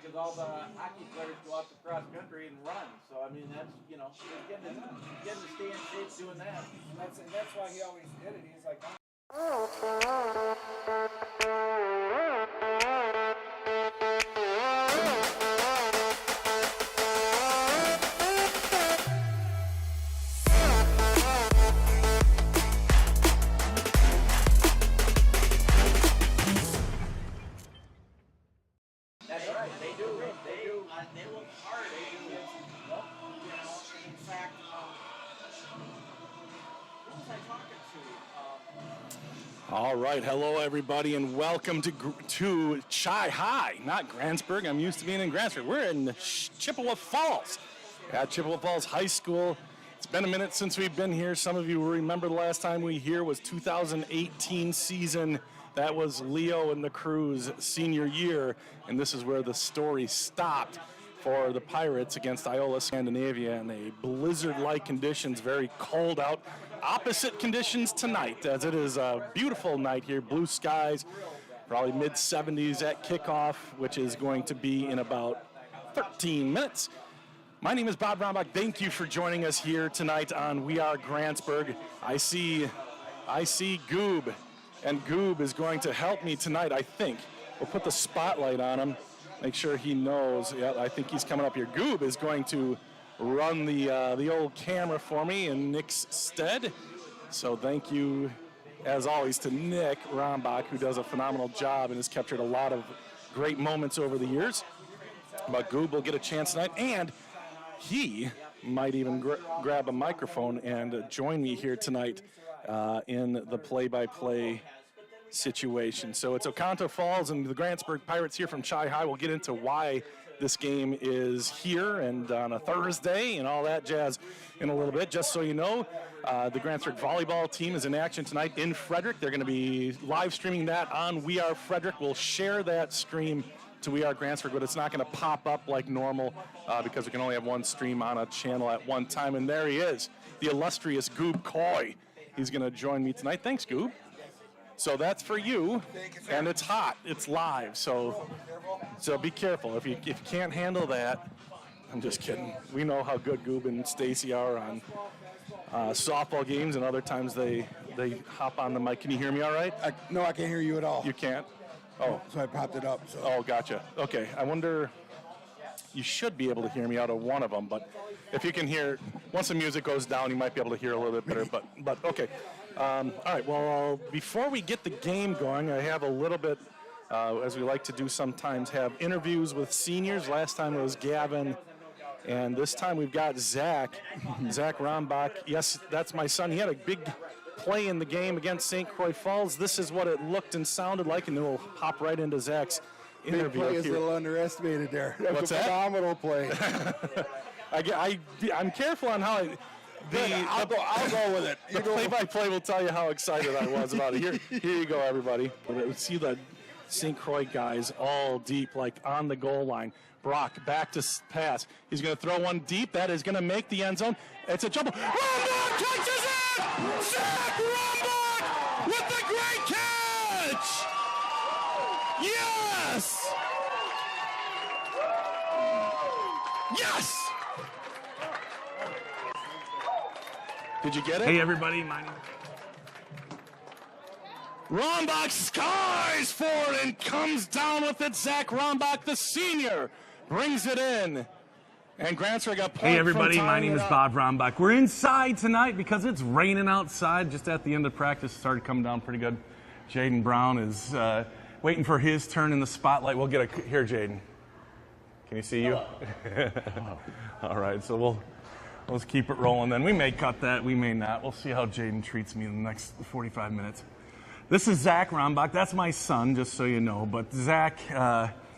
because all the hockey players go out to cross country and run. So I mean, that's getting to stay in shape doing that. That's why he always did it. He's like. That's right. They do. They look hard. In fact, who was I talking to? All right, hello everybody, and welcome to Chi High, not Grantsburg. I'm used to being in Grantsburg. We're in Chippewa Falls, at Chippewa Falls High School. It's been a minute since we've been here. Some of you will remember the last time we here was 2018 season. That was Leo and the crew's senior year, and this is where the story stopped for the Pirates against Iola Scandinavia in a blizzard-like conditions, very cold out. Opposite conditions tonight, as it is a beautiful night here, blue skies, probably mid-70s at kickoff, which is going to be in about 13 minutes. My name is Bob Rombach. Thank you for joining us here tonight on We Are Grantsburg. I see Goob, and Goob is going to help me tonight, I think. We'll put the spotlight on him, make sure he knows. Yeah, I think he's coming up here. Goob is going to run the old camera for me in Nick's stead. So thank you, as always, to Nick Rombach, who does a phenomenal job and has captured a lot of great moments over the years. But Goob will get a chance tonight, and he might even grab a microphone and join me here tonight in the play-by-play situation. So it's Oconto Falls and the Grantsburg Pirates here from Chi High. We'll get into why this game is here and on a Thursday and all that jazz in a little bit. Just so you know, the Grantsburg volleyball team is in action tonight in Frederick. They're going to be live streaming that on We Are Frederick. We'll share that stream to We Are Grantsburg, but it's not going to pop up like normal because we can only have one stream on a channel at one time. And there he is, the illustrious Goob Coy. He's going to join me tonight. Thanks, Goob. So that's for you, and it's hot. It's live, so be careful. If you can't handle that, I'm just kidding. We know how good Goob and Stacy are on softball games, and other times they hop on the mic. Can you hear me all right? No, I can't hear you at all. You can't? Oh. So I popped it up. So. Oh, gotcha. Okay, I wonder, you should be able to hear me out of one of them, but if you can hear, once the music goes down, you might be able to hear a little bit better, but okay. All right, well, before we get the game going, I have a little bit, as we like to do sometimes, have interviews with seniors. Last time it was Gavin, and this time we've got Zach Rombach. Yes, that's my son. He had a big play in the game against St. Croix Falls. This is what it looked and sounded like, and then we'll hop right into Zach's interview. Big play is a little underestimated there. What's that? Phenomenal play. I'm careful on how I'll go with it. The play-by-play will tell you how excited I was about it. Here you go, everybody. See the St. Croix guys all deep, like on the goal line. Brock back to pass. He's going to throw one deep. That is going to make the end zone. It's a jumble. Rombach catches it! Zach Rombach with the great catch! Yes! Yes! Did you get it? Hey, everybody. My name Rombach skies for it and comes down with it. Zach Rombach, the senior, brings it in. And Grantsburg got point. Hey, everybody. My name is Bob Rombach. We're inside tonight because it's raining outside. Just at the end of practice, it started coming down pretty good. Jaden Brown is waiting for his turn in the spotlight. We'll get a here, Jaden. Can you see you? All right. So let's keep it rolling then. We may cut that. We may not. We'll see how Jaden treats me in the next 45 minutes. This is Zach Rombach. That's my son, just so you know. But Zach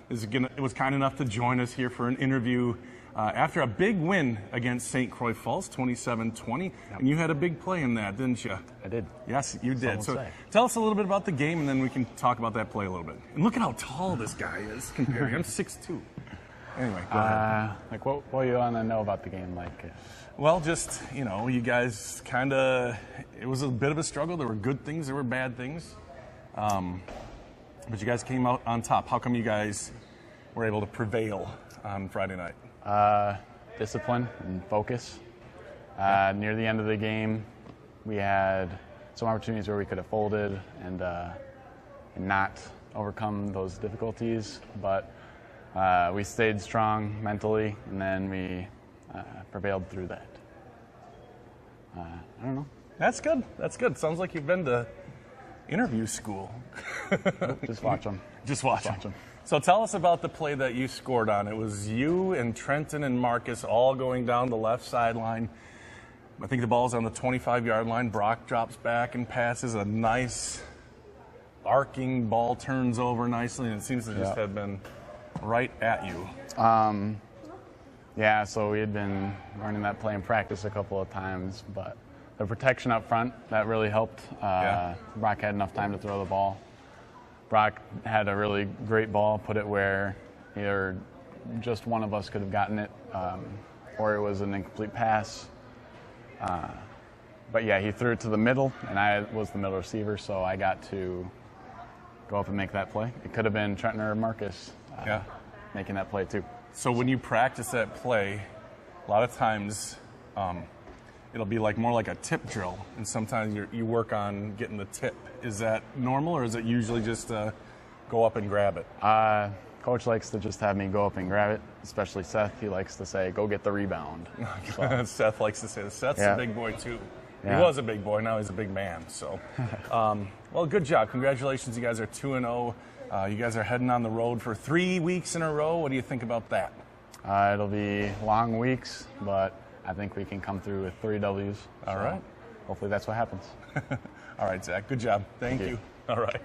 was kind enough to join us here for an interview after a big win against St. Croix Falls, 27-20. Yep. And you had a big play in that, didn't you? I did. Yes, you did. So tell us a little bit about the game, and then we can talk about that play a little bit. And look at how tall this guy is compared. I'm 6'2". Anyway, go ahead. Like, what you want to know about the game? Well, just, you guys kind of, it was a bit of a struggle. There were good things, there were bad things. But you guys came out on top. How come you guys were able to prevail on Friday night? Discipline and focus. Near the end of the game, we had some opportunities where we could have folded and not overcome those difficulties, but we stayed strong mentally, and then we prevailed through that. I don't know. That's good. That's good. Sounds like you've been to interview school. Just watch them. Just watch them. So tell us about the play that you scored on. It was you and Trenton and Marcus all going down the left sideline. I think the ball's on the 25-yard line. Brock drops back and passes a nice arcing ball, turns over nicely, and it seems to just have been right at you. Yeah, so we had been running that play in practice a couple of times, but the protection up front, that really helped. Brock had enough time to throw the ball. Brock had a really great ball, put it where either just one of us could have gotten it, or it was an incomplete pass. But yeah, he threw it to the middle, and I was the middle receiver, so I got to go up and make that play. It could have been Trenton or Marcus making that play too. So when you practice that play, a lot of times it'll be more like a tip drill, and sometimes you work on getting the tip. Is that normal, or is it usually just go up and grab it? Coach likes to just have me go up and grab it, especially Seth. He likes to say, go get the rebound. So, Seth likes to say that. Seth's a big boy, too. Yeah. He was a big boy. Now he's a big man. So, well, good job. Congratulations. You guys are 2-0. You guys are heading on the road for 3 weeks in a row. What do you think about that? It'll be long weeks, but I think we can come through with 3 W's. All right. Hopefully that's what happens. All right, Zach. Good job. Thank you. All right.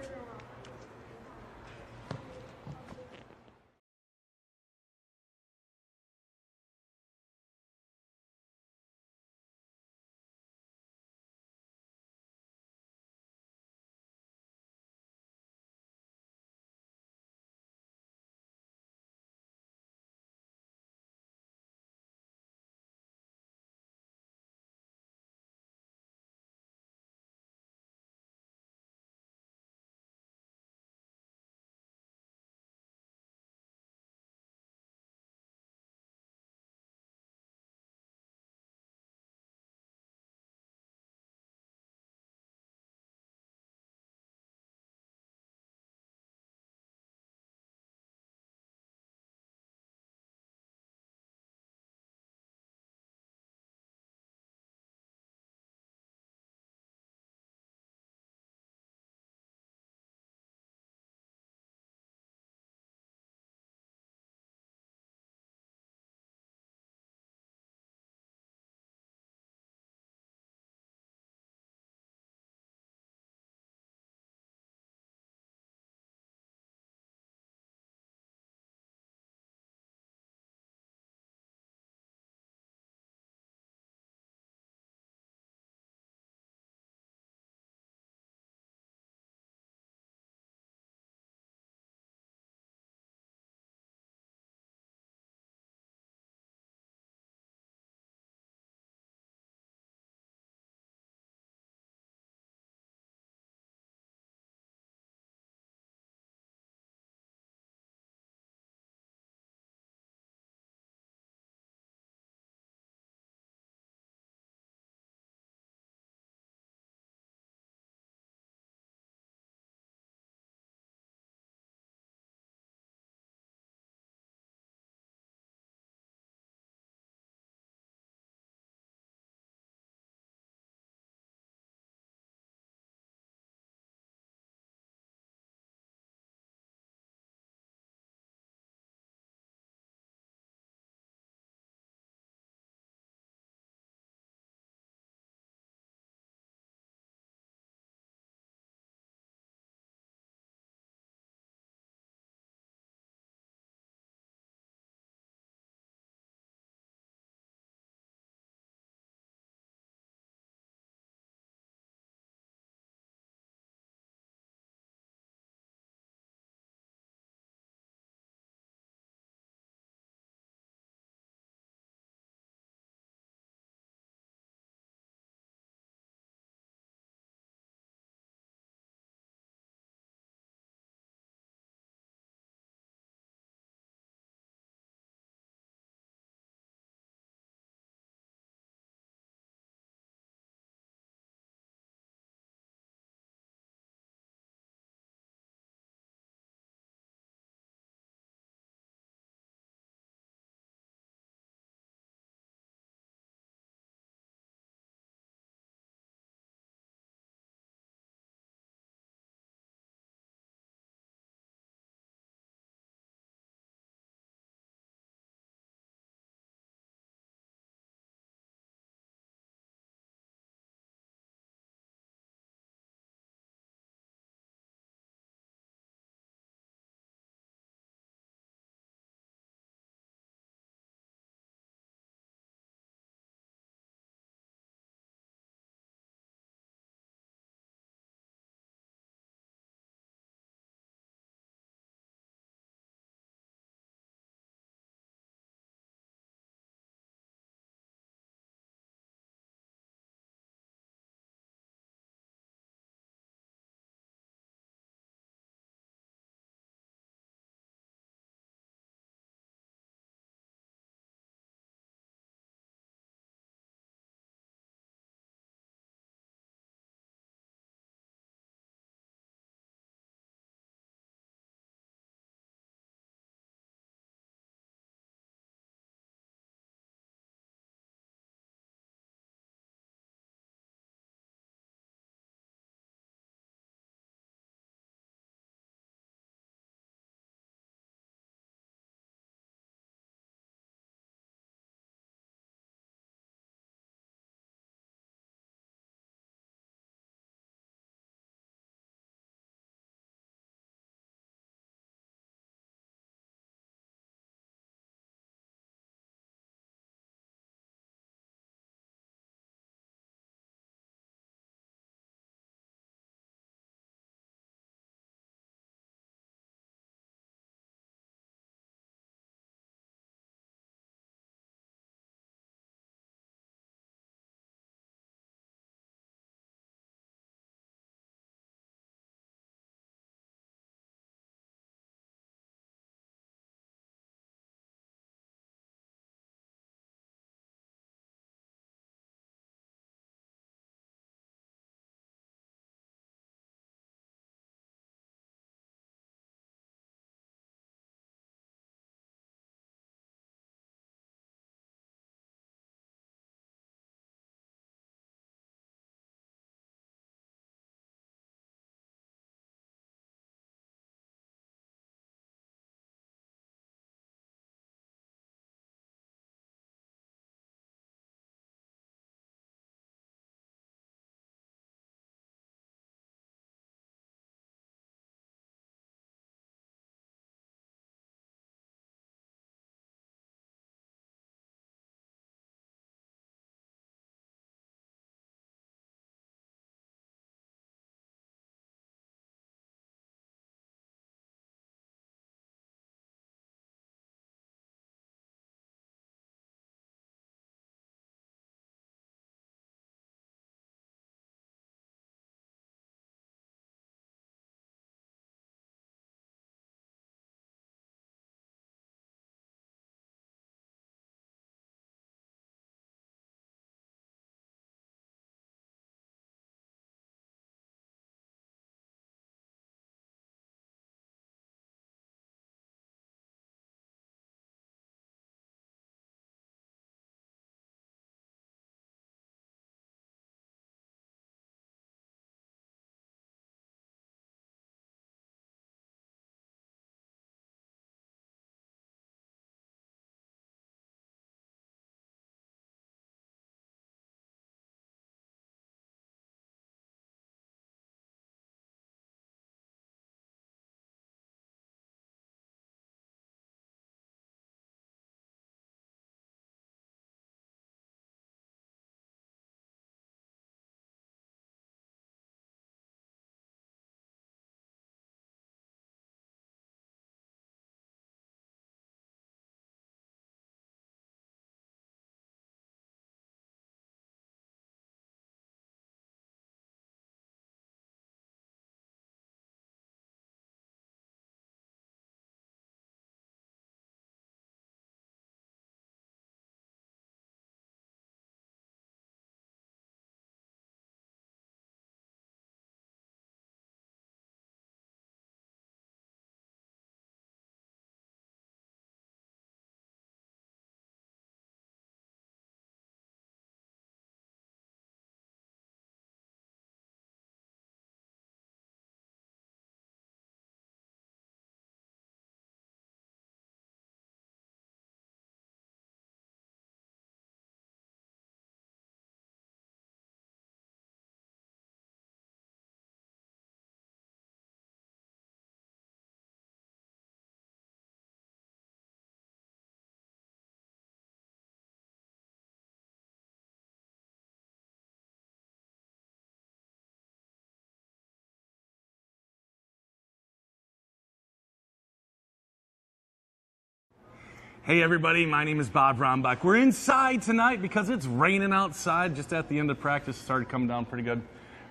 Hey everybody, my name is Bob Rombach. We're inside tonight because it's raining outside. Just at the end of practice, it started coming down pretty good.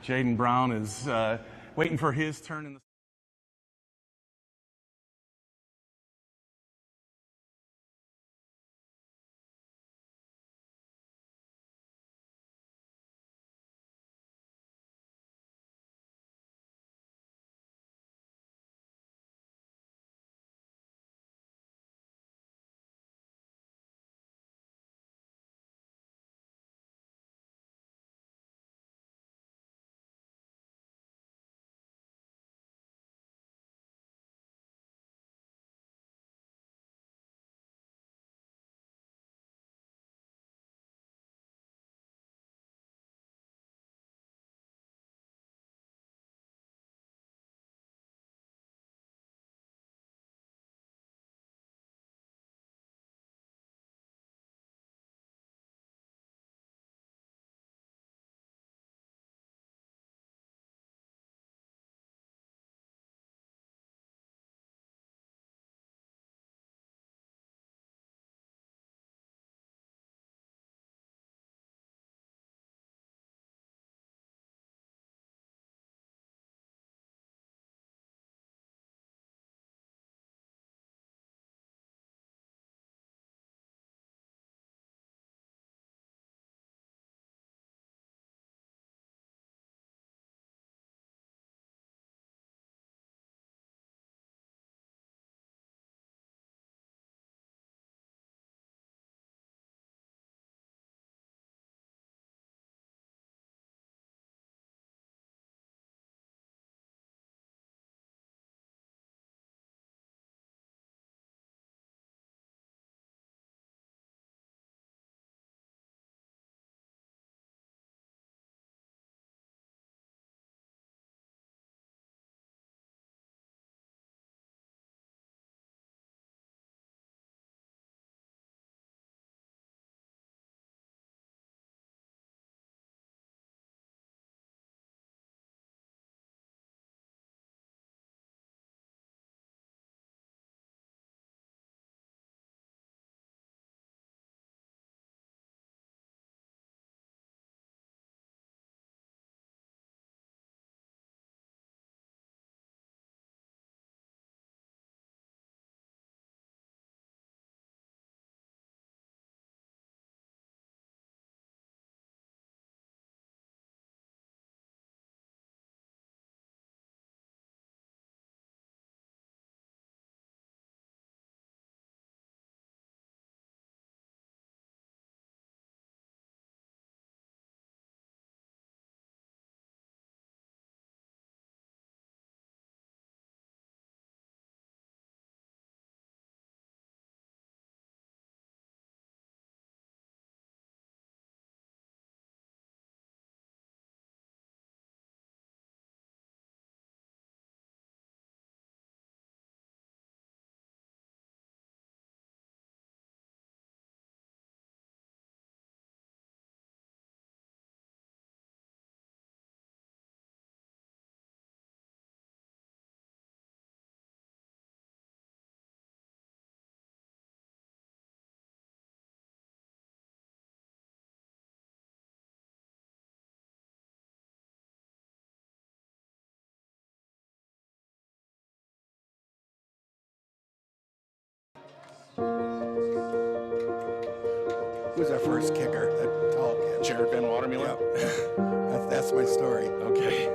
Jaden Brown is waiting for his turn in the Who's our first kicker? That tall kid. Jared Van Watermiller. Yep. That's my story. Okay.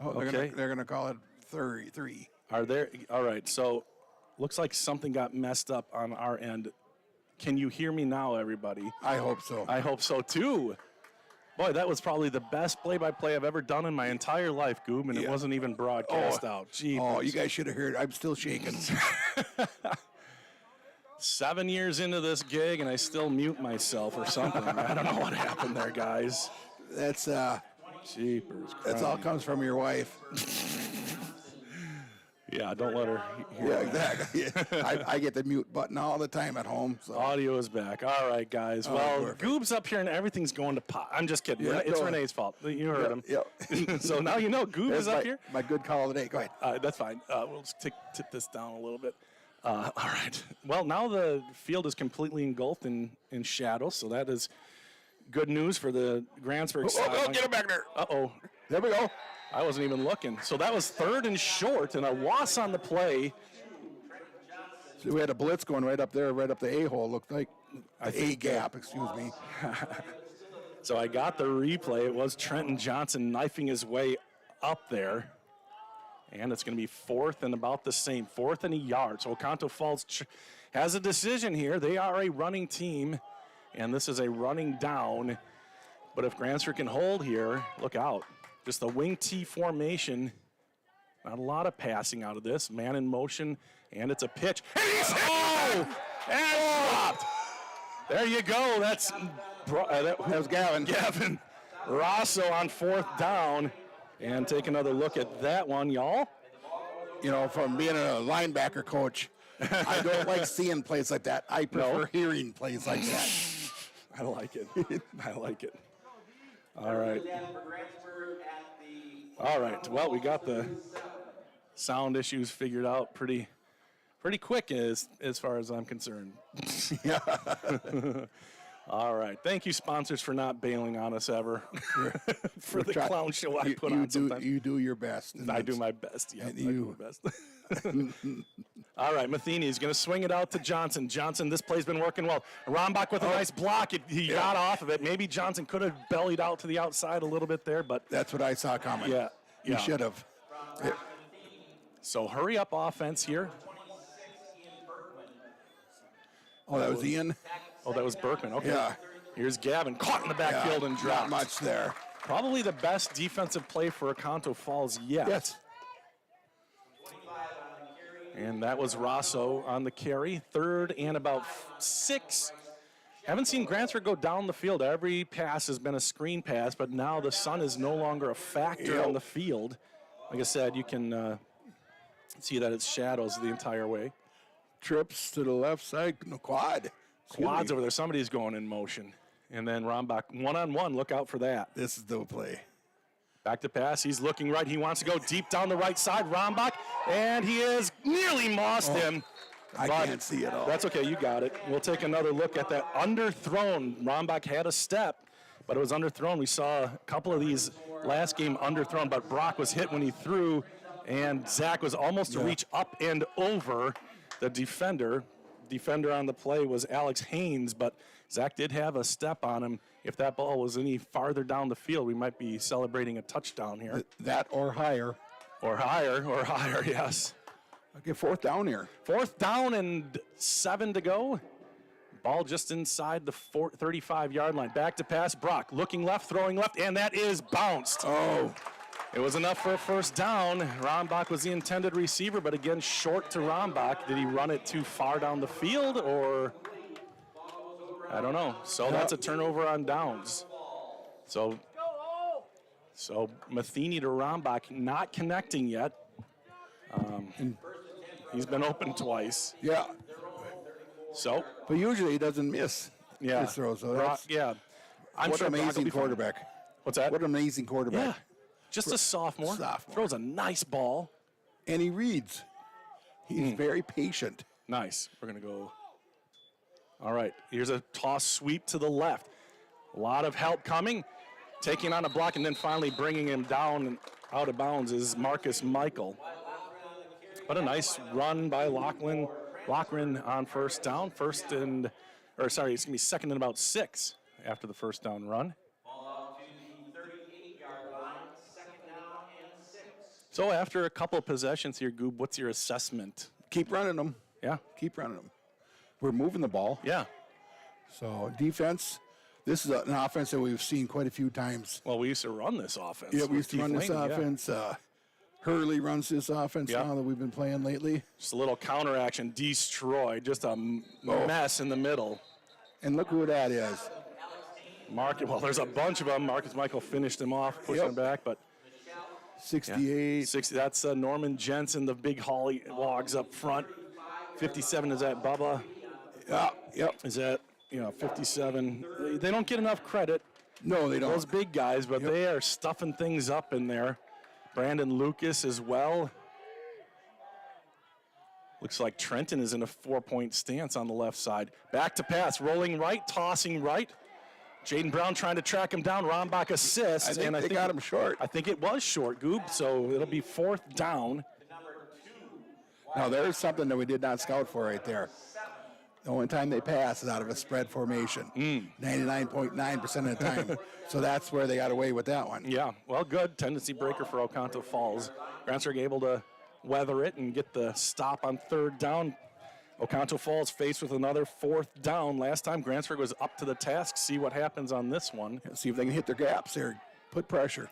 Oh, Okay. they're gonna call it 3. Are there? All right. So, looks like something got messed up on our end. Can you hear me now, everybody? I hope so. I hope so too. Boy, that was probably the best play-by-play I've ever done in my entire life, Goob, and it Yeah. wasn't even broadcast out. Gee. Oh, you guys should have heard. I'm still shaking. 7 years into this gig, and I still mute myself or something. I don't know what happened there, guys. That's Jeepers. that's all Christ. comes from your wife. Yeah, don't let her hear Yeah, that. exactly. I get the mute button all the time at home. So Audio is back. All right, guys. Well, perfect. Goob's up here and everything's going to pot. I'm just kidding. Yeah, It's no. Renee's fault. You heard him. Yep. So now you know Goob There's is up here. my good call today. Go ahead. That's fine. We'll just tip this down a little bit. All right. Well, now the field is completely engulfed in shadow, so that is good news for the Grantsburg side. Oh, get it back there. Uh-oh. There we go. I wasn't even looking. So that was 3rd and short, and a loss on the play. So we had a blitz going right up there, right up the A-hole. Looked like the A gap. Excuse me. So I got the replay. It was Trenton Johnson knifing his way up there. And it's going to be 4th and about the same, 4th and a yard. So Oconto Falls has a decision here. They are a running team, and this is a running down. But if Grantsburg can hold here, look out. Just the wing T formation. Not a lot of passing out of this. Man in motion, and it's a pitch. And he's and dropped. There you go. That was Gavin. Gavin Rosso on 4th down. And take another look at that one, y'all. You know, from being a linebacker coach, I don't like seeing plays like that. I prefer hearing plays like that. I like it. I like it. All right. All right. Well, we got the sound issues figured out pretty quick as far as I'm concerned. Yeah. All right. Thank you, sponsors, for not bailing on us ever for the clown show I put on sometimes. You do your best. and I do that's- my best. Yeah, I and do you- my best. All right, Matheny's going to swing it out to Johnson. Johnson, this play's been working well. Rombach with a nice block. He got off of it. Maybe Johnson could have bellied out to the outside a little bit there, but That's what I saw coming. yeah. You should have. So hurry up offense here. Oh, that was Ian? Oh, that was Berkman. Okay. Yeah. Here's Gavin, caught in the backfield and dropped. Not much there. Probably the best defensive play for Oconto Falls yet. Yes. And that was Rosso on the carry. 3rd and about 6. Haven't seen Grantsburg go down the field. Every pass has been a screen pass, but now the sun is no longer a factor on the field. Like I said, you can see that it's shadows the entire way. Trips to the left side. No, quad. Quads over there. Somebody's going in motion. And then Rombach, one-on-one. Look out for that. This is the play. Back to pass. He's looking right. He wants to go deep down the right side. Rombach, and he is nearly mossed him. I But can't see it all. That's okay. You got it. We'll take another look at that underthrown. Rombach had a step, but it was underthrown. We saw a couple of these last game underthrown, but Brock was hit when he threw, and Zach was almost to reach up and over the defender. Defender on the play was Alex Haynes, but Zach did have a step on him. If that ball was any farther down the field, we might be celebrating a touchdown here. That or higher. Or higher, yes. Okay, 4th down here. 4th down and 7 to go. Ball just inside the 35-yard line. Back to pass. Brock looking left, throwing left, and that is bounced. Oh, It was enough for a 1st down. Rombach was the intended receiver, but again, short to Rombach. Did he run it too far down the field, or I don't know. So that's a turnover on downs. So Matheny to Rombach not connecting yet. He's been open twice. yeah. So But usually he doesn't miss yeah, his throws. So Brock, that's, yeah. I'm what sure an Brock will amazing be fine. quarterback. What's that? What an amazing Yeah, quarterback. just a sophomore. Sophomore. Throws a nice ball. And he reads. He's very patient. Nice. We're going to go. All right. Here's a toss sweep to the left. A lot of help coming. Taking on a block and then finally bringing him down and out of bounds is Marcus Michael. But a nice run by Lochran on 1st down. 2nd and about 6 after the 1st down run. Ball out to the 38-yard line, 2nd down and 6. So after a couple of possessions here, Goob, what's your assessment? Keep running them. Yeah. Keep running them. We're moving the ball. Yeah. So defense, this is an offense that we've seen quite a few times. Well, we used to run this offense. Yeah, we used with to run Keith this Laney, yeah. offense. Hurley runs this offense Yeah. now that we've been playing lately. Just a little counteraction, destroyed, just a mess in the middle. And look who that is. Well, there's a bunch of them. Marcus Michael finished him off, pushing him back, but 68. 60. That's Norman Jensen, the big Holly logs up front. 57 is that Bubba. Yeah, yep. Is that 57? They don't get enough credit. No, they don't. Those big guys, but they are stuffing things up in there. Brandon Lucas as well. Looks like Trenton is in a 4-point stance on the left side. Back to pass, rolling right, tossing right. Jaden Brown trying to track him down. Rombach assists. I think they got him short. I think it was short, Goob, so it'll be 4th down. Now, there's something that we did not scout for right there. The only time they pass is out of a spread formation, 99.9% of the time. So that's where they got away with that one. Yeah, well, good tendency breaker for Oconto Falls. Grantsburg able to weather it and get the stop on 3rd down. Oconto Falls faced with another 4th down. Last time Grantsburg was up to the task. See what happens on this one. See if they can hit their gaps there. Put pressure.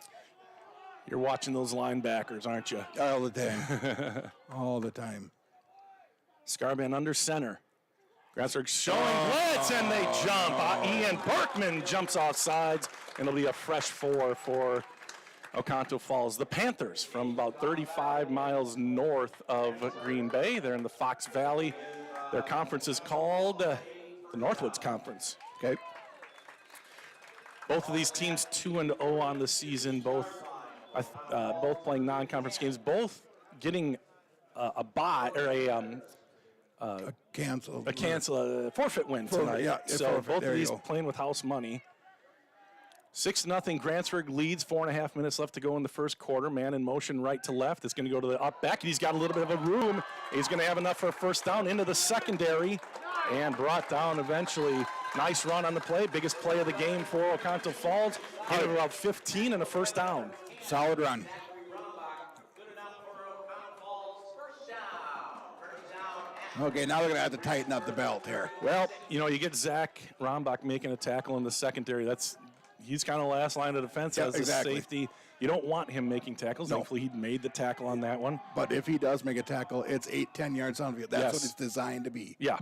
You're watching those linebackers, aren't you? All the time. All the time. Scarman under center. Grantsburg showing blitz, and they jump. Ian Berkman jumps off sides, and it'll be a fresh 4 for Oconto Falls. The Panthers from about 35 miles north of Green Bay. They're in the Fox Valley. Their conference is called the Northwoods Conference. Okay. Both of these teams 2-0 on the season, both playing non-conference games, both getting a bye or a forfeit win tonight. Yeah, so forfeit. both There of you these go. playing with house money. 6-0 Grantsburg leads, 4.5 minutes left to go in the first quarter. Man in motion right to left. It's going to go to the up back. He's got a little bit of a room. He's going to have enough for a first down into the secondary and brought down eventually. Nice run on the play. Biggest play of the game for Oconto Falls. Hit it about 15 and a first down. Solid run. Okay, now they're going to have to tighten up the belt here. Well, you get Zach Rombach making a tackle in the secondary. He's kind of last line of defense as exactly. the safety. You don't want him making tackles. No. Thankfully, he made the tackle on that one. But if he does make a tackle, it's 8-10 yards on the field. That's Yes. what it's designed to be. Yeah.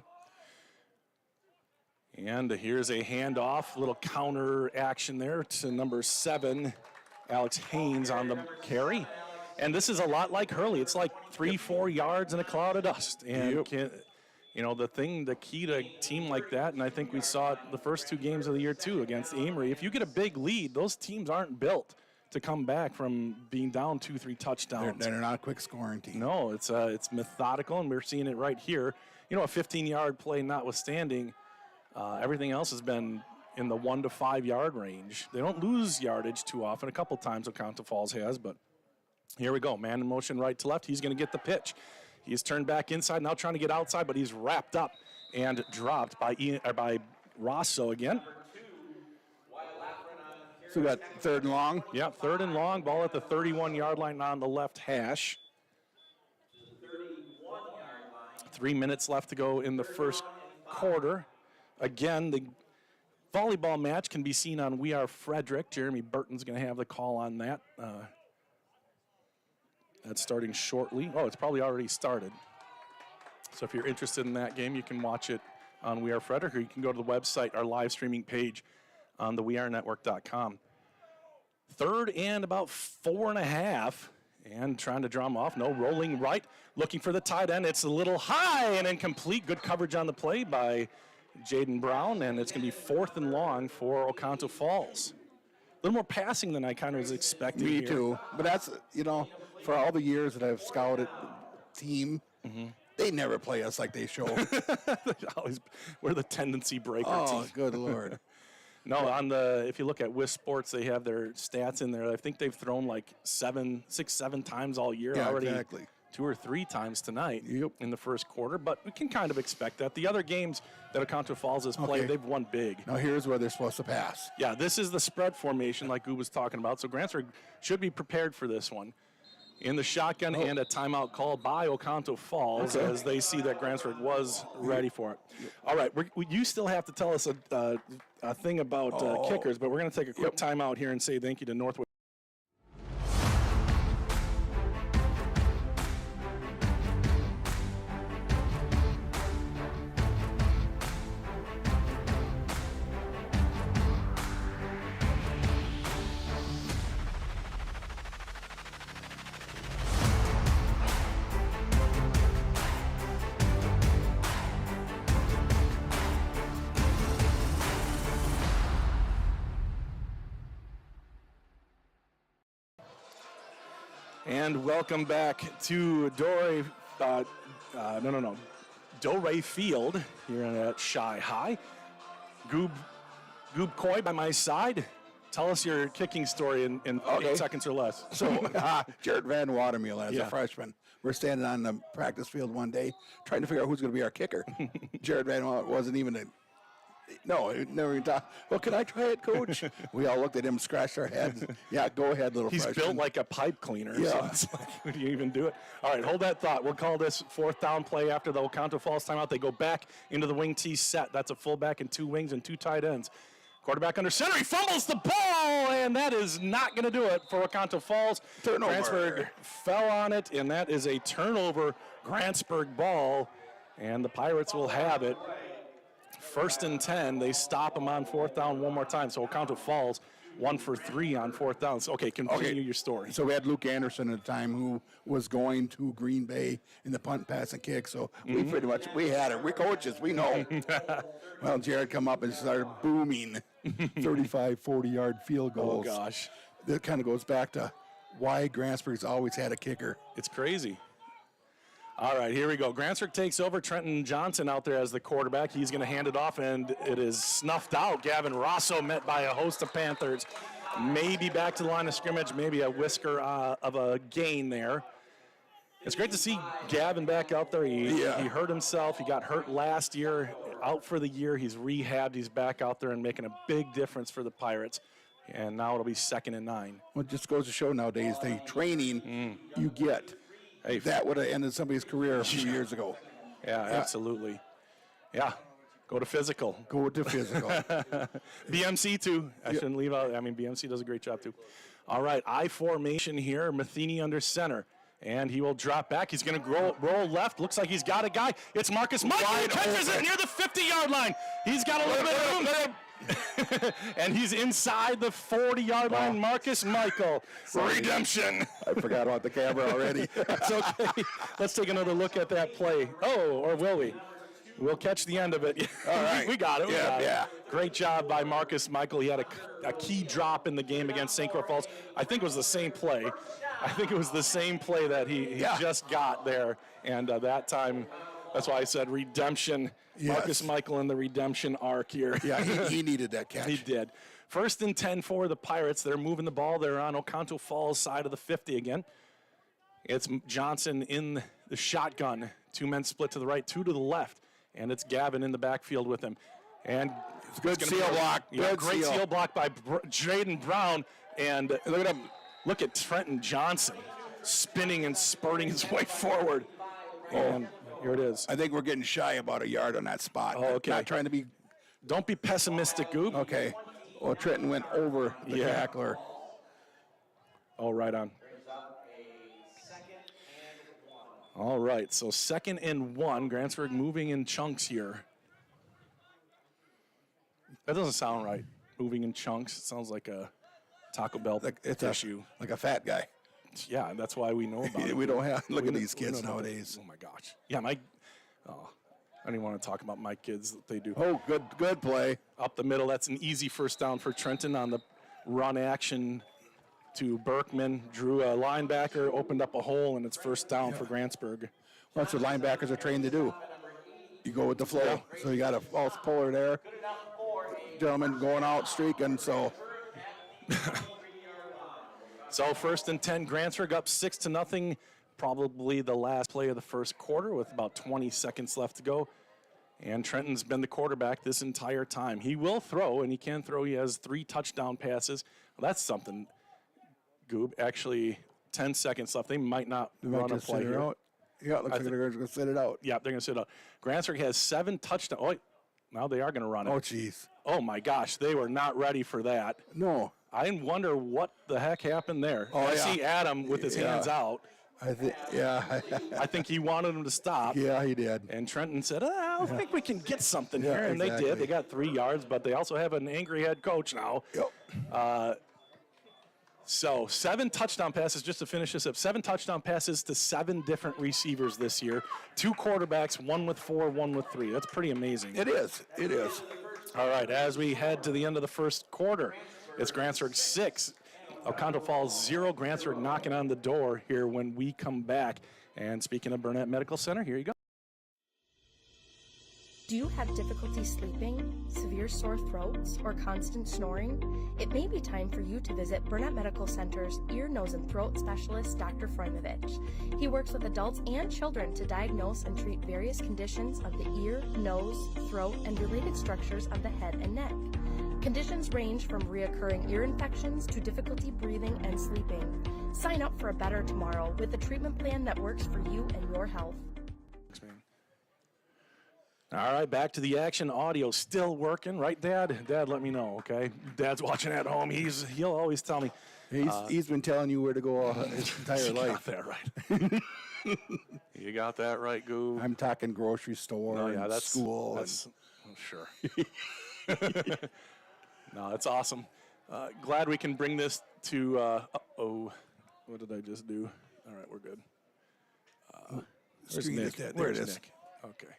And here's a handoff, little counter action there to number 7, Alex Haynes on the carry. And this is a lot like Hurley. It's like 3-4 yards in a cloud of dust. And the key to a team like that, and I think we saw it the first 2 games of the year too against Amory. If you get a big lead, those teams aren't built to come back from being down 2-3 touchdowns. They're not a quick scoring team. No, it's methodical, and we're seeing it right here. A 15-yard play notwithstanding, everything else has been in the 1 to 5 yard range. They don't lose yardage too often. A couple times Oconto Falls has, but here we go. Man in motion right to left. He's going to get the pitch. He's turned back inside, now trying to get outside, but he's wrapped up and dropped by Rosso again. So we got 3rd and long. Yeah, 3rd and long. Ball at the 31-yard line on the left hash. 3 minutes left to go in the first quarter. Again, the volleyball match can be seen on We Are Frederick. Jeremy Burton's going to have the call on that. That's starting shortly. Oh, it's probably already started. So if you're interested in that game, you can watch it on We Are Frederick, or you can go to the website, our live streaming page on the wearenetwork.com. 3rd and about 4.5, and trying to draw him off. No, rolling right, looking for the tight end. It's a little high and incomplete. Good coverage on the play by Jaden Brown, and it's going to be 4th and long for Oconto Falls. A little more passing than I kind of was expecting. Me here. too. But that's, for all the years that I've scouted team, they never play us like they show. We're the tendency breaker Oh, team. good Lord. No, if you look at WIS Sports, they have their stats in there. I think they've thrown like 7 times all year Yeah, already. exactly. 2 or 3 times tonight Yep. in the first quarter, but we can kind of expect that. The other games that Oconto Falls has played, Okay. they've won big. Now here's where they're supposed to pass. Yeah, this is the spread formation like Gu was talking about, so Grantsburg should be prepared for this one. in the shotgun and a timeout called by Oconto Falls as they see that Grantsburg was ready for it. All right, you still have to tell us a thing about kickers, but we're going to take a quick timeout here and say thank you to Northwest. And welcome back to Doré Field here at Shy High. Goob Coy by my side. Tell us your kicking story in 8 seconds or less. So, Jared Van Watermule as a freshman. We're standing on the practice field one day trying to figure out who's going to be our kicker. Jared Van Watermule wasn't even he never even talked. Well, can I try it, Coach? We all looked at him, scratched our heads. Yeah, go ahead, little He's freshman. built like a pipe cleaner. Yeah. So it's like, who do you even do it? All right, hold that thought. We'll call this 4th down play after the Oconto Falls timeout. They go back into the wing T set. That's a fullback and 2 wings and 2 tight ends. Quarterback under center. He fumbles the ball, and that is not going to do it for Oconto Falls. Turnover. Grantsburg fell on it, and that is a turnover Grantsburg ball, and the Pirates will have it. 1st and 10, they stop them on 4th down one more time. So Oconto Falls 1 for 3 on 4th down. So, continue your story. So we had Luke Anderson at the time who was going to Green Bay in the punt, pass, and kick. So we pretty much, we had it. We're coaches. We know. Well, Jared come up and started booming 35, 40-yard field goals. Oh, gosh. That kind of goes back to why Grantsburg's always had a kicker. It's crazy. All right, here we go. Grantsburg takes over. Trenton Johnson out there as the quarterback. He's going to hand it off, and it is snuffed out. Gavin Rosso met by a host of Panthers. Maybe back to the line of scrimmage, maybe a whisker of a gain there. It's great to see Gavin back out there. He hurt himself. He got hurt last year, out for the year. He's rehabbed. He's back out there and making a big difference for the Pirates. And now it'll be 2nd and 9. Well, it just goes to show nowadays the training you get. Hey, that would have ended somebody's career a few years ago. Yeah, absolutely. Yeah, go to physical. Go to physical. BMC, too. I shouldn't leave out. I mean, BMC does a great job, too. All right, I formation here. Matheny under center. And he will drop back. He's going to roll left. Looks like he's got a guy. It's Marcus Michael who catches it near the 50-yard line. He's got a little bit of room. And he's inside the 40-yard line. Marcus Michael. Redemption. I forgot about the camera already. That's okay. Let's take another look at that play. Oh, or will we? We'll catch the end of it. All right. We got it. Yeah. Great job by Marcus Michael. He had a key drop in the game against St. Croix Falls. I think it was the same play. I think it was the same play that he just got there. And that time, that's why I said redemption. Yes. Marcus Michael in the redemption arc here. Yeah, he needed that catch. He did. 1st and 10 for the Pirates. They're moving the ball. They're on Oconto Falls side of the 50 again. It's Johnson in the shotgun. 2 men split to the right, 2 to the left. And it's Gavin in the backfield with him. And it's good seal block. Yeah, great seal block by Jaden Brown. And look at him. Look at Trenton Johnson spinning and spurting his way forward. And here it is. I think we're getting shy about a yard on that spot. Oh, okay. Not trying to be. Don't be pessimistic, Goob. Okay. Well, Trenton went over the tackler. Oh, right on. All right, so 2nd and 1. Grantsburg moving in chunks here. That doesn't sound right. Moving in chunks. It sounds like a Taco Bell issue. Like a fat guy. Yeah, that's why we know about it. We don't have. Look at these kids nowadays. Oh my gosh. Yeah, I don't even want to talk about my kids that they do. Oh, good play. Up the middle. That's an easy 1st down for Trenton on the run action to Berkman. Drew a linebacker, opened up a hole, and it's 1st down for Grantsburg. Well, that's what linebackers are trained to do. You go with the flow. Yeah. So you got a false puller there. Gentleman going out streaking, so. So 1st and 10, Grantsburg up 6-0. Probably the last play of the 1st quarter with about 20 seconds left to go. And Trenton's been the quarterback this entire time. He will throw, and he can throw. He has 3 touchdown passes. Well, that's something, Goob. Actually, 10 seconds left. They might not They might run a just play sit it here. out. Yeah, it looks like they're going to sit it out. Yeah, they're going to sit out. Grantsburg has 7 touchdowns. Oh, now they are going to run it. Oh, jeez. Oh, my gosh. They were not ready for that. No. I wonder what the heck happened there. Oh, I yeah. see Adam with his hands out. I think, yeah. I think he wanted him to stop. Yeah, he did. And Trenton said, I think we can get something Yeah, here. And they exactly. did. They got 3 yards, but they also have an angry head coach now. Yep. So 7 touchdown passes, just to finish this up, 7 touchdown passes to 7 different receivers this year. 2 quarterbacks, 1 with 4, 1 with 3. That's pretty amazing. It is. It is. All right, as we head to the end of the first quarter, it's Grantsburg 6, Oconto Falls 0. Grantsburg knocking on the door here when we come back. And speaking of Burnett Medical Center, here you go. Do you have difficulty sleeping, severe sore throats, or constant snoring? It may be time for you to visit Burnett Medical Center's ear, nose, and throat specialist, Dr. Frojmovich. He works with adults and children to diagnose and treat various conditions of the ear, nose, throat, and related structures of the head and neck. Conditions range from reoccurring ear infections to difficulty breathing and sleeping. Sign up for a better tomorrow with a treatment plan that works for you and your health. All right, back to the action. Audio still working, right, Dad? Dad, let me know, okay? Dad's watching at home. He'll always tell me. He's been telling you where to go his entire You got life. that right. You got that right, Goob. I'm talking grocery store and that's school. That's, sure. No, that's awesome. Glad we can bring this to. What did I just do? All right, we're good. Where's Screen is Nick? dead. There it Where's is. Nick? Okay.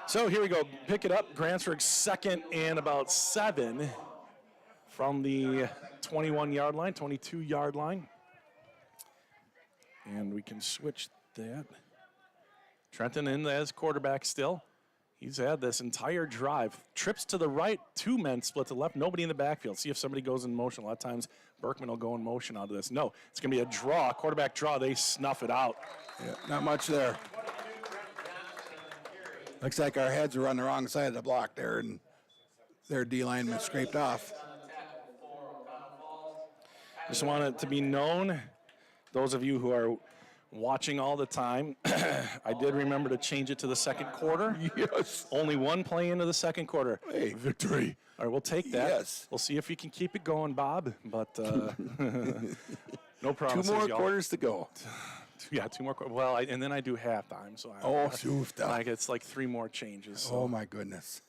So here we go. Pick it up. Grantsburg 2nd and about 7 from the 21-yard line, 22-yard line. And we can switch that. Trenton in as quarterback still. He's had this entire drive. Trips to the right, 2 men split to the left, nobody in the backfield. See if somebody goes in motion. A lot of times Berkman will go in motion out of this. No, it's going to be a draw, quarterback draw. They snuff it out. Yeah, not much there. Looks like our heads are on the wrong side of the block there, and their D lineman scraped off. Just want it to be known, those of you who are watching all the time, I did remember to change it to the second quarter. Yes. Only 1 play into the second quarter. Hey, victory. All right, we'll take that. Yes. We'll see if we can keep it going, Bob, but no promises, 2 more y'all. quarters to go. Yeah, 2 more quarters. Well, and then I do halftime, so it's like 3 more changes. So. Oh, my goodness.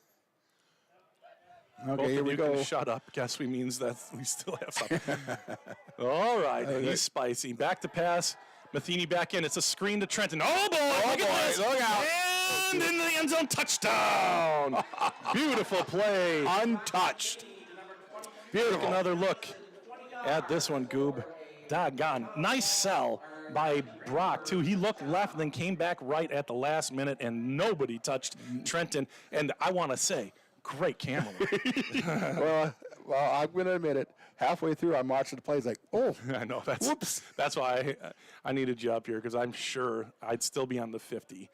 Both Okay, here of we you go. can shut up. Guess we means that we still have something. All right, he's spicy. Back to pass. Matheny back in. It's a screen to Trenton. Oh, boy. Look at this. Look out. And in the end zone, touchdown. Beautiful play. Untouched. Take another look at this one, Goob. Doggone. Nice sell by Brock, too. He looked left, then came back right at the last minute, and nobody touched Trenton. And I want to say, great camera work. Well, I'm going to admit it. Halfway through, I'm watching the plays like, oh, I know. whoops. That's why I needed you up here, because I'm sure I'd still be on the 50.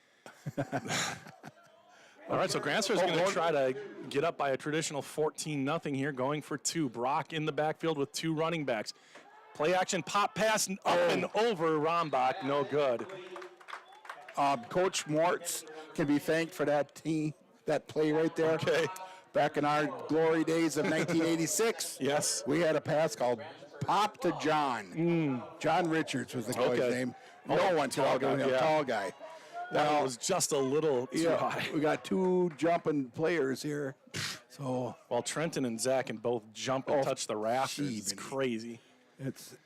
All right, so Grantsburg's going to try to get up by a traditional 14-0 here, going for 2. Brock in the backfield with 2 running backs. Play action, pop pass, up and over Rombach. No good. Coach Mortz can be thanked for that play right there. Okay. Back in our glory days of 1986, Yes. we had a pass called Pop to John. John Richards was the coach's Okay. name. Oh, No one tall called him guy, a yeah. tall guy. That was just a little too high. We got 2 jumping players here. So While Trenton and Zach can both jump and touch the rafters. It's jeebany. crazy. it's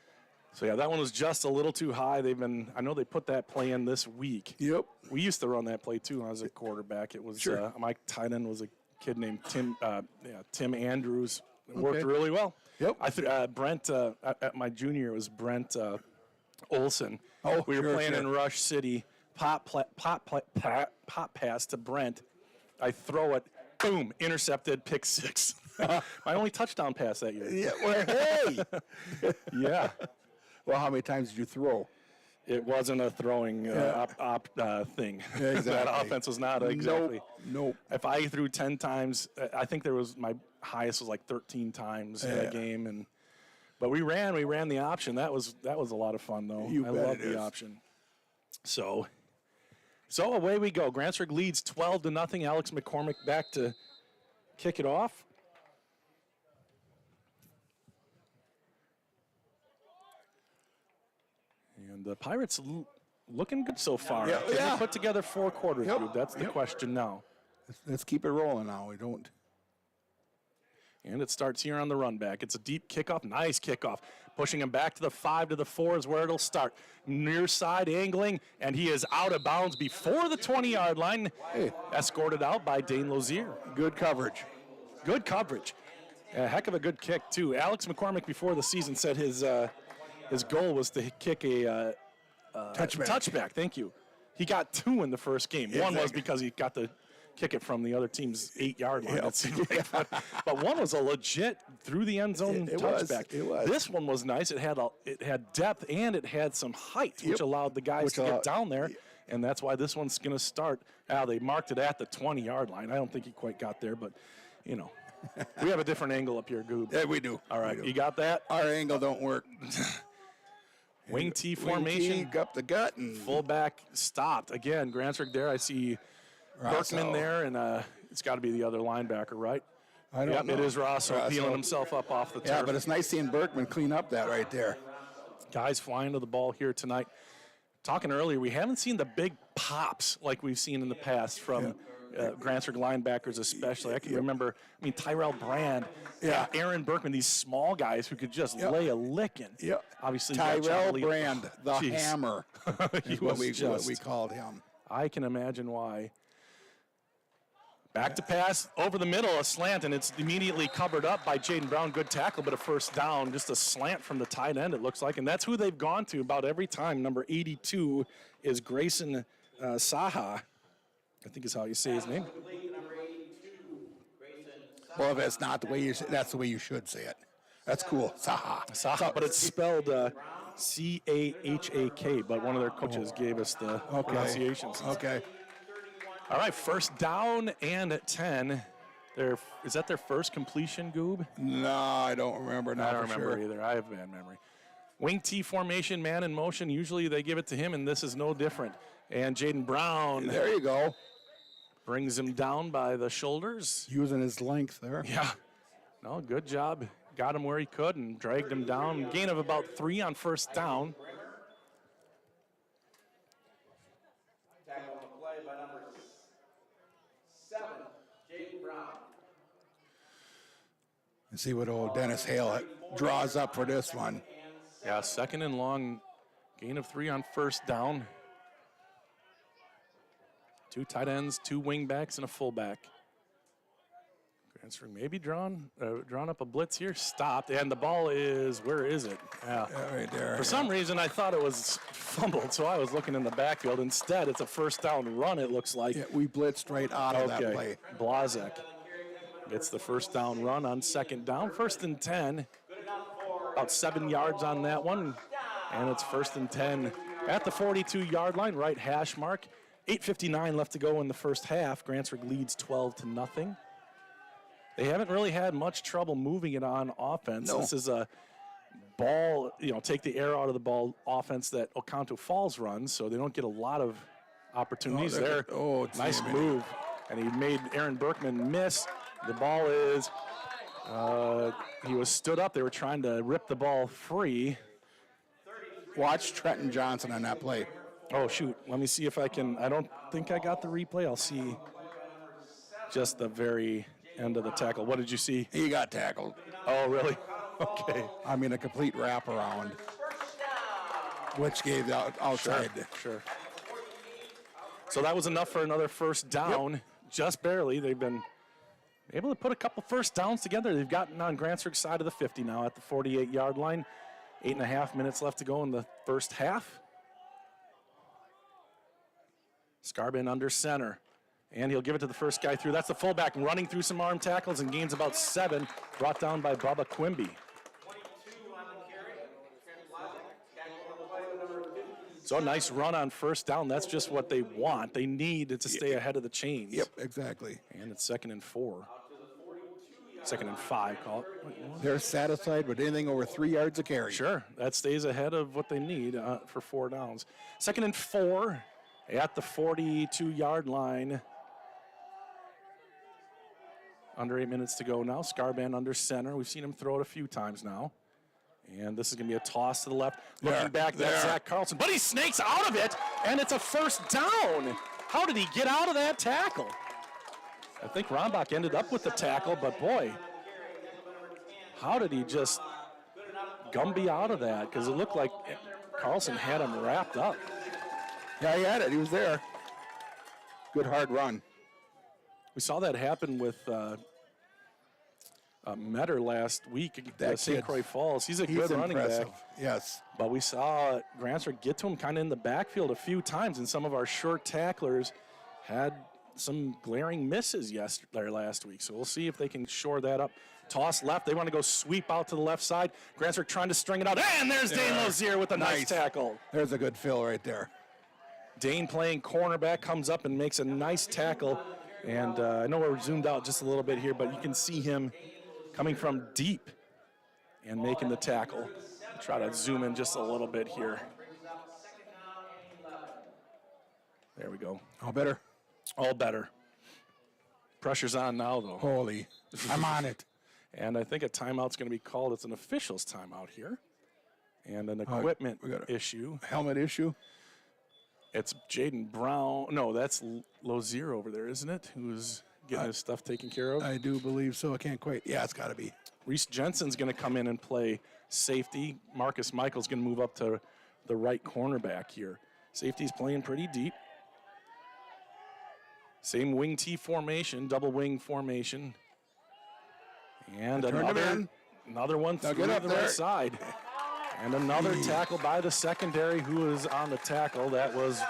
So yeah, that one was just a little too high. I know they put that play in this week. yep. We used to run that play too when I was a quarterback. It was my tight end was a kid named Tim Andrews. It worked really well. Yep. Brent at my junior year was Brent Olson. Oh, we were sure, playing sure. in Rush City. Pop pass to Brent. I throw it, boom, intercepted, pick 6. My only touchdown pass that year. Yeah. Well, hey. Yeah. Well, how many times did you throw? It wasn't a throwing thing. Yeah, exactly. That offense was not exactly. Nope. If I threw 10 times, I think my highest was like 13 times in a game, and But we ran the option. That was a lot of fun, though. You I bet love it the is. option. So away we go. Grantsburg leads 12-0. Alex McCormick back to kick it off. And the Pirates looking good so far. Yeah. Can they put together 4 quarters, Yep. dude? That's the question now. Let's keep it rolling now. We don't. And it starts here on the run back. It's a deep kickoff. Nice kickoff. Pushing him back to the 5 to the 4 is where it'll start. Near side angling, and he is out of bounds before the 20-yard line. Hey. Escorted out by Dane Lozier. Good coverage. Good coverage. A heck of a good kick, too. Alex McCormick, before the season, said his goal was to kick a touchback. Thank you. He got 2 in the first game. Yeah, one was exactly. because he got to kick it from the other team's 8-yard line. Yep. It seemed like. But one was a legit through the end zone It was. touchback. It was. This one was nice. It had depth and it had some height, which Yep. allowed the guys Which to get allowed- down there. And that's why this one's going to start. They marked it at the 20-yard line. I don't think he quite got there, but, we have a different angle up here, Goob. Yeah, we do. All right, We do. you got that? Our angle don't work. Wing T Wing formation. T, up the gut, and Fullback stopped. Again, Grantsburg there. I see Rosso. Berkman there, and it's got to be the other linebacker, right? I don't know. It is Rosso Rosso. peeling himself up off the turf. Yeah, but it's nice seeing Berkman clean up that right there. Guys flying to the ball here tonight. Talking earlier, we haven't seen the big pops like we've seen in the past from Grantsburg linebackers especially. I can remember, Tyrell Brand, Aaron Berkman, these small guys who could just lay a licking. Yep. Obviously, you got Tyrell Charlie- Brand, the Jeez. hammer, He is what was we just- called him. I can imagine why. Back to pass, over the middle, a slant, and it's immediately covered up by Jaden Brown. Good tackle, but a first down. Just a slant from the tight end, it looks like. And that's who they've gone to about every time. Number 82 is Grayson Saha, I think is how you say his name. Well, if it's not the way that's the way you should say it. That's cool. Saha. Saha, but it's spelled C-A-H-A-K, but one of their coaches gave us the pronunciations. Okay. All right, first down and at 10. Is that their first completion, Goob? No, I don't remember. I don't remember either. I have bad memory. Wing T formation, man in motion. Usually they give it to him, and this is no different. And Jaden Brown There you go. brings him down by the shoulders. Using his length there. Yeah. No, good job. Got him where he could and dragged him down. Gain of about 3 on first down. Tackle on the play by number 7, Jaden Brown. And see what old Dennis Hale draws up for this one. Yeah, second and long. Gain of 3 on first down. 2 tight ends, 2 wing backs, and a fullback. Grantsburg maybe drawn up a blitz here. Stopped, and the ball is, where is it? Yeah. Right there. For some reason, I thought it was fumbled, so I was looking in the backfield. Instead, it's a first down run, it looks like. Yeah, we blitzed right out of that play. Blazek gets the first down run on second down. First and 10. About 7 yards on that one. And it's first and 10 at the 42-yard line, right hash mark. 8:59 left to go in the first half. Grantsburg leads 12-0. They haven't really had much trouble moving it on offense. No. This is a ball, take the air out of the ball offense that Oconto Falls runs, so they don't get a lot of opportunities there. it's Nice him. move. And he made Aaron Berkman miss. The ball is, he was stood up. They were trying to rip the ball free. Watch Trenton Johnson on that play. Oh, shoot. Let me see if I can. I don't think I got the replay. I'll see just the very end of the tackle. What did you see? He got tackled. Oh, really? Okay. I mean, a complete wraparound, which gave the outside. Sure. So that was enough for another first down, just barely. They've been able to put a couple first downs together. They've gotten on Grantsburg's side of the 50 now at the 48-yard line. 8.5 minutes left to go in the first half. Scarbin under center. And he'll give it to the first guy through. That's the fullback running through some arm tackles and gains about 7, brought down by Bubba Quimby. So a nice run on first down. That's just what they want. They need to stay ahead of the chains. Yep, exactly. And it's 2nd and 4. 2nd and 5, call it. They're satisfied with anything over 3 yards of carry. Sure, that stays ahead of what they need for 4 downs. 2nd and 4 at the 42-yard line. Under 8 minutes to go now. Scarban under center. We've seen him throw it a few times now. And this is going to be a toss to the left. Looking back, that's Zach Carlson. But he snakes out of it, and it's a first down. How did he get out of that tackle? I think Rombach ended up with the tackle, but boy, how did he just Gumby out of that? Because it looked like Carlson had him wrapped up. Yeah, he had it. He was there. Good hard run. We saw that happen with Metter last week at St. Croix Falls. He's a good running back. Yes. But we saw Grantsburg get to him kind of in the backfield a few times, and some of our short tacklers had some glaring misses last week. So we'll see if they can shore that up. Toss left. They want to go sweep out to the left side. Grantsburg trying to string it out. And there's Dane Lozier with a nice tackle. There's a good fill right there. Dane playing cornerback comes up and makes a nice tackle. And I know we're zoomed out just a little bit here, but you can see him coming from deep and making the tackle. Try to zoom in just a little bit here. There we go. All better? All better. Pressure's on now, though. Holy. I'm on it. And I think a timeout's going to be called. It's an official's timeout here. And an equipment issue. Helmet issue? It's Jaden Brown. No, that's Lozier over there, isn't it? Who's getting his stuff taken care of? I do believe so. I can't quite. Yeah, it's got to be. Reese Jensen's going to come in and play safety. Marcus Michael's going to move up to the right cornerback here. Safety's playing pretty deep. Same wing T formation, double wing formation. And another one through the right side. And another tackle by the secondary who is on the tackle. That was,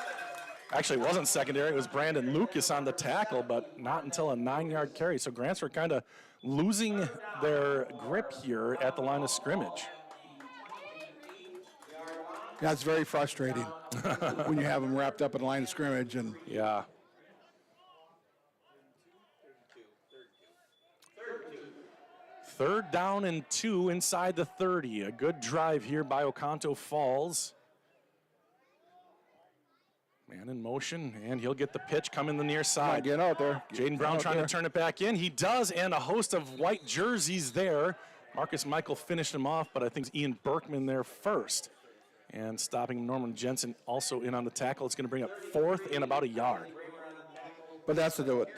actually wasn't secondary, it was Brandon Lucas on the tackle, but not until a 9-yard carry. So Grantsburg kind of losing their grip here at the line of scrimmage. Yeah, it's very frustrating when you have them wrapped up in the line of scrimmage. And yeah. Third down and 2 inside the 30. A good drive here by Oconto Falls. Man in motion, and he'll get the pitch, come in the near side. Get out there. Jaden Brown trying to turn it back in. He does, and a host of white jerseys there. Marcus Michael finished him off, but I think Ian Berkman there first. And stopping Norman Jensen also in on the tackle. It's going to bring up 4th and about a yard. But that's what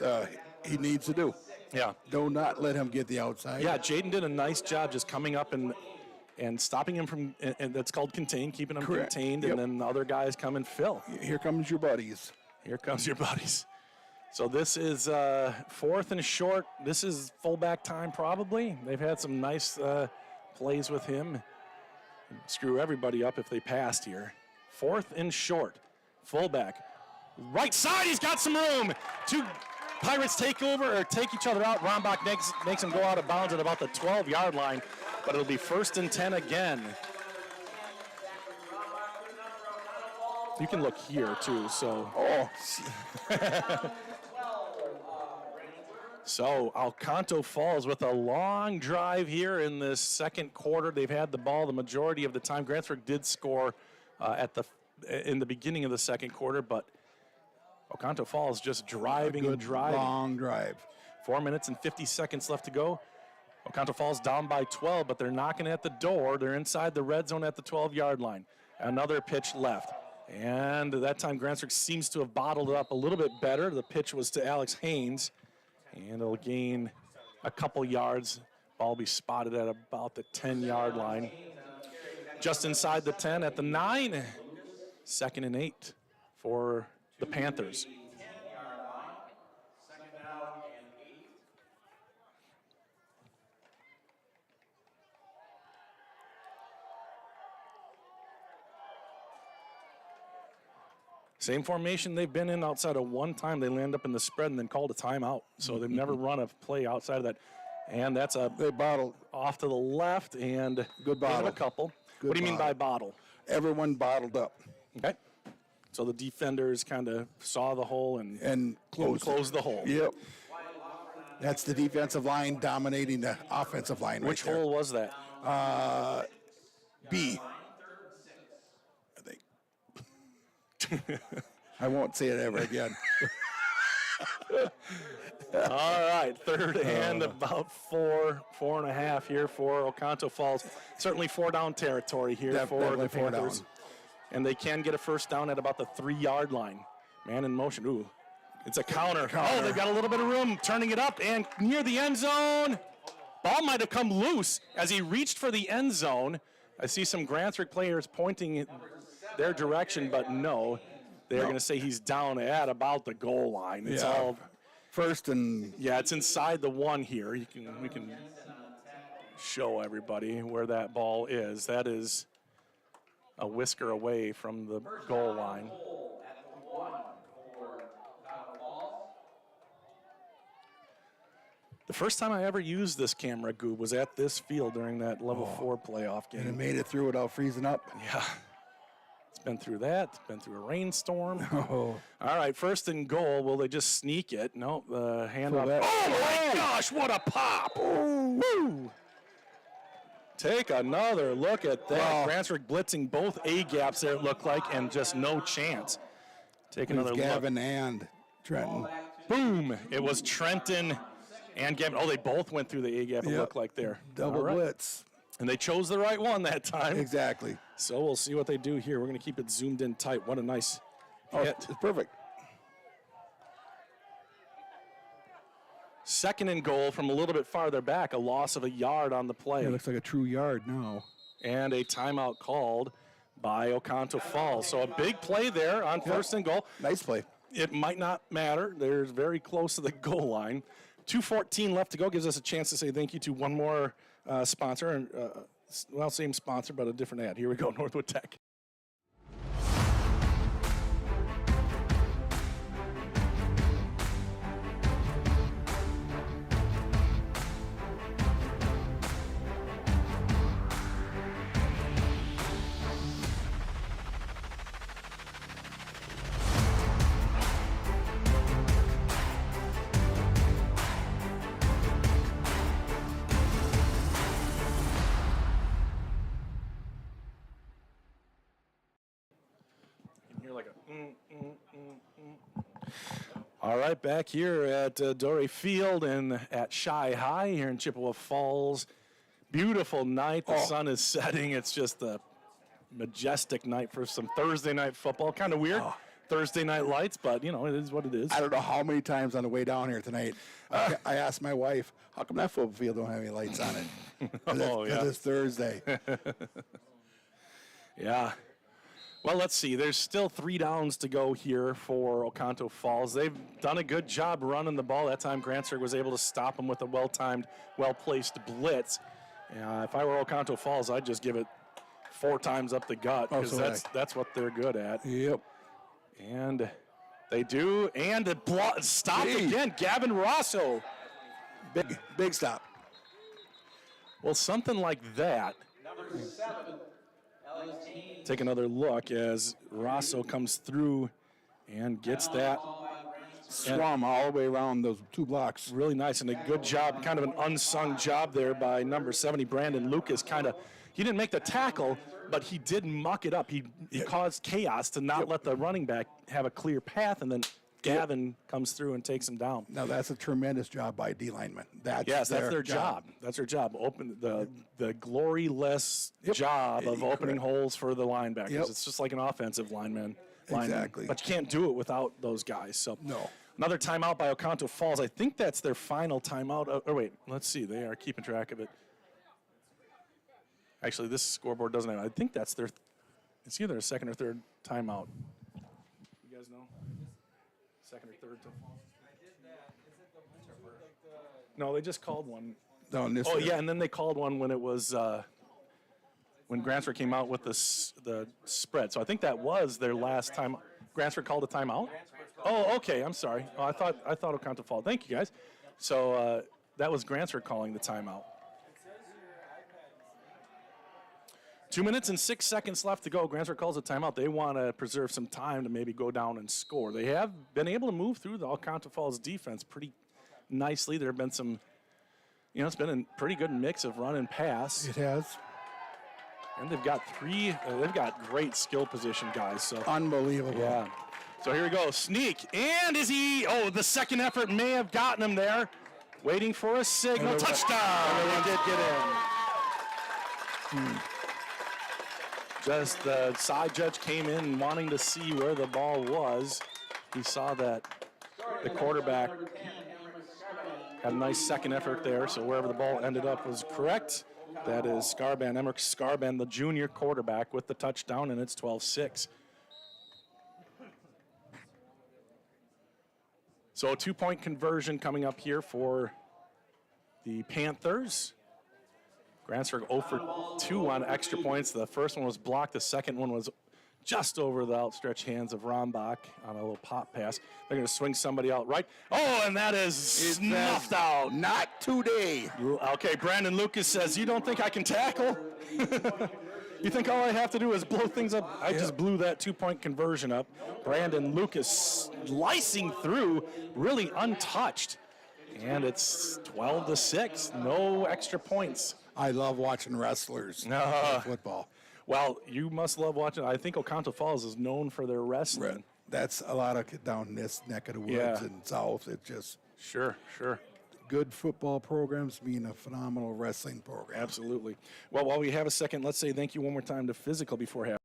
he needs to do. Yeah. Do not let him get the outside. Yeah, Jaden did a nice job just coming up and stopping him from, and that's called contain, keeping him contained, and then the other guys come and fill. Here comes your buddies. Here comes your buddies. So this is 4th and short. This is fullback time probably. They've had some nice plays with him. Screw everybody up if they passed here. 4th and short. Fullback. Right side, he's got some room. Two Pirates take over or take each other out. Rombach makes them go out of bounds at about the 12-yard line, but it'll be 1st and 10 again. You can look here too, so. So Oconto Falls with a long drive here in this second quarter. They've had the ball the majority of the time. Grantsburg did score in the beginning of the second quarter, but Oconto Falls just driving and driving. Long drive. 4 minutes and 50 seconds left to go. Oconto Falls down by 12, but they're knocking at the door. They're inside the red zone at the 12-yard line. Another pitch left. And that time Grantsburg seems to have bottled it up a little bit better. The pitch was to Alex Haynes. And it'll gain a couple yards. Ball will be spotted at about the 10-yard line. Just inside the 10 at the 9. 2nd and 8 for the Panthers. Same formation they've been in outside of one time. They land up in the spread and then called a timeout. So they've never run a play outside of that. And that's they bottled off to the left and good bottle. A couple. Good what do you mean by bottle? Everyone bottled up. Okay. So the defenders kind of saw the hole and closed the hole. Yep. That's the defensive line dominating the offensive line. Which right there. hole was that? B. I think. I won't say it ever again. All right, third and about 4.5 here for Oconto Falls. Certainly 4-down territory here for Definitely the 4 Panthers. down. And they can get a first down at about the 3-yard line. Man in motion. Ooh, it's a counter. Oh, they've got a little bit of room, turning it up and near the end zone. Ball might have come loose as he reached for the end zone. I see some Grantsburg players pointing their direction, but no. They're going to say he's down at about the goal line. It's all first and it's inside the 1 here. We can show everybody where that ball is. That is a whisker away from the goal line. The first time I ever used this camera, Goob, was at this field during that level 4 playoff game. and it made it through without freezing up. Yeah. It's been through that. It's been through a rainstorm. Oh. All right, first and goal. Will they just sneak it? No, the handoff. that- Oh, my gosh, what a pop. Woo. Take another look at that. Wow. Grantsburg blitzing both A-gaps there, it looked like, and just no chance. Take another look. Gavin and Trenton. Boom. It was Trenton and Gavin. Oh, they both went through the A-gap, it Yep. looked like there. Double All right. blitz. And they chose the right one that time. Exactly. So we'll see what they do here. We're going to keep it zoomed in tight. What a nice Oh, hit. it's perfect. Second and goal from a little bit farther back, a loss of a yard on the play. It looks like a true yard now. And a timeout called by Oconto Falls. So a big play there on first and goal. Nice play. It might not matter. They're very close to the goal line. 2:14 left to go. Gives us a chance to say thank you to one more sponsor. And well, same sponsor, but a different ad. Here we go, Northwood Tech. All right, back here at Dory Field and at Shy High here in Chippewa Falls. Beautiful night. The sun is setting. It's just a majestic night for some Thursday night football. Kind of weird. Thursday night lights, but, you know, it is what it is. I don't know how many times on the way down here tonight, I asked my wife, how come that football field don't have any lights on it? Because it's Thursday. Yeah. Well, let's see. There's still 3 downs to go here for Oconto Falls. They've done a good job running the ball. That time, Grantsburg was able to stop them with a well-timed, well-placed blitz. If I were Oconto Falls, I'd just give it 4 times up the gut because that's what they're good at. Yep. And they do. And the stop again. Gavin Rosso. Big stop. Well, something like that. Take another look as Rosso comes through and gets that. Swam all the way around those 2 blocks. Really nice and a good job, kind of an unsung job there by number 70, Brandon Lucas. He didn't make the tackle, but he did muck it up. He caused chaos to not let the running back have a clear path, and then Gavin comes through and takes him down. Now, that's a tremendous job by D linemen. That's their job. That's their job. Open the gloryless job of opening holes for the linebackers. It's just like an offensive lineman. Exactly. But you can't do it without those guys. So No. another timeout by Oconto Falls. I think that's their final timeout. Oh, wait. Let's see. They are keeping track of it. Actually, this scoreboard doesn't have it. I think that's it's either a second or third timeout. You guys know? Second or third timeout? No, they just called one. And then they called one when it was when Grantsburg came out with the spread. So I think that was their last time. Grantsburg called a timeout? Oh, okay. I'm sorry. Oh, I thought Oconto Falls. Thank you, guys. So that was Grantsburg calling the timeout. 2 minutes and 6 seconds left to go. Grantsburg calls a timeout. They want to preserve some time to maybe go down and score. They have been able to move through the Oconto Falls defense pretty nicely. There have been some, it's been a pretty good mix of run and pass. It has. And they've got great skill position guys. So Unbelievable. yeah. So here we go, sneak, and the second effort may have gotten him there. Waiting for a signal, touchdown, he did get in. Just the side judge came in wanting to see where the ball was. He saw that the quarterback had a nice second effort there, so wherever the ball ended up was correct. That is Scarban, Emmerich Scarban, the junior quarterback with the touchdown, and it's 12-6. So a 2-point conversion coming up here for the Panthers. Grantsburg 0 for 2 on extra points. The first one was blocked. The second one was just over the outstretched hands of Rombach on a little pop pass. They're going to swing somebody out right. Oh, and that is snuffed out. Not today. Okay, Brandon Lucas says, you don't think I can tackle? You think all I have to do is blow things up? I just blew that 2-point conversion up. Brandon Lucas slicing through, really untouched. And it's 12-6, no extra points. I love watching wrestlers play football. Well, you must love watching. I think Oconto Falls is known for their wrestling. Right. That's a lot of down this neck of the woods and south. It's just Sure. good football programs mean a phenomenal wrestling program. Absolutely. Well, while we have a second, let's say thank you one more time to Physical before half.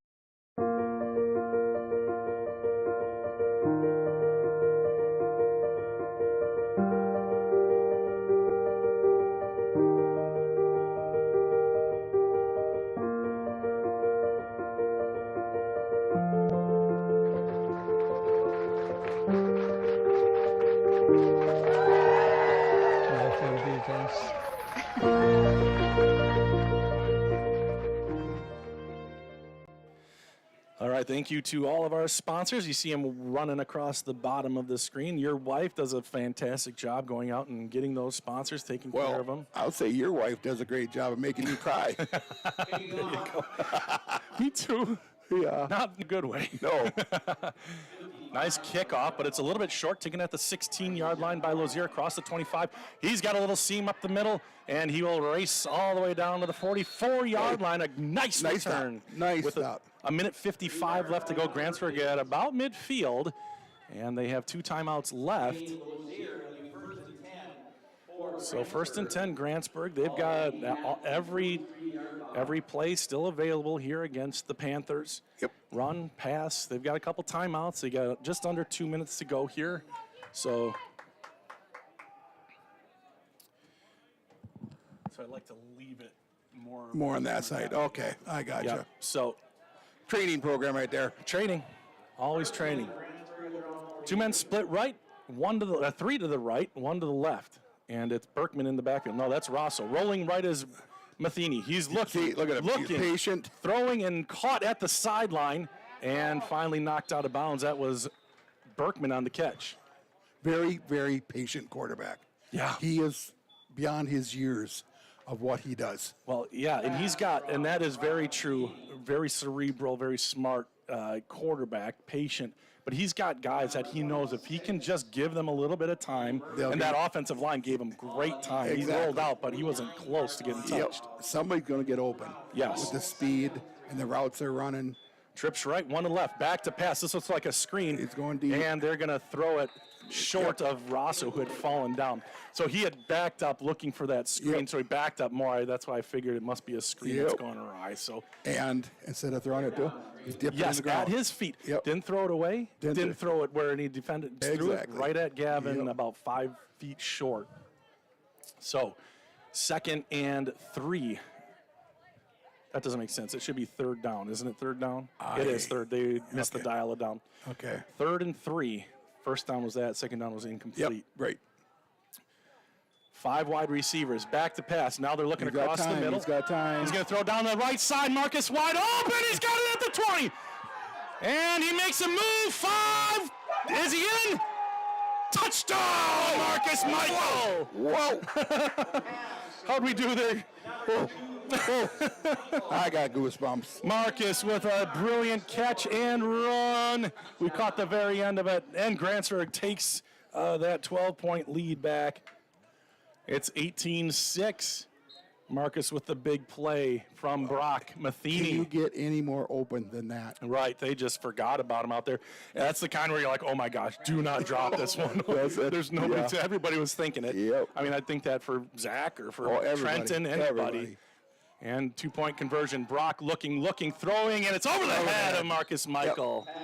All right, thank you to all of our sponsors. You see them running across the bottom of the screen. Your wife does a fantastic job going out and getting those sponsors, taking care of them. I'll say your wife does a great job of making me cry. There you go. Me too. Yeah. Not in a good way. No. Nice kickoff, but it's a little bit short, taken at the 16-yard line by Lozier across the 25. He's got a little seam up the middle, and he will race all the way down to the 44-yard line. A nice return. Nice stop. A minute 55 left to go. Grantsburg at about midfield, and they have 2 timeouts left. So 1st and 10, Grantsburg. They've got every play still available here against the Panthers. Yep. Run, pass. They've got a couple timeouts. They got just under 2 minutes to go here. So I'd like to leave it more on that side. Okay, I got you. Yep. So Training program right there. training, always training. 2 men split right, 3 to the right, 1 to the left. And it's Berkman in the backfield. No, that's Rosso. Rolling right is Matheny. He's looking. See, look at him. He's patient. Throwing and caught at the sideline and finally knocked out of bounds. That was Berkman on the catch. Very, very patient quarterback. Yeah. He is beyond his years of what he does. Well, yeah, and that is very true. Very cerebral, very smart quarterback, patient. But he's got guys that he knows if he can just give them a little bit of time, and that offensive line gave him great time. Exactly. He rolled out, but he wasn't close to getting touched. Somebody's going to get open. Yes. With the speed and the routes they're running. Trips right, 1 to left, back to pass. This looks like a screen. It's going deep. And they're going to throw it short of Rosso, who had fallen down. So he had backed up looking for that screen, so he backed up more. That's why I figured it must be a screen that's going awry. So, and instead of throwing it to, he's dipping in the ground. At his feet. Didn't throw it away. Didn't throw it where any defender threw it right at Gavin, about 5 feet short. So 2nd and 3. That doesn't make sense. It should be 3rd down. Isn't it 3rd down? It is 3rd. They missed the dial it down. Okay. 3rd and 3. First down was that. 2nd down was incomplete. Yep, right. 5 wide receivers. Back to pass. Now they're looking across the middle. He's got time. He's going to throw down the right side. Marcus wide open. He's got it at the 20. And he makes a move. 5. Is he in? Touchdown, Marcus Michael. Whoa. How'd we do there? I got goosebumps. Marcus with a brilliant catch and run. We caught the very end of it, and Grantsburg takes that 12-point lead back. It's 18-6. Marcus with the big play from Brock Matheny. Can you get any more open than that? Right, they just forgot about him out there. And that's the kind where you're like, oh my gosh, do not drop this one. There's nobody. To, everybody was thinking it. Yep. I mean, I think that for Zach or for Trenton, anybody. Everybody. And 2-point conversion. Brock looking, throwing, and it's over the head of Marcus Michael. Yep.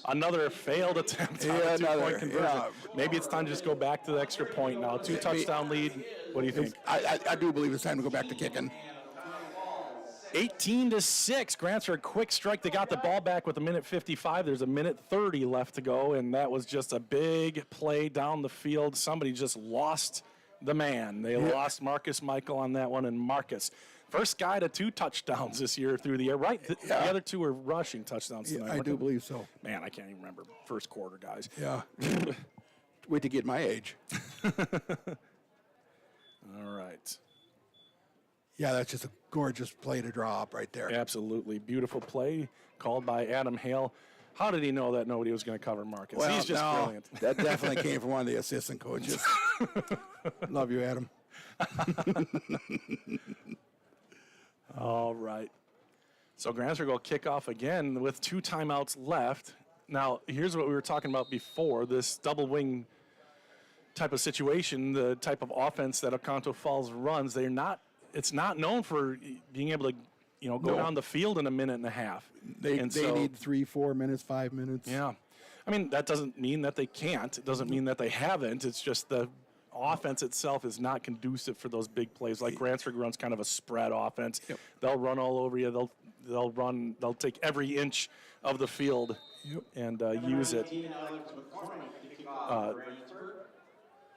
Another failed attempt on a 2-point conversion. Yeah. Maybe it's time to just go back to the extra point now. 2-touchdown lead. What do you think? I do believe it's time to go back to kicking. 18-6. Grantsburg quick strike. They got the ball back with 1:55. There's 1:30 left to go, and that was just a big play down the field. Somebody just lost the man. They lost Marcus Michael on that one, and Marcus, first guy to 2 touchdowns this year through the air. Right, the other 2 were rushing touchdowns tonight. I do believe so. Man, I can't even remember first quarter, guys. Yeah. Wait to get my age. All right. Yeah, that's just a gorgeous play to draw up right there. Absolutely. Beautiful play called by Adam Hale. How did he know that nobody was going to cover Marcus? Well, he's just brilliant. That definitely came from one of the assistant coaches. Love you, Adam. All right. So Grantsburg will kick off again with 2 timeouts left. Now, here's what we were talking about before, this double wing type of situation, the type of offense that Oconto Falls runs. It's not known for being able to, go down the field in a minute and a half. They need 3, 4 minutes, 5 minutes. Yeah. I mean, that doesn't mean that they can't. It doesn't mean that they haven't. It's just the offense itself is not conducive for those big plays. Like Grantsburg runs kind of a spread offense. Yep. They'll run all over you. They'll take every inch of the field and use it.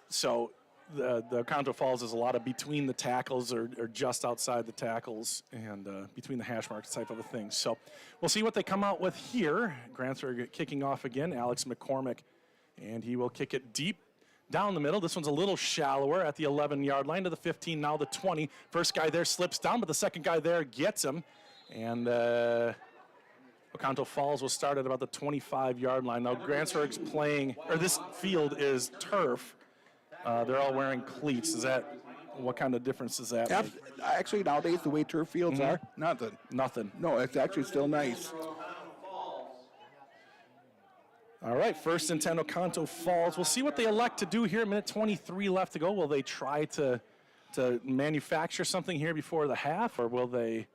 So the Oconto Falls is a lot of between the tackles or just outside the tackles and between the hash marks type of a thing. So we'll see what they come out with here. Grantsburg kicking off again, Alex McCormick, and he will kick it deep down the middle. This one's a little shallower at the 11-yard line to the 15, now the 20. First guy there slips down, but the second guy there gets him. And Oconto Falls will start at about the 25-yard line. Now Grantsburg's playing, or this field is turf. They're all wearing cleats. What kind of difference does that make? Actually, nowadays, the way turf fields are, nothing. Nothing. No, it's actually still nice. All right, 1st and 10, Oconto Falls. We'll see what they elect to do here. 1:23 left to go. Will they try to manufacture something here before the half, or will they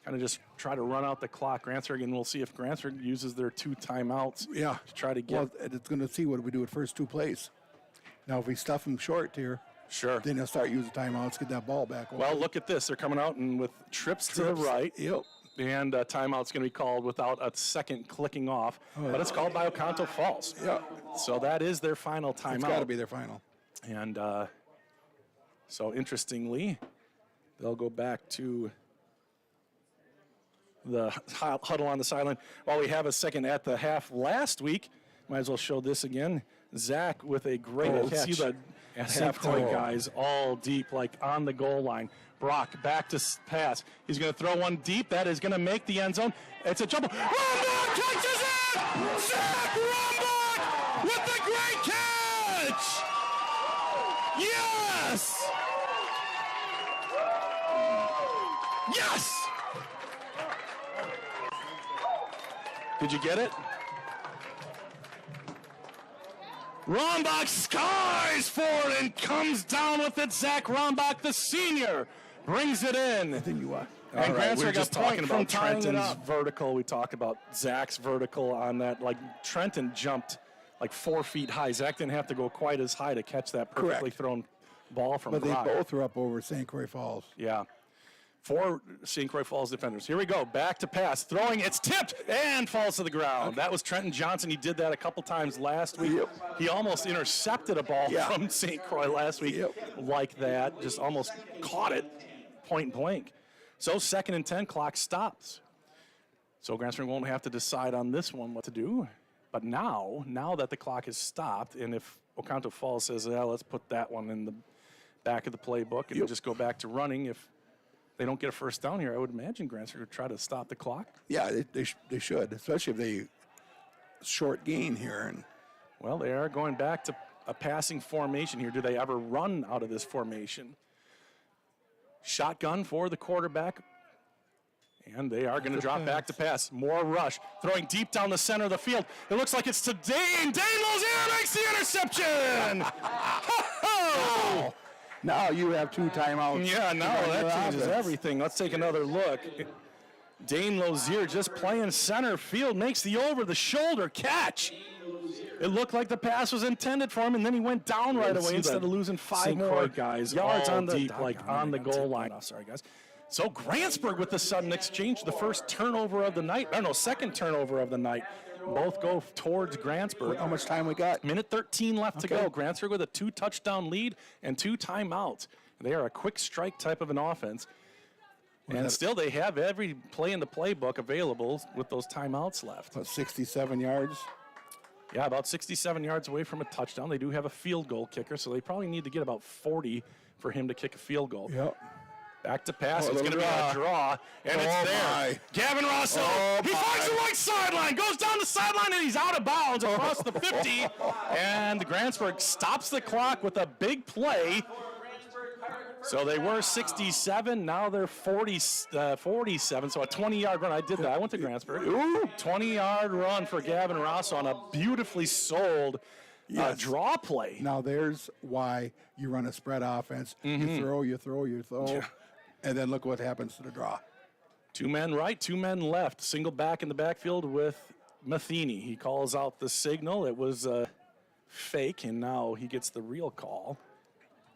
kind of just try to run out the clock? Grantsburg, and we'll see if Grantsburg uses their 2 timeouts to try to get. Well, it's going to see what we do at first 2 plays. Now, if we stuff them short here, then they'll start using timeouts, get that ball back. Well, look at this. They're coming out and with trips to the right. Yep. And timeout's going to be called without a second clicking off. But it's called by Oconto Falls. Yeah. So that is their final timeout. It's got to be their final. And so interestingly, they'll go back to the huddle on the sideline. While we have a second at the half last week, might as well show this again. Zach with a great catch. See the half-court guys all deep, like on the goal line. Brock back to pass. He's going to throw one deep. That is going to make the end zone. It's a jumble. Rombach catches it! Zach Rombach with the great catch! Yes! Yes! Did you get it? Rombach skies for it and comes down with it. Zach Rombach, the senior, brings it in. I think you are. And we were just talking about Trenton's vertical. We talked about Zach's vertical on that. Like, Trenton jumped like 4 feet high. Zach didn't have to go quite as high to catch that perfectly thrown ball from Brock. But they both were up over St. Croix Falls. Yeah. 4 St. Croix Falls defenders. Here we go. Back to pass. Throwing. It's tipped and falls to the ground. That was Trenton Johnson. He did that a couple times last week. He almost intercepted a ball from St. Croix last week like that. Just almost caught it point blank. So 2nd and 10, clock stops. So Grantsburg won't have to decide on this one what to do. But now that the clock has stopped, and if Oconto Falls says, let's put that one in the back of the playbook and just go back to running, if they don't get a first down here, I would imagine Grantsburg would try to stop the clock. Yeah, they should, especially if they short gain here. And well, they are going back to a passing formation here. Do they ever run out of this formation? Shotgun for the quarterback. And they are going to drop back to pass. More rush. Throwing deep down the center of the field. It looks like it's to Dane. Dane Lozier makes the interception. Oh! Now you have 2 timeouts. Yeah, now that changes everything. Let's take another look. Dane Lozier just playing center field, makes the over-the-shoulder catch. It looked like the pass was intended for him, and then he went down right away instead of losing 5 more guys yards on the deep, on the goal line. Oh, sorry, guys. So Grantsburg with the sudden exchange, the first turnover of the night. Second turnover of the night. Both go towards Grantsburg. How much time we got? Minute 13 left to go. Grantsburg with a 2-touchdown lead and 2 timeouts. They are a quick strike type of an offense. And still they have every play in the playbook available with those timeouts left. About 67 yards. Yeah, about 67 yards away from a touchdown. They do have a field goal kicker, so they probably need to get about 40 for him to kick a field goal. Yep. Back to pass. It's going to be a draw, and it's there. My. Gavin Rosso, he finds the right sideline, goes down the sideline, and he's out of bounds across the 50. And Grantsburg stops the clock with a big play. So they were 67, now they're 47, so a 20-yard run. I did that. I went to Grantsburg. 20-yard run for Gavin Rosso on a beautifully sold draw play. Now there's why you run a spread offense. You throw, Yeah. and then look what happens to the draw. 2 men right, 2 men left. Single back in the backfield with Matheny. He calls out the signal. It was fake, and now he gets the real call.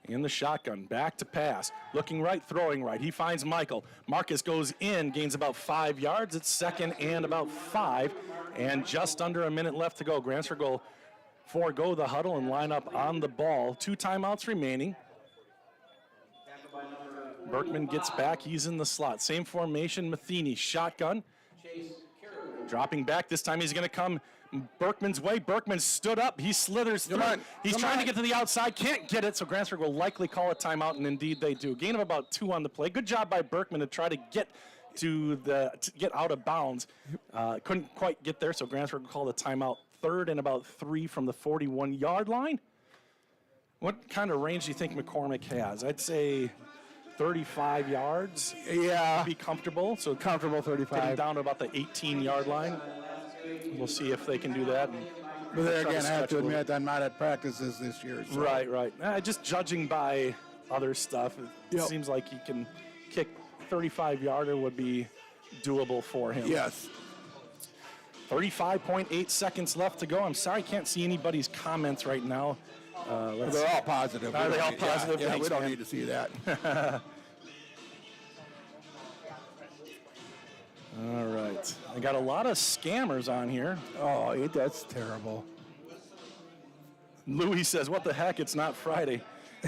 In the shotgun, back to pass. Looking right, throwing right. He finds Michael. Marcus goes in, gains about 5 yards. It's second and about 5. And just under a minute left to go. Grantsburg will forego the huddle and line up on the ball. 2 timeouts remaining. Berkman gets back. He's in the slot. Same formation. Matheny, shotgun. Dropping back. This time he's going to come Berkman's way. Berkman stood up. He slithers through. He's trying to get to the outside. Can't get it, so Grantsburg will likely call a timeout, and indeed they do. Gain of about 2 on the play. Good job by Berkman to try to get to get out of bounds. Couldn't quite get there, so Grantsburg will call the timeout. 3rd and about 3 from the 41-yard line. What kind of range do you think McCormick has? I'd say 35 yards. Yeah. Be comfortable. So Comfortable 35. getting down to about the 18-yard line. We'll see if they can do that. But there again, I have to admit, I'm not at practices this year. So. Right. Just judging by other stuff, it seems like he can kick 35-yarder would be doable for him. Yes. 35.8 seconds left to go. I'm sorry I can't see anybody's comments right now. They're all positive. Are they all positive? Yeah, Thanks, we don't man. need to see that. All right. I got a lot of scammers on here. Oh, that's terrible. Louis says, what the heck? It's not Friday.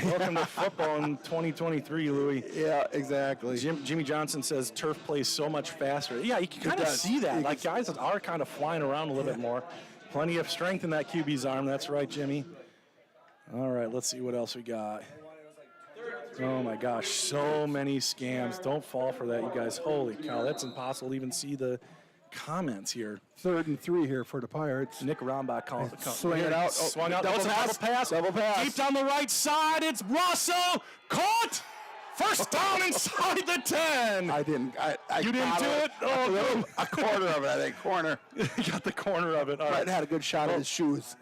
Welcome to football in 2023, Louis. Yeah, exactly. Jimmy Johnson says turf plays so much faster. Yeah, you can kind of see that. Like, guys are kind of flying around a little bit more. Plenty of strength in that QB's arm. That's right, Jimmy. All right, let's see what else we got. Oh, my gosh, so many scams. Don't fall for that, you guys. Holy cow, that's impossible to even see the comments here. 3rd and 3 here for the Pirates. Nick Rombach calls the Swing it out. Swung out. Double pass. Double pass. Deep down the right side. It's Rosso. Caught. First down inside the 10. I didn't. You didn't do it? Oh, a quarter of it, I think. Corner. You got the corner of it. All Right, right. had a good shot of his shoes.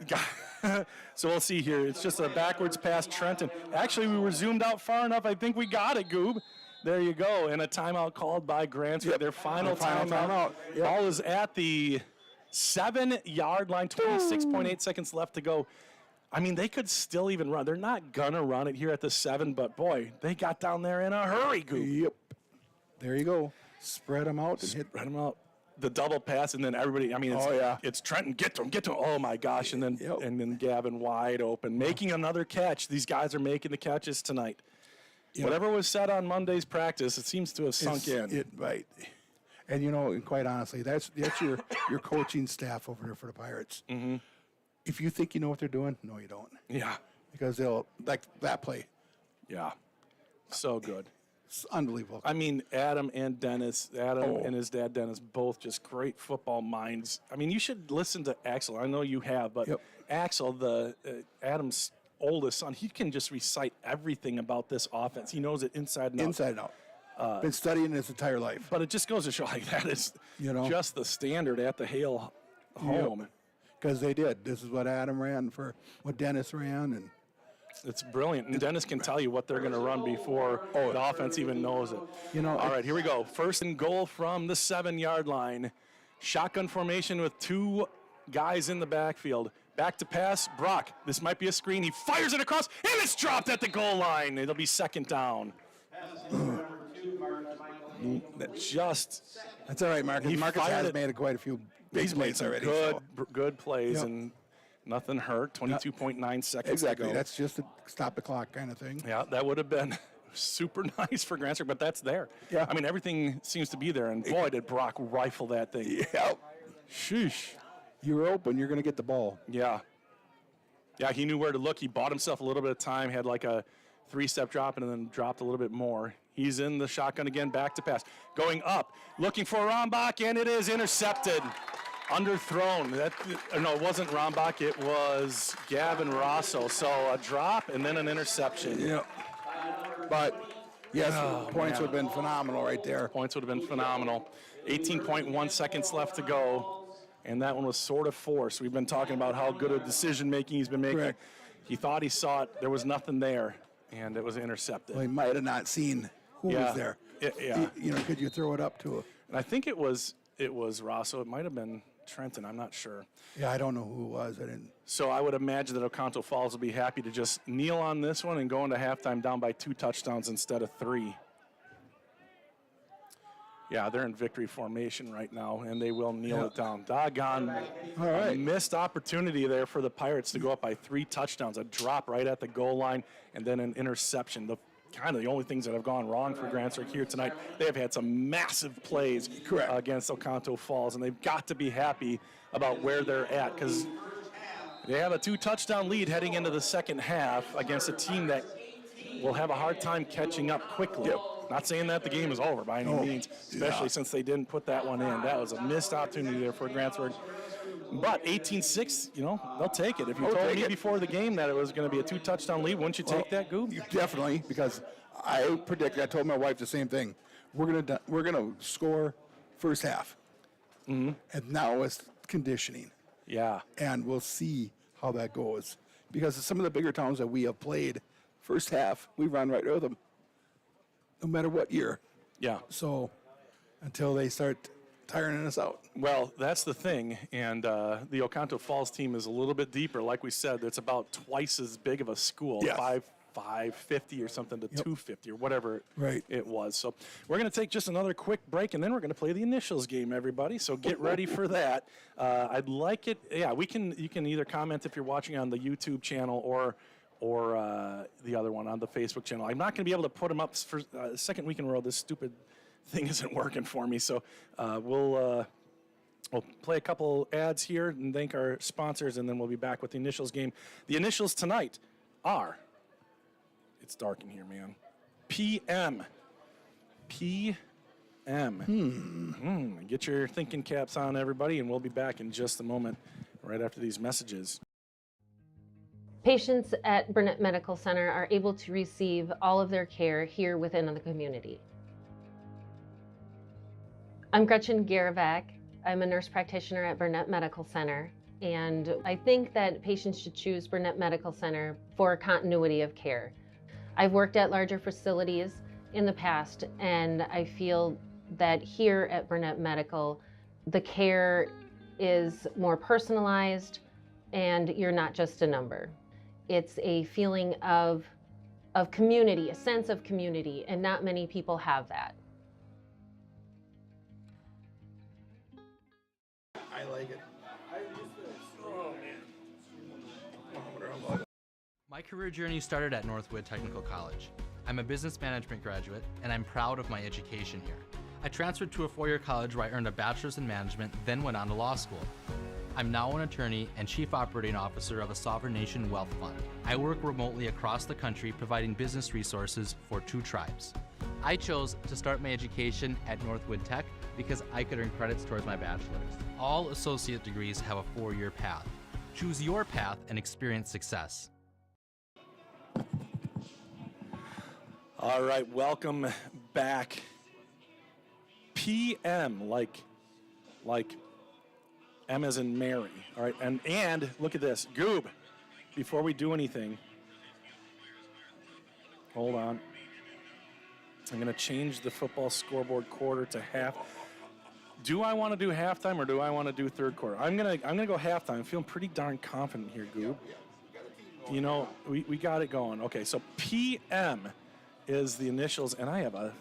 So we'll see here. It's just a backwards pass, Trenton. Actually, we were zoomed out far enough. I think we got it, Goob. There you go. And a timeout called by Grantsburg. Their final timeout. Yep. Ball is at the 7-yard line. 26.8 seconds left to go. I mean, they could still even run. They're not going to run it here at the 7, but, boy, they got down there in a hurry, Goob. Yep. There you go. Spread them out. Spread them out. The double pass, and then everybody, I mean, it's Trenton, get to him. Oh, my gosh. And then Gavin wide open, making another catch. These guys are making the catches tonight. Yep. Whatever was said on Monday's practice, it seems to have sunk in. Right. And, you know, quite honestly, that's your coaching staff over there for the Pirates. Mm-hmm. If you think you know what they're doing, no, you don't. Yeah. Because they'll, like that play. Yeah. So good. It's unbelievable. I mean, Adam and his dad Dennis, both just great football minds. I mean, you should listen to Axel. I know you have, but Axel, Adam's oldest son, he can just recite everything about this offense. He knows it inside and out. Inside and out. Been studying his entire life. But it just goes to show like that is just the standard at the Hale home. Because they did. This is what Adam ran for, what Dennis ran, and it's brilliant. And Dennis can tell you what they're going to run before the offense even knows it. All right, here we go. First and goal from the 7-yard line. Shotgun formation with 2 guys in the backfield. Back to pass, Brock. This might be a screen. He fires it across, and it's dropped at the goal line. It'll be second down. That's all right, Marcus. Marcus has made quite a few big plays already. Good plays, and nothing hurt. 22.9 seconds to go. That's just a stop the clock kind of thing. Yeah, that would have been super nice for Grantsburg, but that's there. Yeah. I mean, everything seems to be there, and boy, did Brock rifle that thing. Yep. Sheesh. You're open, you're going to get the ball. Yeah. Yeah, he knew where to look. He bought himself a little bit of time, had like a 3-step drop, and then dropped a little bit more. He's in the shotgun again, back to pass. Going up, looking for Rombach, and it is intercepted. Underthrown. No, it wasn't Rombach, it was Gavin Rosso. So a drop and then an interception. Yeah. But, yes, points would have been phenomenal right there. Points would have been phenomenal. 18.1 seconds left to go. And that one was sort of forced. We've been talking about how good a decision-making he's been making. Correct. He thought he saw it. There was nothing there, and it was intercepted. Well, he might have not seen who was there. Yeah. Could you throw it up to a... And I think it was Rosso. It might have been Trenton. I'm not sure. Yeah, I don't know who it was. I didn't. So I would imagine that Oconto Falls will be happy to just kneel on this one and go into halftime down by 2 touchdowns instead of 3. Yeah, they're in victory formation right now, and they will kneel it down. Doggone. All right. A missed opportunity there for the Pirates to go up by 3 touchdowns, a drop right at the goal line, and then an interception. Kind of the only things that have gone wrong for Grantsburg here tonight. They have had some massive plays against Oconto Falls, and they've got to be happy about where they're at because they have a 2-touchdown lead heading into the second half against a team that will have a hard time catching up quickly. Not saying that the game is over by any means, especially since they didn't put that one in. That was a missed opportunity there for Grantsburg. But 18-6, they'll take it. If you told me before the game that it was going to be a 2-touchdown lead, wouldn't you take that, Goob? Definitely, because I told my wife the same thing. We're gonna score first half, and now it's conditioning. Yeah. And we'll see how that goes. Because some of the bigger towns that we have played, first half, we run right with them, no matter what year. Yeah. So until they start tiring us out. Well, that's the thing, and the Oconto Falls team is a little bit deeper. Like we said, it's about twice as big of a school, 550 or something to 250 or whatever it was. So we're going to take just another quick break, and then we're going to play the initials game, everybody. So get ready for that. I'd like it. Yeah, you can either comment if you're watching on the YouTube channel or the other one on the Facebook channel. I'm not going to be able to put them up for the second week in a row. This stupid thing isn't working for me. So we'll play a couple ads here and thank our sponsors, and then we'll be back with the initials game. The initials tonight are, it's dark in here, man, PM. Get your thinking caps on, everybody, and we'll be back in just a moment right after these messages. Patients at Burnett Medical Center are able to receive all of their care here within the community. I'm Gretchen Garavak. I'm a nurse practitioner at Burnett Medical Center, and I think that patients should choose Burnett Medical Center for continuity of care. I've worked at larger facilities in the past, and I feel that here at Burnett Medical, the care is more personalized, and you're not just a number. It's a feeling of community, a sense of community, and not many people have that. I like it. My career journey started at Northwood Technical College. I'm a business management graduate, and I'm proud of my education here. I transferred to a four-year college where I earned a bachelor's in management, then went on to law school. I'm now an attorney and chief operating officer of a sovereign nation wealth fund. I work remotely across the country providing business resources for 2 tribes. I chose to start my education at Northwood Tech because I could earn credits towards my bachelor's. All associate degrees have a 4-year path. Choose your path and experience success. All right, welcome back. PM, like M as in Mary. All right, and look at this. Goob, before we do anything, hold on. I'm going to change the football scoreboard quarter to half. Do I want to do halftime or do I want to do third quarter? I'm gonna go halftime. I'm feeling pretty darn confident here, Goob. You know, we got it going. Okay, so PM is the initials, and I have a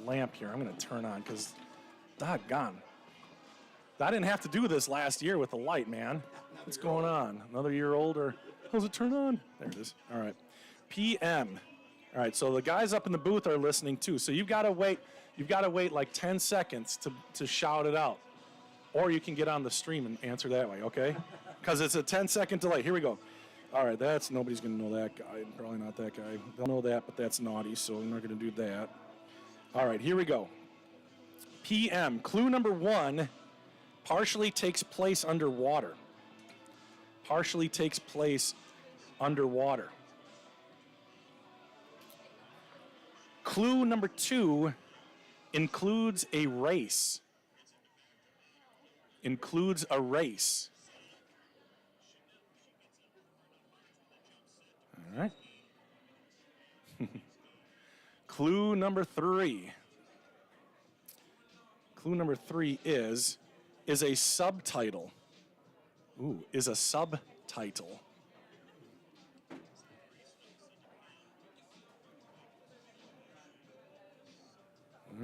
lamp here I'm going to turn on because, doggone. I didn't have to do this last year with the light, man. What's going on? Another year older. How's it turn on? There it is. All right. PM. All right, so the guys up in the booth are listening too. So you've got to wait like 10 seconds to shout it out. Or you can get on the stream and answer that way, okay? Because it's a 10-second delay. Here we go. All right, nobody's going to know that guy. Probably not that guy. They'll know that, but that's naughty, so we're not going to do that. All right, here we go. PM. Clue number 1 partially takes place underwater. Partially takes place underwater. Clue number 2 includes a race. Includes a race. All right. Clue number 3. Clue number 3 is a subtitle. Ooh, is a subtitle.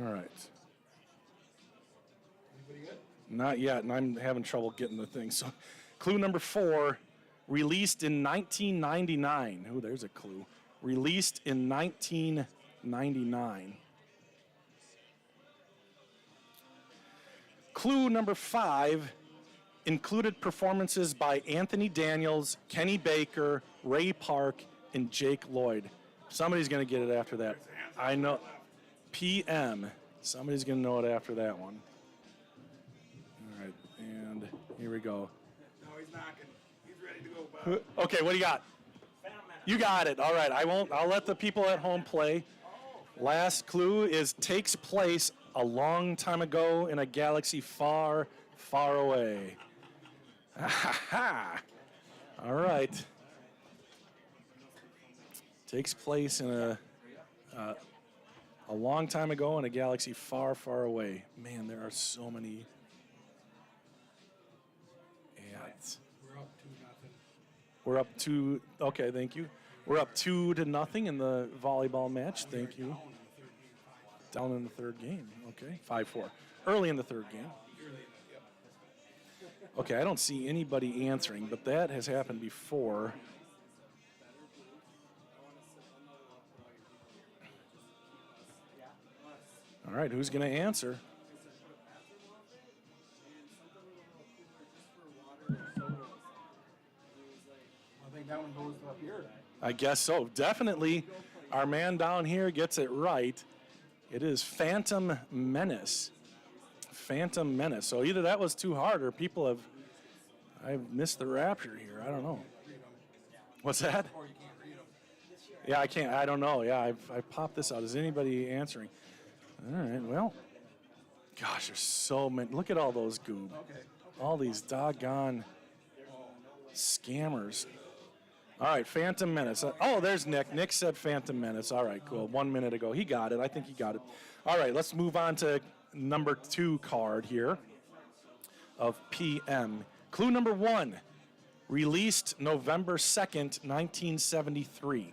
All right. Anybody good? Not yet, and I'm having trouble getting the thing. So, clue number 4, released in 1999. Oh, there's a clue. Released in 1999. Clue number 5, included performances by Anthony Daniels, Kenny Baker, Ray Park, and Jake Lloyd. Somebody's going to get it after that. I know. PM. Somebody's going to know it after that one. All right, and here we go. No, he's knocking. He's ready to go, Bob. Okay, what do you got? You got it. All right, I'll let the people at home play. Last clue is takes place a long time ago in a galaxy far, far away. All right. Takes place in a long time ago in a galaxy far, far away. Man, there are so many ads. We're up 2-0. Okay, thank you. We're up 2-0 in the volleyball match. Thank you. Down in the third game. Okay, 5-4. Early in the third game. Okay, I don't see anybody answering, but that has happened before. All right, who's going to answer? I think that one goes up here. I guess so. Definitely, our man down here gets it right. It is Phantom Menace. Phantom Menace. So either that was too hard or I've missed the rapture here. I don't know. What's that? Yeah, I can't. I don't know. Yeah, I've popped this out. Is anybody answering? All right, well, gosh, there's so many. Look at all those Goob. All these doggone scammers. All right, Phantom Menace. Oh, there's Nick. Nick said Phantom Menace. All right, cool. 1 minute ago. He got it. I think he got it. All right, let's move on to number 2 card here of PM. Clue number 1, released November 2nd, 1973.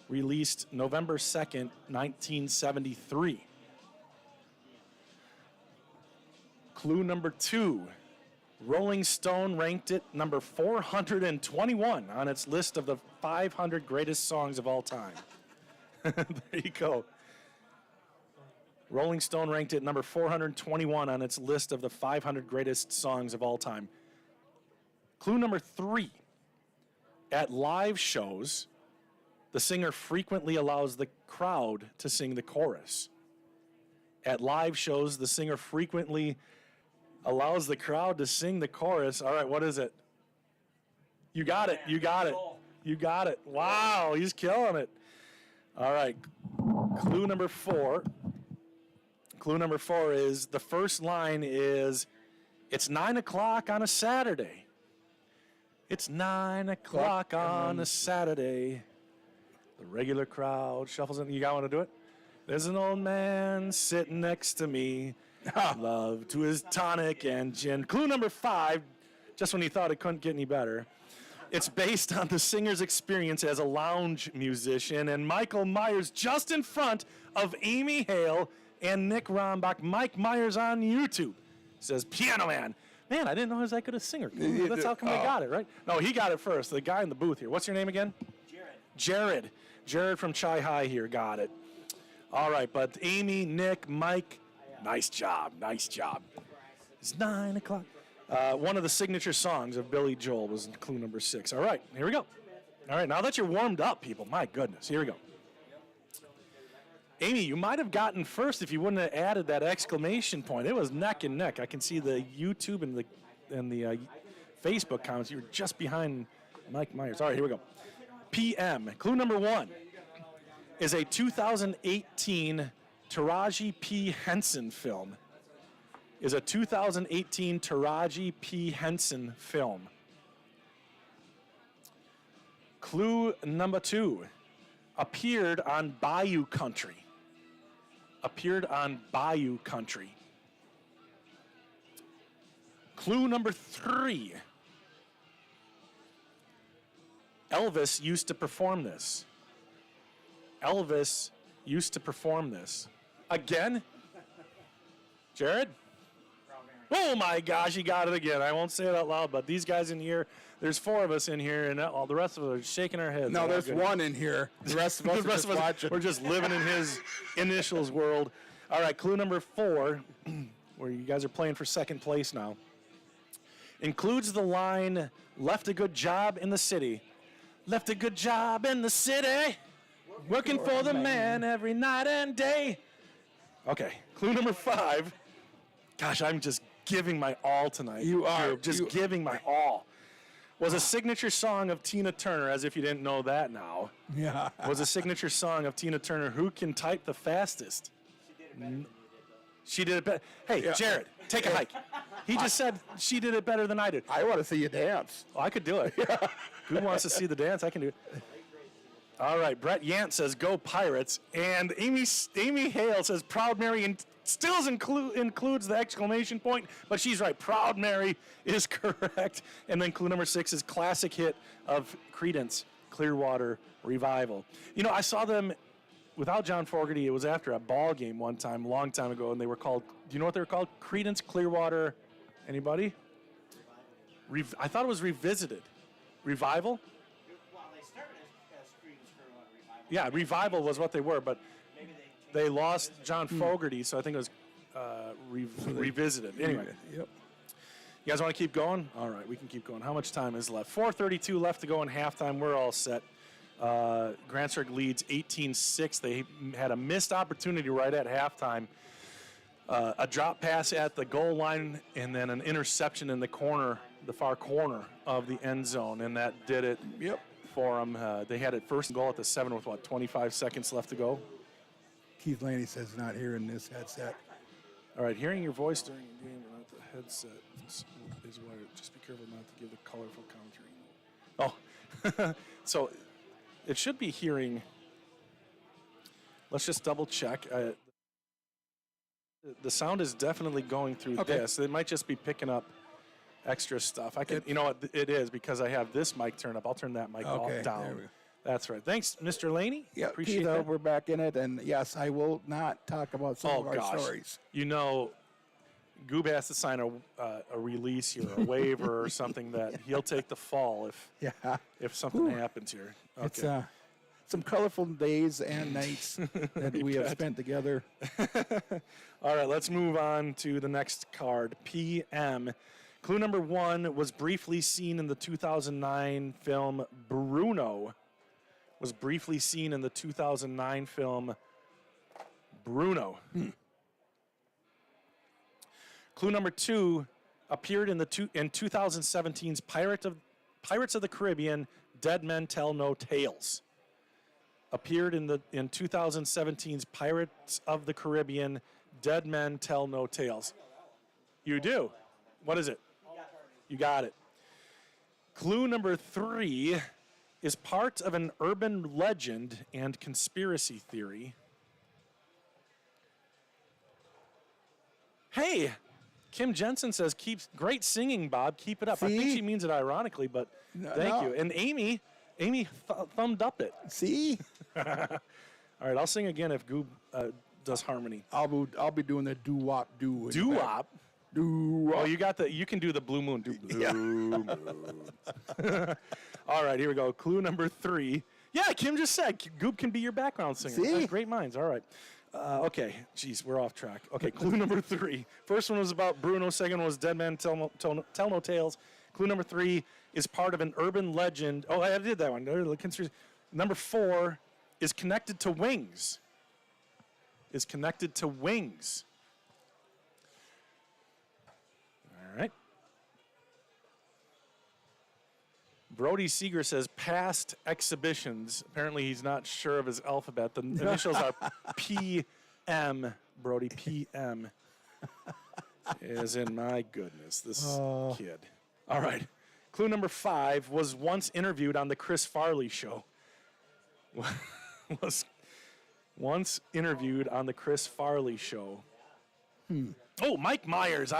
Released November 2nd, 1973. Clue number 2, Rolling Stone ranked it number 421 on its list of the 500 greatest songs of all time. There you go. Rolling Stone ranked it number 421 on its list of the 500 greatest songs of all time. Clue number 3, at live shows, The singer frequently allows the crowd to sing the chorus. At live shows, the singer frequently allows the crowd to sing the chorus. All right, what is it? You got it. You got it. You got it. Wow, he's killing it. All right, clue number 4. Clue number 4 is the first line is, it's 9 o'clock on a Saturday. It's 9 o'clock on a Saturday. The regular crowd shuffles in. You got one to do it? There's an old man sitting next to me. Love to his tonic and gin. Clue number 5, just when you thought it couldn't get any better. It's based on the singer's experience as a lounge musician, and Michael Myers just in front of Amy Hale and Nick Rombach. Mike Myers on YouTube says, Piano Man. Man, I didn't know he was that good a singer. That's how come they got it, right? No, he got it first. The guy in the booth here. What's your name again? Jared. Jared from Chi High here got it. All right, but Amy, Nick, Mike, nice job. Nice job. It's 9 o'clock. One of the signature songs of Billy Joel was clue number 6. All right, here we go. All right, now that you're warmed up, people, my goodness, here we go. Amy, you might have gotten first if you wouldn't have added that exclamation point. It was neck and neck. I can see the YouTube and the Facebook comments. You were just behind Mike Myers. All right, here we go. PM. Clue number 1 is a 2018 Taraji P. Henson film. Is a 2018 Taraji P. Henson film. Clue number 2 appeared on Bayou Country. Appeared on Bayou Country. Clue number 3. Elvis used to perform this. Elvis used to perform this. Again? Jared? Oh my gosh, he got it again. I won't say it out loud, but these guys in here, there's 4 of us in here, and all the rest of us are shaking our heads. No, there's one in here. The rest of us are just watching. We're just living in his initials world. All right, clue number 4, where you guys are playing for second place now, includes the line, left a good job in the city. Left a good job in the city, working for the man every night and day. Okay, clue number 5. Gosh, I'm just giving my all tonight. You are. Just giving my all. Was a signature song of Tina Turner, as if you didn't know that now. Yeah. Was a signature song of Tina Turner, Who Can Type the Fastest? She did it better. Hey, yeah. Jared, take a hike. He just said she did it better than I did. I want to see you dance. Oh, I could do it. Yeah. Who wants to see the dance? I can do it. All right, Brett Yant says, go Pirates. And Amy Hale says, Proud Mary, and still includes the exclamation point, but she's right. Proud Mary is correct. And then clue number 6 is classic hit of Creedence, Clearwater Revival. You know, I saw them without John Fogerty. It was after a ball game one time, a long time ago, and they were called, do you know what they were called? Creedence, Clearwater, anybody? I thought it was Revisited. Revival? Well, they started as Creedence Clearwater Revival. Yeah, Revival was what they were, but they lost John Fogerty, so I think it was Revisited. Anyway. Yep. You guys want to keep going? All right, we can keep going. How much time is left? 4:32 left to go in halftime. We're all set. Grantsburg leads 18-6. They had a missed opportunity right at halftime. A drop pass at the goal line, and then an interception in the corner, the far corner of the end zone, and that did it for them. They had it first goal at the 7 with, 25 seconds left to go? Keith Laney says not hearing this headset. All right, hearing your voice during a game without the headset is what. Just be careful not to give the colorful commentary. Oh, so it should be hearing. Let's just double check. The sound is definitely going through this. It might just be picking up extra stuff. I can, you know what, it is because I have this mic turned up. I'll turn that mic off down. There we go. That's right. Thanks, Mr. Laney. Yeah, appreciate Keith, that. we're back in it, and yes, I will not talk about some of our stories. You know, Goob has to sign a release here, a waiver or something that he'll take the fall if something happens here. Okay. It's some colorful days and nights that we have spent together. All right, let's move on to the next card, PM. Clue number 1 was briefly seen in the 2009 film Bruno. was briefly seen in the 2009 film Bruno. Clue number 2 appeared in 2017's Pirates of the Caribbean, Dead Men Tell No Tales. Appeared in 2017's Pirates of the Caribbean, Dead Men Tell No Tales. You do. What is it? You got it. Clue number 3 is part of an urban legend and conspiracy theory. Hey, Kim Jensen says, great singing, Bob. Keep it up. I think See? she means it ironically, but thank you. And Amy thumbed up it. See? All right, I'll sing again if Goob does harmony. I'll be doing the doo-wop do. Doo-wop? Doo-wop. Oh, you can do the Blue Moon. Blue Moon. All right, here we go. Clue number 3. Yeah, Kim just said Goob can be your background singer. See? That's great minds. All right. Okay. Jeez, we're off track. Okay, clue number 3. First one was about Bruno. Second one was Dead Man Tell No Tales. Clue number 3 is part of an urban legend. Oh, I did that one. Number 4 is connected to wings. Is connected to wings. All right. Brody Seeger says past exhibitions. Apparently he's not sure of his alphabet. The initials are PM, Brody, PM. As in, my goodness, this kid. All right. Clue number 5 was once interviewed on the Chris Farley show. Was once interviewed on the Chris Farley show. Oh, Mike Myers.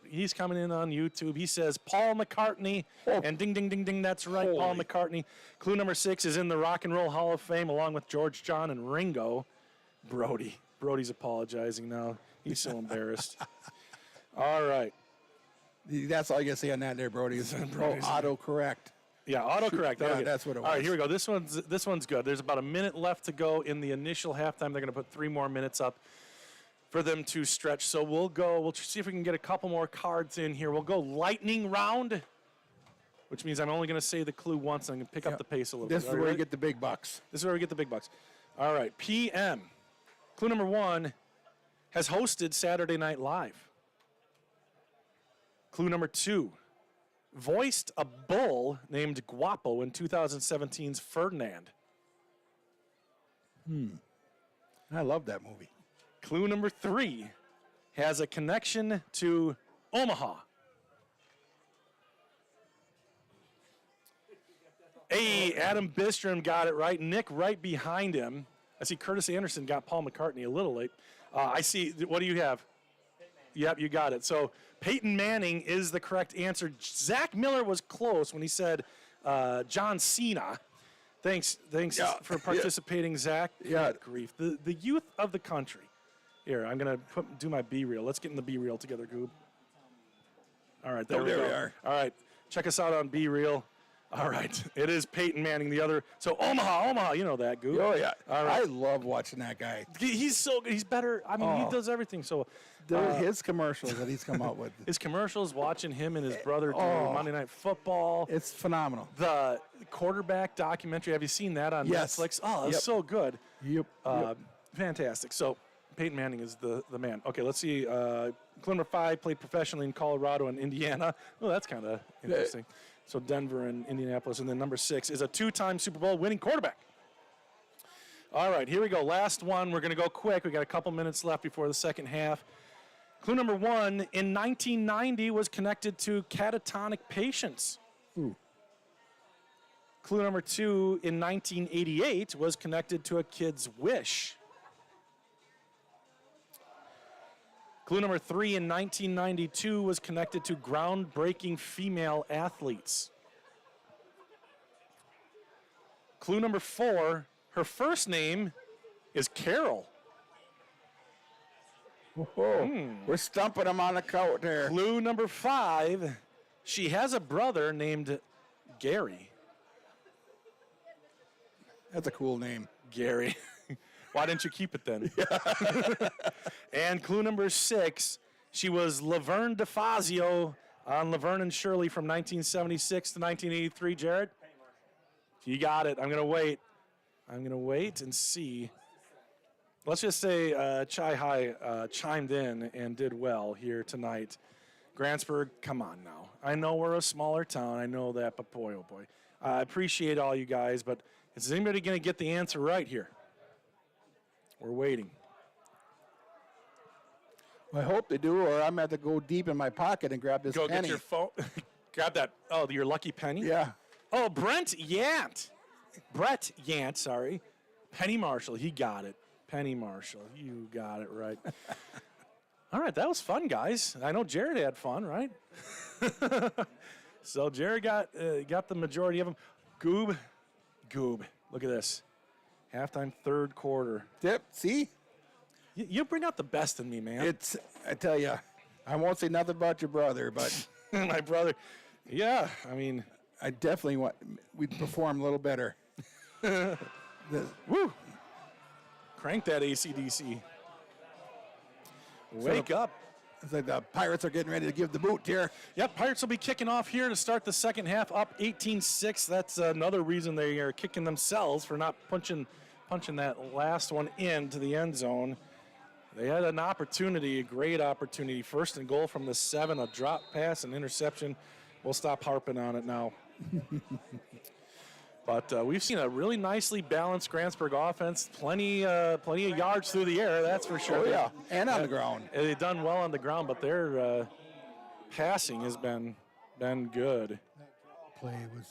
He's coming in on YouTube. He says Paul McCartney. And ding, ding, ding, ding. That's right, Paul McCartney. Clue number 6 is in the Rock and Roll Hall of Fame along with George, John, and Ringo. Brody's apologizing now. He's so embarrassed. All right. That's all you can say on that there, Brody. Autocorrect. Yeah, autocorrect. Yeah, that's what it was. All right, here we go. This one's good. There's about a minute left to go in the initial halftime. They're going to put 3 more minutes up for them to stretch. So we'll see if we can get a couple more cards in here. We'll go lightning round, which means I'm only going to say the clue once. I'm going to pick up the pace a little bit. This is where you get the big bucks. This is where we get the big bucks. All right, PM. Clue number 1 has hosted Saturday Night Live. Clue number 2, voiced a bull named Guapo in 2017's Ferdinand. I love that movie. Clue number 3 has a connection to Omaha. Hey, Adam Bistrom got it right. Nick right behind him. I see Curtis Anderson got Paul McCartney a little late. I see, what do you have? Yep, you got it. So Peyton Manning is the correct answer. Zach Miller was close when he said John Cena. Thanks for participating, Zach. Yeah. Good grief. The youth of the country. Here, I'm going to do my B-reel. Let's get in the B-reel together, Goob. All right, there we are. All right, check us out on B-reel. All right, it is Peyton Manning, the other. So Omaha, you know that, Goob. Oh, yeah. All right. I love watching that guy. He's so good. He's better. I mean, he does everything. So his commercials that he's come out with. His commercials, watching him and his brother do Monday Night Football. It's phenomenal. The quarterback documentary, have you seen that on Netflix? Oh, it's so good. Yep. Fantastic. So Peyton Manning is the man. Okay, let's see. Clue number 5 played professionally in Colorado and Indiana. Oh, that's kind of interesting. So Denver and Indianapolis. And then number 6 is a 2-time Super Bowl winning quarterback. All right, here we go. Last one. We're going to go quick. We got a couple minutes left before the second half. Clue number 1, in 1990 was connected to catatonic patients. Ooh. Clue number 2, in 1988 was connected to a kid's wish. Clue number 3, in 1992 was connected to groundbreaking female athletes. Clue number 4, her first name is Carol. We're stumping him on the coat there. Clue number 5, she has a brother named Gary. That's a cool name. Gary. Why didn't you keep it then? And clue number 6, she was Laverne DeFazio on Laverne and Shirley from 1976 to 1983. Jared? You got it. I'm going to wait. I'm going to wait and see. Let's just say Chi High chimed in and did well here tonight. Grantsburg, come on now. I know we're a smaller town. I know that, but boy, oh boy. I appreciate all you guys, but is anybody going to get the answer right here? We're waiting. I hope they do, or I'm going to have to go deep in my pocket and grab this Go penny. get your phone. Grab that. Oh, your lucky penny? Yeah. Oh, Brett Yant, sorry. Penny Marshall, he got it. Penny Marshall, you got it right. All right, that was fun, guys. I know Jared had fun, right? So Jared got the majority of them. Goob, look at this. Halftime, third quarter. Yep, see? You bring out the best in me, man. I tell you, I won't say nothing about your brother, but my brother. Yeah, I mean, I definitely want we'd perform a little better. Woo! Crank that AC/DC. Wake up. It's like the Pirates are getting ready to give the boot here. Yep, Pirates will be kicking off here to start the second half, up 18-6. That's another reason they are kicking themselves for not punching that last one into the end zone. They had an opportunity, a great opportunity. First and goal from the 7, a drop pass, an interception. We'll stop harping on it now. But we've seen a really nicely balanced Grantsburg offense. Plenty of yards through the air, that's for sure. Oh, yeah, and on the ground. They've done well on the ground, but their passing has been good. Play was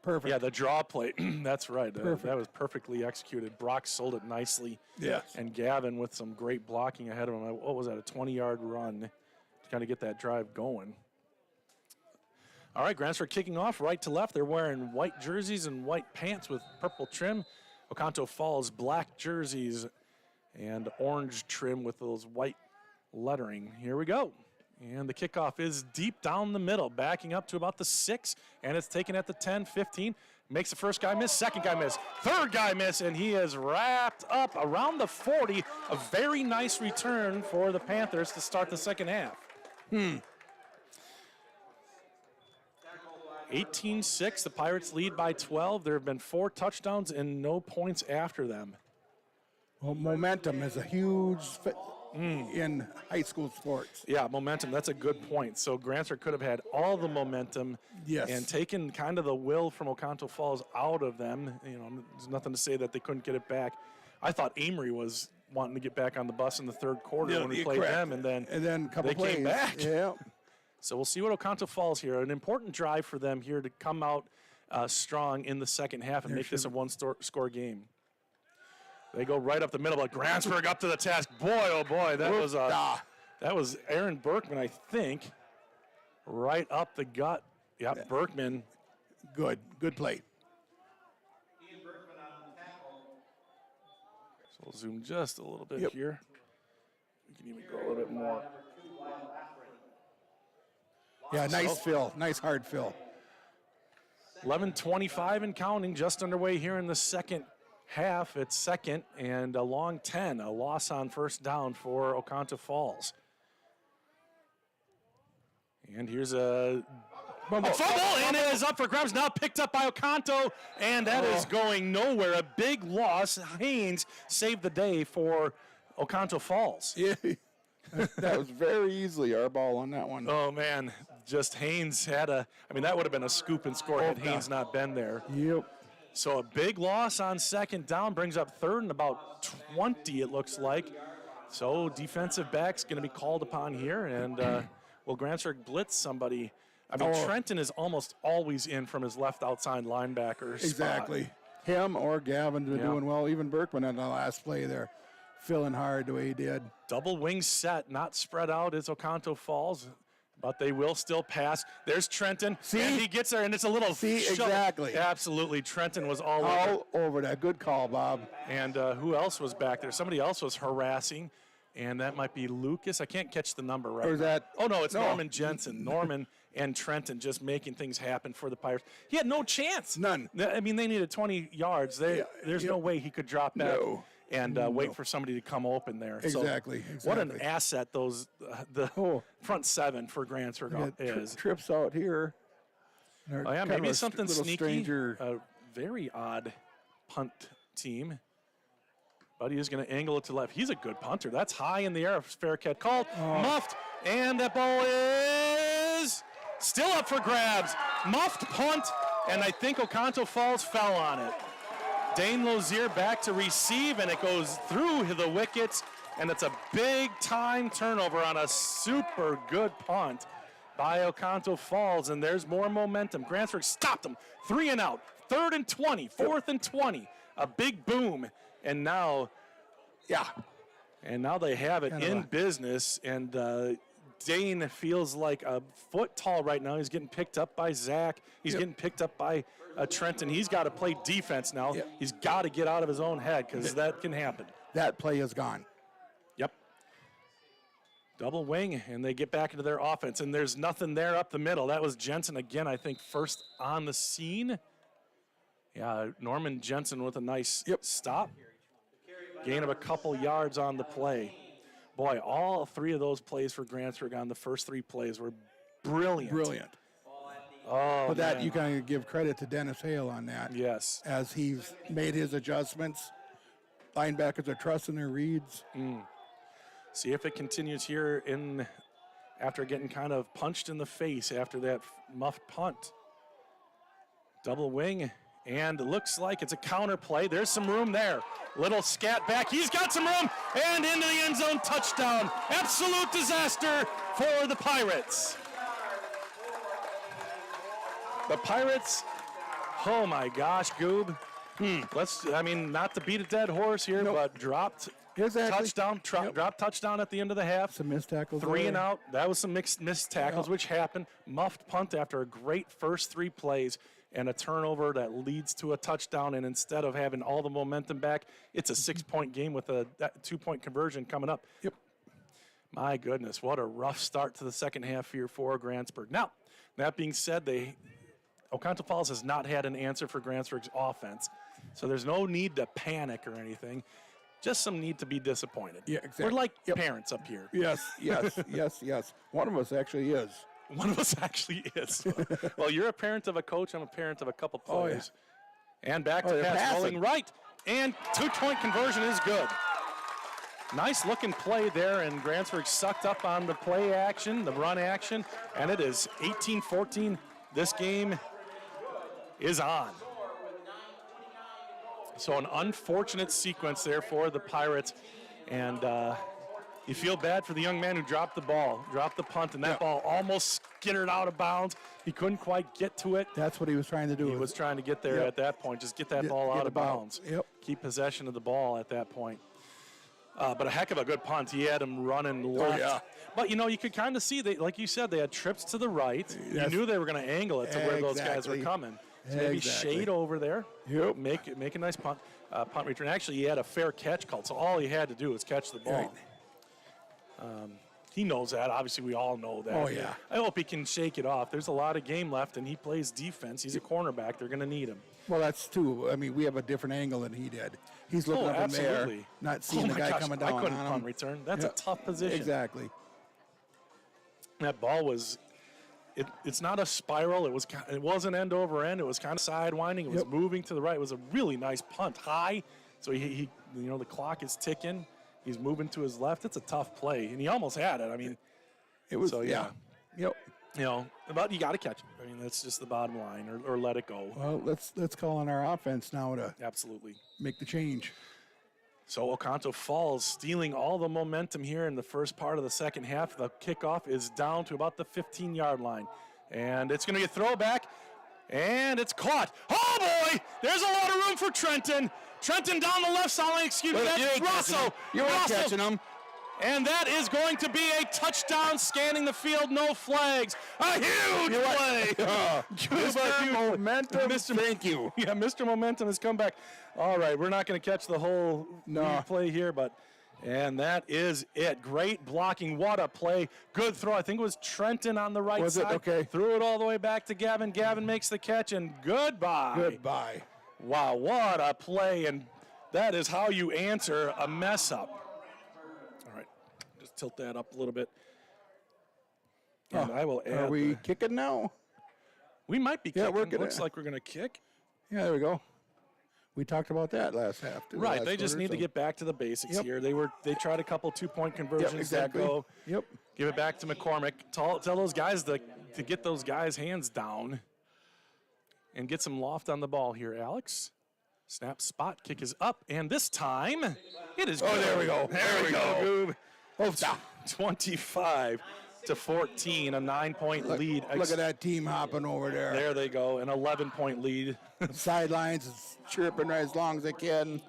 perfect. Yeah, the draw play, that's right. Perfect. That was perfectly executed. Brock sold it nicely. Yes. And Gavin with some great blocking ahead of him. What was that, a 20-yard run to kind of get that drive going. All right, Grantsburg kicking off right to left. They're wearing white jerseys and white pants with purple trim. Oconto Falls black jerseys and orange trim with those white lettering. Here we go. And the kickoff is deep down the middle, backing up to about the 6, and it's taken at the 10, 15. Makes the first guy miss, second guy miss, third guy miss, and he is wrapped up around the 40. A very nice return for the Panthers to start the second half. 18-6, the Pirates lead by 12. There have been 4 touchdowns and no points after them. Well, momentum is a huge in high school sports. Yeah, momentum, that's a good point. So Grantsburg could have had all the momentum and taken kind of the will from Oconto Falls out of them. You know, there's nothing to say that they couldn't get it back. I thought Amory was wanting to get back on the bus in the third quarter when we played them, and then a couple they plays came back. Yeah. So we'll see what Oconto Falls here. An important drive for them here to come out strong in the second half and make this a one-score game. They go right up the middle, but Grantsburg up to the task. Boy, oh boy, that was Aaron Berkman, I think, right up the gut. Yep, Berkman. Good play. So we'll zoom just a little bit here. We can even go a little bit more. Yeah, nice fill, nice hard fill. 11:25 and counting, just underway here in the second half. It's second and a long 10, a loss on first down for Oconto Falls. And here's a fumble, and it is up for grabs, now picked up by Oconto, and that is going nowhere. A big loss. Haynes saved the day for Oconto Falls. Yeah, that was very easily our ball on that one. Oh, man, just Haynes had that would have been a scoop and score had Haynes not been there. Yep. So a big loss on second down brings up third and about 20, it looks like. So defensive back's going to be called upon here, and will Grantsburg blitz somebody? I mean, Trenton is almost always in from his left outside linebacker Exactly. spot. Him or Gavin were doing well. Even Berkman on the last play there, filling hard the way he did. Double wing set, not spread out as Oconto Falls, but they will still pass. There's Trenton. See? And he gets there, and it's a little shove. Exactly. Absolutely. Trenton was all over that. Good call, Bob. And who else was back there? Somebody else was harassing, and that might be Lucas. I can't catch the number right Or is now. that? Oh, no, it's Norman Jensen. Norman and Trenton just making things happen for the Pirates. He had no chance. None. I mean, they needed 20 yards. There's no way he could drop back. No. And wait for somebody to come open there. Exactly. So what an asset the front seven for Grantsburg is. Trips out here. Oh, yeah, maybe something sneaky. Stranger. Very odd punt team. But he is going to angle it to left. He's a good punter. That's high in the air. Fair catch called. Muffed. And that ball is still up for grabs. Muffed punt. And I think Oconto Falls fell on it. Dane Lozier back to receive, and it goes through the wickets. And it's a big-time turnover on a super good punt by Oconto Falls. And there's more momentum. Grantsburg stopped him. 3 and out. 3rd and 20. 4th and 20. A big boom. And now, and now they have it in business. And Dane feels like a foot tall right now. He's getting picked up by Zach. He's getting picked up by Trenton. He's got to play defense now. He's got to get out of his own head because that can happen. That play is gone. Yep. Double wing, and they get back into their offense. And there's nothing there up the middle. That was Jensen again, I think, first on the scene. Yeah, Norman Jensen with a nice stop. Gain of a couple yards on the play. Boy, all 3 of those plays for Grantsburg on the first 3 plays were brilliant. Brilliant. Oh, but that you can give credit to Dennis Hale on that. Yes. As he's made his adjustments. Linebackers are trusting their reads. See if it continues here after getting kind of punched in the face after that muffed punt. Double wing. And it looks like it's a counter play. There's some room there. Little scat back. He's got some room. And into the end zone, touchdown. Absolute disaster for the Pirates. The Pirates, oh my gosh, Goob. Not to beat a dead horse here, but dropped touchdown, dropped touchdown at the end of the half. Some missed tackles. 3 and out. That was some missed tackles, which happened. Muffed punt after a great first 3 plays. And a turnover that leads to a touchdown, and instead of having all the momentum back, it's a 6-point game with a 2-point conversion coming up. Yep. My goodness, what a rough start to the second half here for Grantsburg. Now, that being said, Oconto Falls has not had an answer for Grantsburg's offense, so there's no need to panic or anything. Just some need to be disappointed. Yeah, exactly. We're like parents up here. Yes. One of us actually is. One of us actually is. Well, you're a parent of a coach. I'm a parent of a couple players. And back to pass, rolling right. And 2-point conversion is good. Nice looking play there, and Grantsburg sucked up on the play action, the run action, and it is 18-14. This game is on. So an unfortunate sequence there for the Pirates, and you feel bad for the young man who dropped the punt, and that ball almost skittered out of bounds. He couldn't quite get to it. That's what he was trying to do. He was trying to get there at that point, just get that ball out of bounds. Keep possession of the ball at that point. But a heck of a good punt. He had him running left. But, you could kind of see, like you said, they had trips to the right. You knew they were going to angle it to where those guys were coming. So maybe shade over there. Make a nice punt return. Actually, he had a fair catch called, so all he had to do was catch the ball. He knows that. Obviously, we all know that. Oh, yeah. I hope he can shake it off. There's a lot of game left, and he plays defense. He's a cornerback. They're going to need him. Well, that's too. I mean, we have a different angle than he did. He's looking up in there, not seeing the guy coming down. I couldn't punt return. That's a tough position. Exactly. That ball was. It's not a spiral. It wasn't end over end. It was kind of sidewinding. It was moving to the right. It was a really nice punt, high. So he the clock is ticking. He's moving to his left. It's a tough play, and he almost had it. I mean, it was. So Yep. But you got to catch it. I mean, that's just the bottom line, or let it go. Well, let's call on our offense now to absolutely make the change. So Oconto Falls stealing all the momentum here in the first part of the second half. The kickoff is down to about the 15-yard line, and it's going to be a throwback, and it's caught. Oh boy! There's a lot of room for Trenton. Trenton down the left side. Excuse me. That's Russell. You're catching him. And that is going to be a touchdown, scanning the field, no flags. A huge play. Mr. Momentum, thank you. Yeah, Mr. Momentum has come back. All right, we're not going to catch the whole play here, and that is it. Great blocking. What a play. Good throw. I think it was Trenton on the right side. Okay. Threw it all the way back to Gavin. Gavin makes the catch, and goodbye. Goodbye. Wow, what a play, and that is how you answer a mess-up. Tilt that up a little bit. And I will add. Are we kicking now? We might be kicking. Yeah, Looks like we're going to kick. Yeah, there we go. We talked about that last half. Too, Right, last they just quarter, need to so- get back to the basics Yep. here. They tried a couple 2-point conversions. Yep, exactly. Didn't go. Yep. Give it back to McCormick. Tell those guys to get those guys' hands down and get some loft on the ball here, Alex. Snap, spot, kick is up, and this time it is. Oh, there we go. There we go, Goob. Oh, stop. 25-14, a 9-point lead. Look at that team hopping over there. There they go, an 11-point lead. Sidelines is chirping right as long as they can.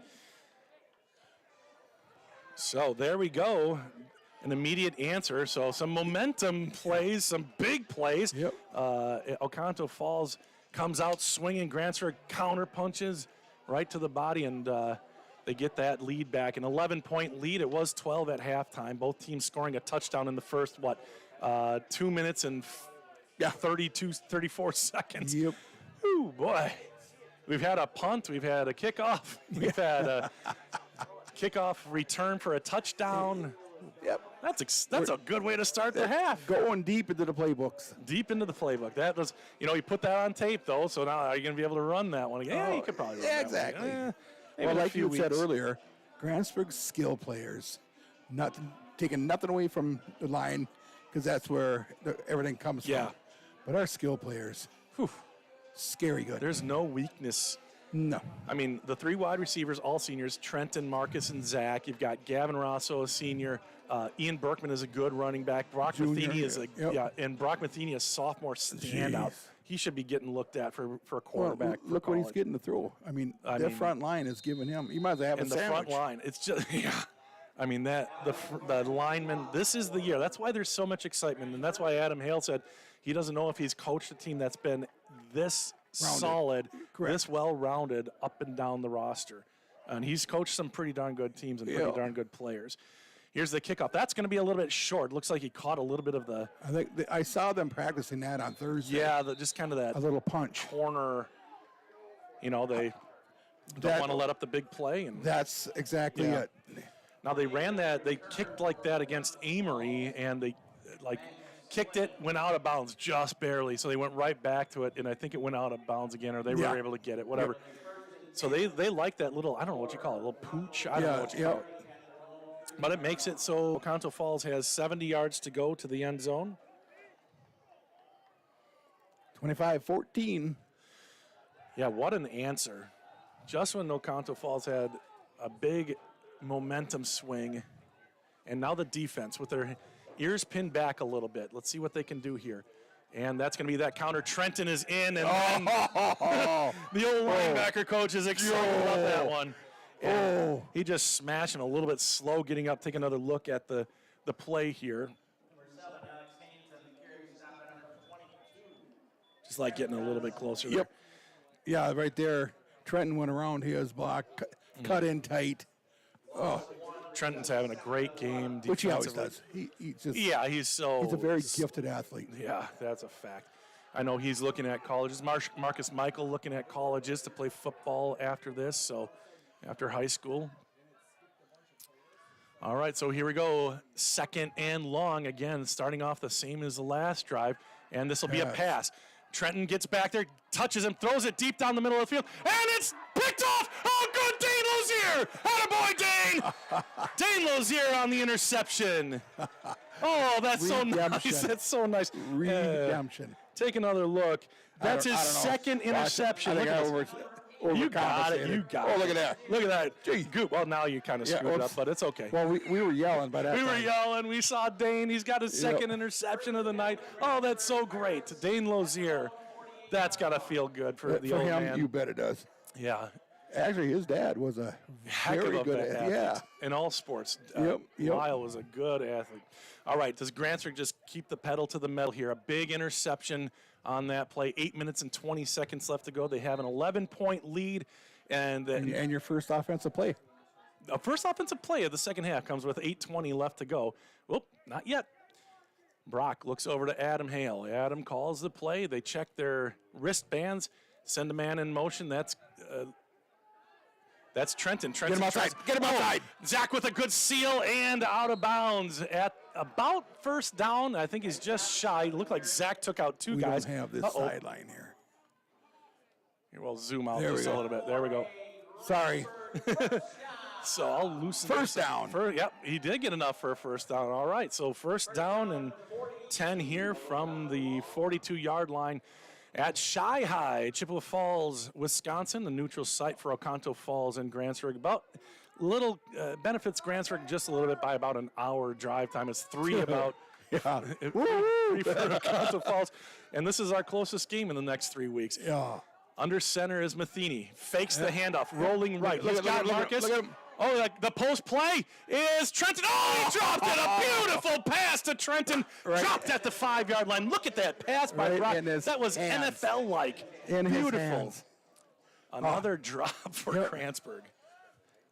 So there we go. An immediate answer. So some momentum plays, some big plays. Yep. Oconto Falls comes out swinging. Grantsburg counter punches right to the body, and they get that lead back. An 11-point lead. It was 12 at halftime. Both teams scoring a touchdown in the first, 2 minutes and 34 seconds. Yep. Ooh, boy. We've had a punt. We've had a kickoff. We've had a kickoff return for a touchdown. Yep. That's a good way to start the half. Going deep into the playbooks. Deep into the playbook. That was, you put that on tape though. So now are you going to be able to run that one again? Yeah, you could probably run that exactly. one. Well, like you said weeks. earlier, Grantsburg's skill players, taking nothing away from the line, because that's where everything comes Yeah. from. But our skill players, scary good. There's no weakness. No. I mean, the 3 wide receivers, all seniors, Trenton, Marcus, and Zach. You've got Gavin Rosso, a senior. Ian Berkman is a good running back. Brock Junior, Matheny is yep. and Brock Matheny is sophomore standout. Jeez. He should be getting looked at for a quarterback. Well, look what he's getting to throw. I mean, their front line is giving him. You might as well have a And the sandwich. front line, it's just, I mean, the linemen, this is the year. That's why there's so much excitement, and that's why Adam Hale said he doesn't know if he's coached a team that's been this Rounded. solid, Correct. this well-rounded up and down the roster. And he's coached some pretty darn good teams and pretty darn good players. Here's the kickoff. That's going to be a little bit short. Looks like he caught a little bit of the. I think I saw them practicing that on Thursday. Yeah, just kind of A that little punch. corner. They don't want to let up the big play. And That's exactly Yeah. it. now they ran that. They kicked like that against Amory, and they kicked it, went out of bounds just barely. So they went right back to it, and I think it went out of bounds again, or they Yeah. were able to get it, whatever. So they like that little, I don't know what you call it, a little pooch. I don't know what you call it. But it makes it so Oconto Falls has 70 yards to go to the end zone. 25-14. Yeah, what an answer. Just when Oconto Falls had a big momentum swing, and now the defense with their ears pinned back a little bit. Let's see what they can do here. And that's going to be that counter. Trenton is in, and then the old linebacker coach is excited about that one. And he just smashing a little bit slow, getting up, take another look at the play here. Just like getting a little bit closer there. Yep. Yeah, right there. Trenton went around his block, cut in tight. Oh, Trenton's having a great game. which he always defensively. does. He's just Yeah, he's a very gifted athlete. Yeah, that's a fact. I know he's looking at colleges. Marcus Michael looking at colleges to play football after this, so after high school. All right, so here we go. 2nd and long again, starting off the same as the last drive, and this will be a pass. Trenton gets back there, touches him, throws it deep down the middle of the field, and it's picked off. Oh, good, Dane Lozier! Attaboy, Dane! Dane Lozier on the interception. Oh, that's so nice. That's so nice. Redemption. Take another look. That's his I don't know. second interception. I Look think at I this. You got it. overcompensated. You got it. Oh, look at that. Look at that. Gee. Good. Well, now you kind of Yeah, screwed oops. up, but it's okay. Well, we were yelling by that We were time. yelling. We saw Dane. He's got his second interception of the night. Oh, that's so great. Dane Lozier. That's got to feel good for the For old him, man. you bet it does. Yeah. Actually, his dad was a Heck very of a good athlete. yeah. In all sports. Yep. Lyle was a good athlete. All right, does Grantsburg just keep the pedal to the metal here? A big interception on that play. 8 minutes and 20 seconds left to go. They have an 11-point lead. And your first offensive play. A first offensive play of the second half comes with 8:20 left to go. Well, not yet. Brock looks over to Adam Hale. Adam calls the play. They check their wristbands, send a man in motion. That's Trenton. Get him outside. Get him outside. Zach with a good seal and out of bounds at about first down. I think he's just shy. It looked like Zach took out two We guys. don't have this sideline here. Here, we'll zoom out There we just a go. little bit. There we go. Sorry. So I'll loosen First this down. up. Yep, he did get enough for a first down. All right, so first down and 10 here from the 42-yard line at Shy High, Chippewa Falls, Wisconsin, the neutral site for Oconto Falls and Grantsburg. About little benefits Grantsburg just a little bit by about an hour drive time. It's 3 about. Yeah. 3 for Oconto Falls, and this is our closest game in the next 3 weeks. Yeah. Under center is Matheny. Fakes the handoff, rolling right. Look He's at- got look at- Marcus. look at him. Oh, the post play is Trenton. Oh, he dropped it. A beautiful pass to Trenton. Right. Dropped at the 5-yard line. Look at that pass by Right Brock. in his That was hands. NFL-like. In his Beautiful. hands. Another drop for Yep. Grantsburg.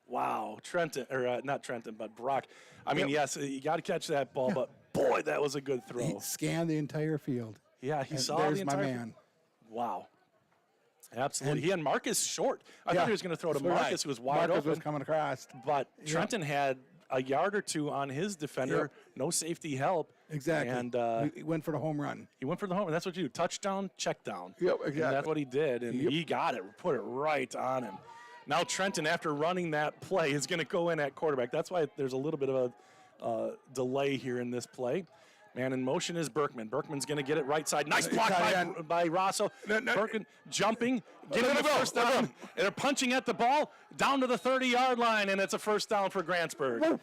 Wow, Trenton, or not Trenton, but Brock. I mean, yes, you got to catch that ball, but boy, that was a good throw. He scanned the entire field. Yeah, he And saw there's the entire. my man. Wow. Absolutely. And- He had Marcus short. I Yeah. thought he was going to throw to So right. Marcus, who was wide Marcus open. was coming across. But Trenton had a yard or two on his defender, Yep. no safety help. Exactly. And he went for the home run. he went for the home. And that's what you do. Touchdown, check down. Yep, And exactly. that's what he did. And Yep. he got it, put it right on him. Now Trenton, after running that play, is going to go in at quarterback. That's why there's a little bit of a delay here in this play. Man in motion is Berkman. Berkman's going to get it right side. Nice block by Rosso. Berkman jumping, getting the first down. And they're punching at the ball down to the 30-yard line, and it's a first down for Grantsburg.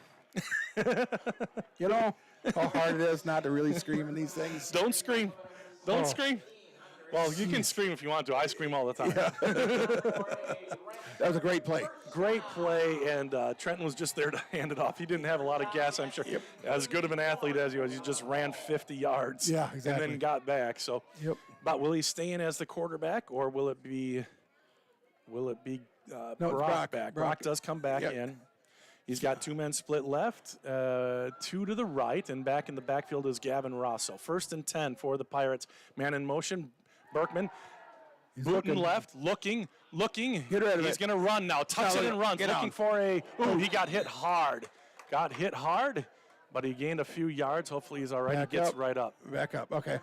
You know how hard it is not to really scream in these things? Don't scream. Don't scream. Well, you can scream if you want to. I scream all the time. That was a great play. Great play, and Trenton was just there to hand it off. He didn't have a lot of gas, I'm sure. Yep. As good of an athlete as he was, he just ran 50 yards. Yeah, exactly. And then got back. So, Yep. but will he stay in as the quarterback, or will it be it's Brock Brock. back? Brock. Brock does come back Yep. in. He's got 2 men split left, 2 to the right, and back in the backfield is Gavin Rosso. 1st and 10 for the Pirates. Man in motion, Berkman. He's Booting looking. left, looking. Get rid of He's it. going to run now. Tucks it and runs. Get Looking down. for he got hit hard. Got hit hard, but he gained a few yards. Hopefully he's all right. Back He gets up. right up. Back up. Okay.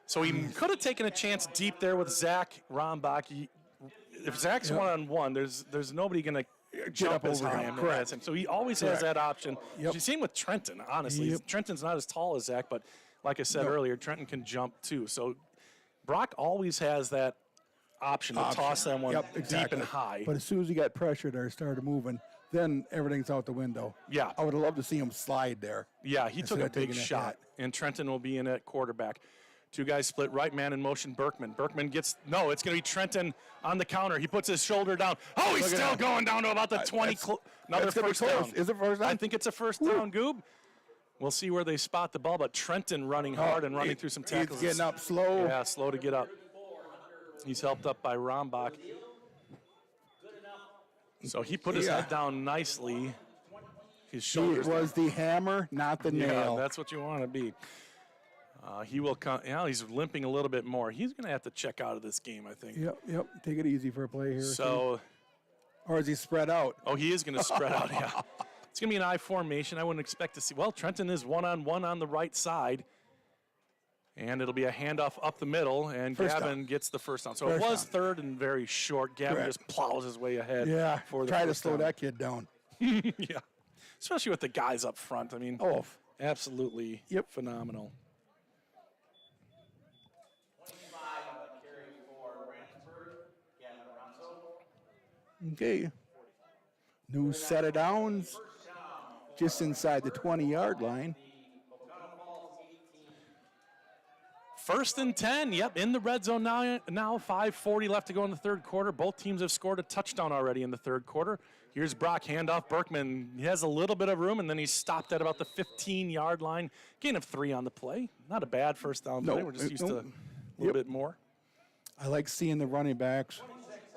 So he could have taken a chance deep there with Zach Rombach. If Zach's one-on-one, there's nobody going to jump up as over high him. and Correct. as him. So he always Correct. has that option. Yep. Same with Trenton, honestly. Yep. Trenton's not as tall as Zach, but like I said Nope. earlier, Trenton can jump too. So Brock always has that option to toss that one Yep, exactly. deep and high. But as soon as he got pressured or started moving, then everything's out the window. Yeah. I would have loved to see him slide there. Yeah, he took Instead a of big taking that shot, hit. and Trenton will be in at quarterback. 2 guys split right, man in motion, Berkman. Berkman gets, no, it's going to be Trenton on the counter. He puts his shoulder down. Oh, he's Look at still him. going down to about the 20. Another That's gonna be first down. close. Is it first down? I think it's a first down, Goob. We'll see where they spot the ball, but Trenton running hard and running through some tackles. He's getting up slow. Yeah, slow to get up. He's helped up by Rombach. So he put his head down nicely. His He shoulders was the hammer, not the yeah, nail. that's what you want to be. He will come. Now he's limping a little bit more. He's going to have to check out of this game, I think. Yep. Take it easy for a play here. So, or is he spread out? oh, he is going to spread out. Yeah, it's going to be an I formation. I wouldn't expect to see. Well, Trenton is one-on-one on the right side, and it'll be a handoff up the middle, and First Gavin down. gets the first down. So First it was down. 3rd and very short. Gavin Correct. just plows his way ahead. Yeah. for the Try to first slow down. that kid down. Yeah, especially with the guys up front. I mean, Oh, absolutely Yep. phenomenal. okay. New set of downs. Just inside the 20-yard line. 1st and 10, yep, in the red zone now. 5:40 left to go in the 3rd quarter. Both teams have scored a touchdown already in the 3rd quarter. Here's Brock, handoff. Berkman, he has a little bit of room, and then he's stopped at about the 15-yard line. Gain of 3 on the play. Not a bad first down play. We're just used to a little bit more. I like seeing the running backs.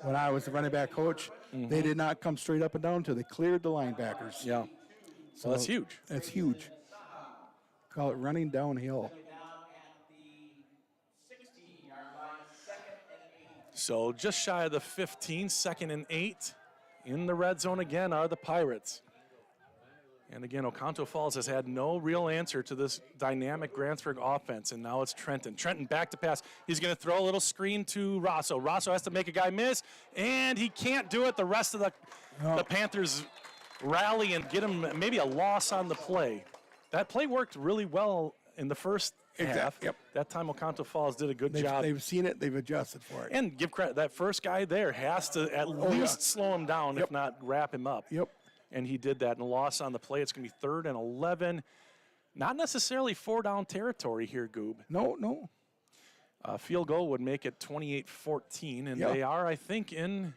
When I was the running back coach, they did not come straight up and down until they cleared the linebackers. Yeah. So that's huge. That's huge. Call it running downhill. So just shy of the 15, 2nd and 8. In the red zone again are the Pirates. And again, Oconto Falls has had no real answer to this dynamic Grantsburg offense, and now it's Trenton. Trenton back to pass. He's going to throw a little screen to Rosso. Rosso has to make a guy miss, and he can't do it. The rest of the Panthers rally and get him maybe a loss on the play. That play worked really well in the first half. Yep. That time Oconto Falls did a good job. They've seen it. They've adjusted for it. And give credit. That first guy there has to at least slow him down, if not wrap him up. Yep. And he did that. And a loss on the play. It's going to be 3rd and 11. Not necessarily 4-down territory here, Goob. No. Field goal would make it 28-14. And they are, I think, in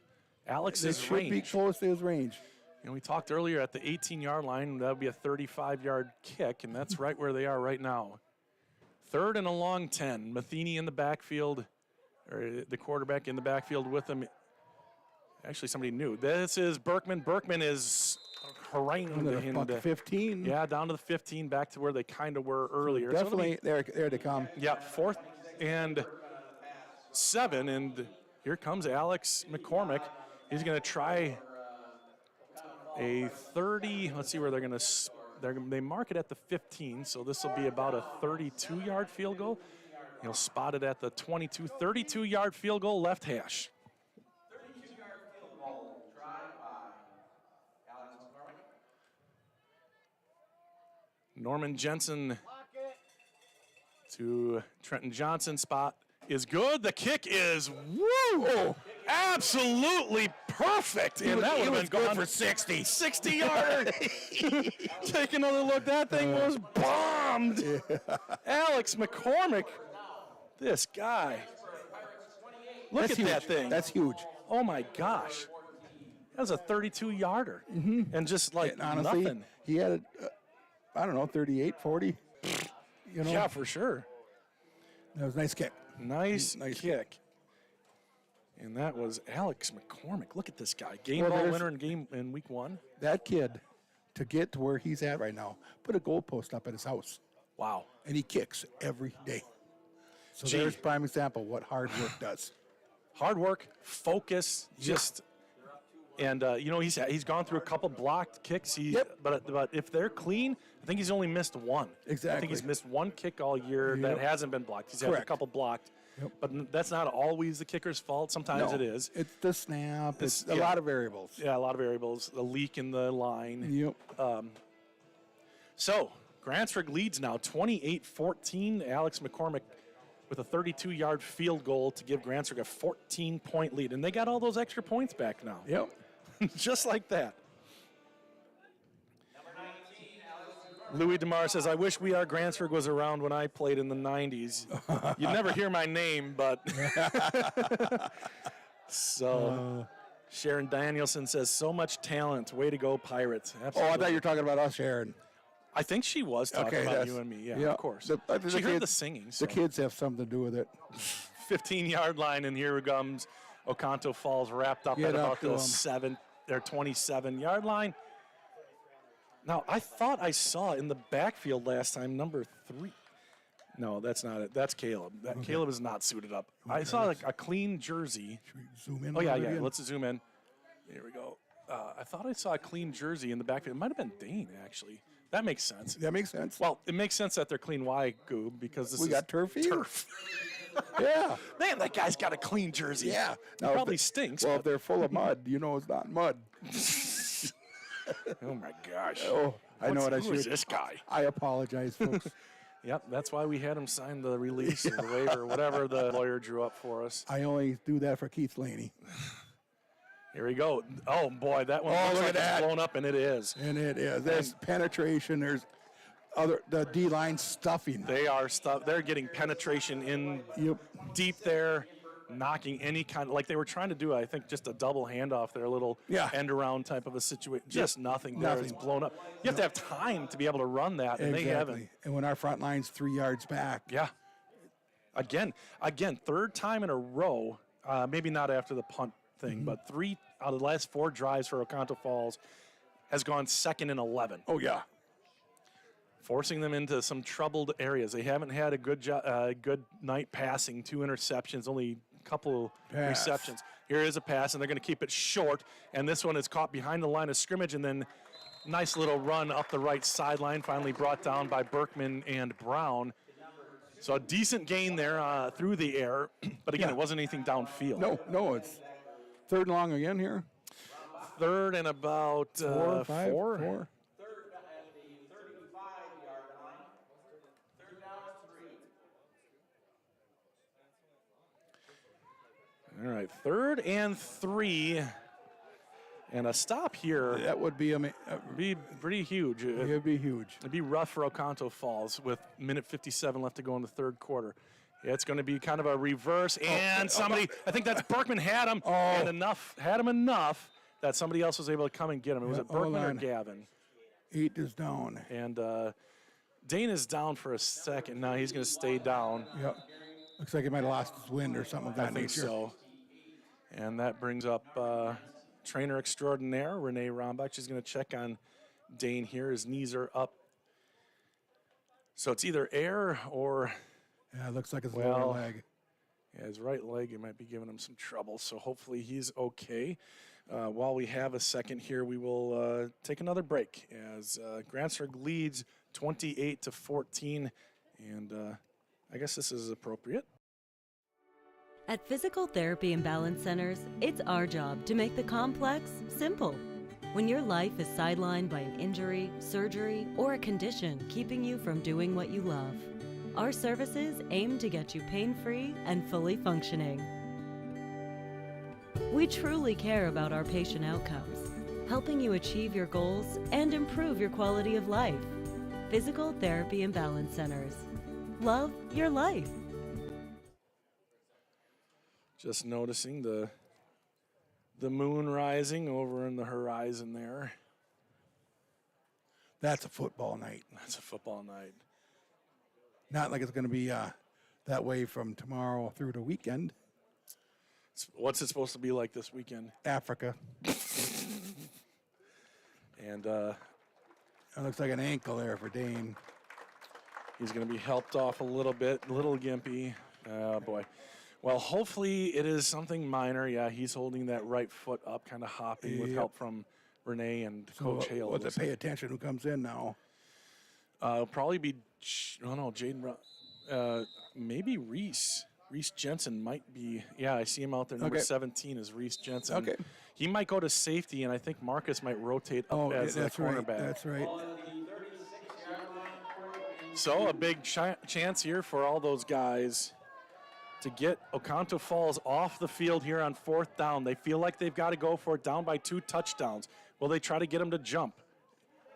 Alex's They should range. be close to his range. And we talked earlier at the 18-yard line, that would be a 35-yard kick, and that's right where they are right now. 3rd and a long 10. Matheny in the backfield, or the quarterback in the backfield with him. Actually, somebody new. This is Berkman. Berkman is haranguing About the 15. Yeah, down to the 15, back to where they kind of were earlier. Definitely there to come. Yeah, 4th and 7, and here comes Alex McCormick. He's going to try a 30. Let's see where they're going to. They mark it at the 15, so this will be about a 32-yard field goal. He'll spot it at the 22. 32-yard field goal, left hash. 32-yard field goal, try by Alex McCormick. Norman Jensen to Trenton Johnson. Spot is good. The kick is absolutely perfect. And that would have been gone for 60. 60-yarder. Take another look. That thing was bombed. Alex McCormick, this guy. Look at that thing. That's huge. Oh my gosh. That was a 32-yarder. And just like And honestly, nothing. he had, I don't know, 38, 40. You know? Yeah, for sure. That was a nice kick. Nice kick. And that was Alex McCormick. Look at this guy. Game Well, ball there's- winner in week 1. That kid, to get to where he's at right now, put a goalpost up at his house. Wow. And he kicks every day. So Gee. there's prime example what hard work does. Hard work, focus, just and you know he's gone through a couple blocked kicks. But if they're clean, I think he's only missed one. Exactly. I think he's missed one kick all year that hasn't been blocked. He's had a Correct. couple blocked. Yep. But that's not always the kicker's fault. Sometimes No, it is. It's the snap. It's a yeah. lot of variables. Yeah, a lot of variables. The leak in the line. Yep. So Grantsburg leads now 28-14. Alex McCormick with a 32-yard field goal to give Grantsburg a 14-point lead. And they got all those extra points back now. Yep. Just like that. Louis DeMar says, I wish We Are Grantsburg was around when I played in the 90s. You'd never hear my name, but. So, Sharon Danielson says, so much talent. Way to go, Pirates. Oh, Absolutely. I thought you were talking about us, Sharon. I think she was talking about you and me. Yeah, of course. She heard the singing. So. The kids have something to do with it. 15-yard line, and here comes Oconto Falls wrapped up Get at up about to the 'em. their 27-yard line. Now, I thought I saw in the backfield last time, number 3. No, that's not it. That's Caleb. Caleb is not suited up. I saw like a clean jersey. Should we zoom in? Oh, yeah. Again? Let's zoom in. Here we go. I thought I saw a clean jersey in the backfield. It might have been Dane, actually. That makes sense. That makes sense. Well, it makes sense that they're clean. Why, Goob? Because this We is got turf field? turf. Yeah. Man, that guy's got a clean jersey. Yeah. He probably stinks. Well, but- if they're full of mud, you know it's not mud. Oh my gosh. Oh, I know what I Who should. is this guy? I apologize, folks. Yep, that's why we had him sign the release or the waiver, whatever the lawyer drew up for us. I only do that for Keith Laney. Here we go. Oh boy, that one Oh, looks look like at that. it's blown up, and it is. And it is. There's penetration. There's the D-line stuffing. They are stuff. They're getting penetration in deep there, knocking any kind of, like they were trying to do, I think, just a double handoff there, a little end around type of a situation. Just nothing there. It's blown up. You have to have time to be able to run that, and they haven't. And when our front line's 3 yards back. Yeah. Again, third time in a row, maybe not after the punt thing, but 3 out of the last 4 drives for Oconto Falls has gone 2nd and 11. Oh, yeah. Forcing them into some troubled areas. They haven't had a good night passing. 2 interceptions, only a couple receptions. Here is a pass, and they're going to keep it short. And this one is caught behind the line of scrimmage, and then Nice little run up the right sideline, finally brought down by Berkman and Brown. So a decent gain there through the air, but again, it wasn't anything downfield. No, it's 3rd and long again here. 3rd and about 4. Third at the 35-yard line. 3rd down and 3. All right, 3rd and 3. And a stop here. That would be be pretty huge. It would be huge. It'd be rough for Oconto Falls with minute 57 left to go in the 3rd quarter. Yeah, it's going to be kind of a reverse, and somebody, I think that's Berkman had him, and had him enough that somebody else was able to come and get him. Was it Berkman or Gavin? 8 is down. And Dane is down for a second. Now he's going to stay down. Yep. Looks like he might have lost his wind or something of that I think nature. so. And that brings up trainer extraordinaire, Renee Rombach. She's going to check on Dane here. His knees are up. So it's either air or... Yeah, it looks like his lower leg. Yeah, his right leg, it might be giving him some trouble. So hopefully he's okay. While we have a second here, we will take another break as Grantsburg leads 28-14. And I guess this is appropriate. At Physical Therapy and Balance Centers, it's our job to make the complex simple. When your life is sidelined by an injury, surgery, or a condition keeping you from doing what you love, our services aim to get you pain-free and fully functioning. We truly care about our patient outcomes, helping you achieve your goals and improve your quality of life. Physical Therapy and Balance Centers. Love your life. Just noticing the moon rising over in the horizon there. That's a football night. That's a football night. Not like it's going to be that way from tomorrow through the weekend. What's it supposed to be like this weekend? Africa. And it looks like an ankle there for Dane. He's going to be helped off a little bit, a little gimpy. Oh, boy. Well, hopefully it is something minor. Yeah, he's holding that right foot up, kind of hopping with help from Renee and Coach Hale. We'll have to pay attention who comes in now. It'll probably be, Jaden Brown. Maybe Reese. Reese Jensen might be. Yeah, I see him out there. Number 17 is Reese Jensen. Okay. He might go to safety, and I think Marcus might rotate up as the cornerback. Right. That's right. So a big chance here for all those guys to get Oconto Falls off the field here on 4th down. They feel like they've got to go for it, down by 2 touchdowns. Will they try to get him to jump?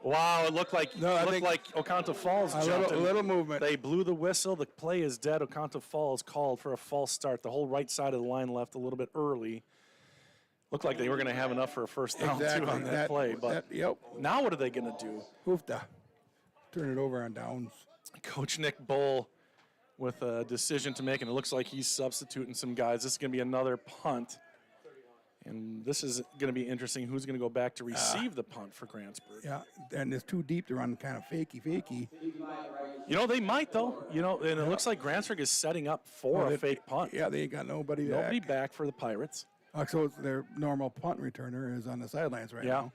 Wow, it looked like Oconto Falls jumped. A little movement. They blew the whistle. The play is dead. Oconto Falls called for a false start. The whole right side of the line left a little bit early. Looked like they were going to have enough for a first down, too, on that play. But now what are they going to do? Hoofda. Turn it over on downs. Coach Nick Bull with a decision to make, and it looks like he's substituting some guys. This is going to be another punt. And this is going to be interesting. Who's going to go back to receive the punt for Grantsburg? Yeah, and it's too deep to run kind of fakey. They might, though. And it looks like Grantsburg is setting up for a fake punt. Yeah, they ain't got nobody back for the Pirates. So their normal punt returner is on the sidelines right now.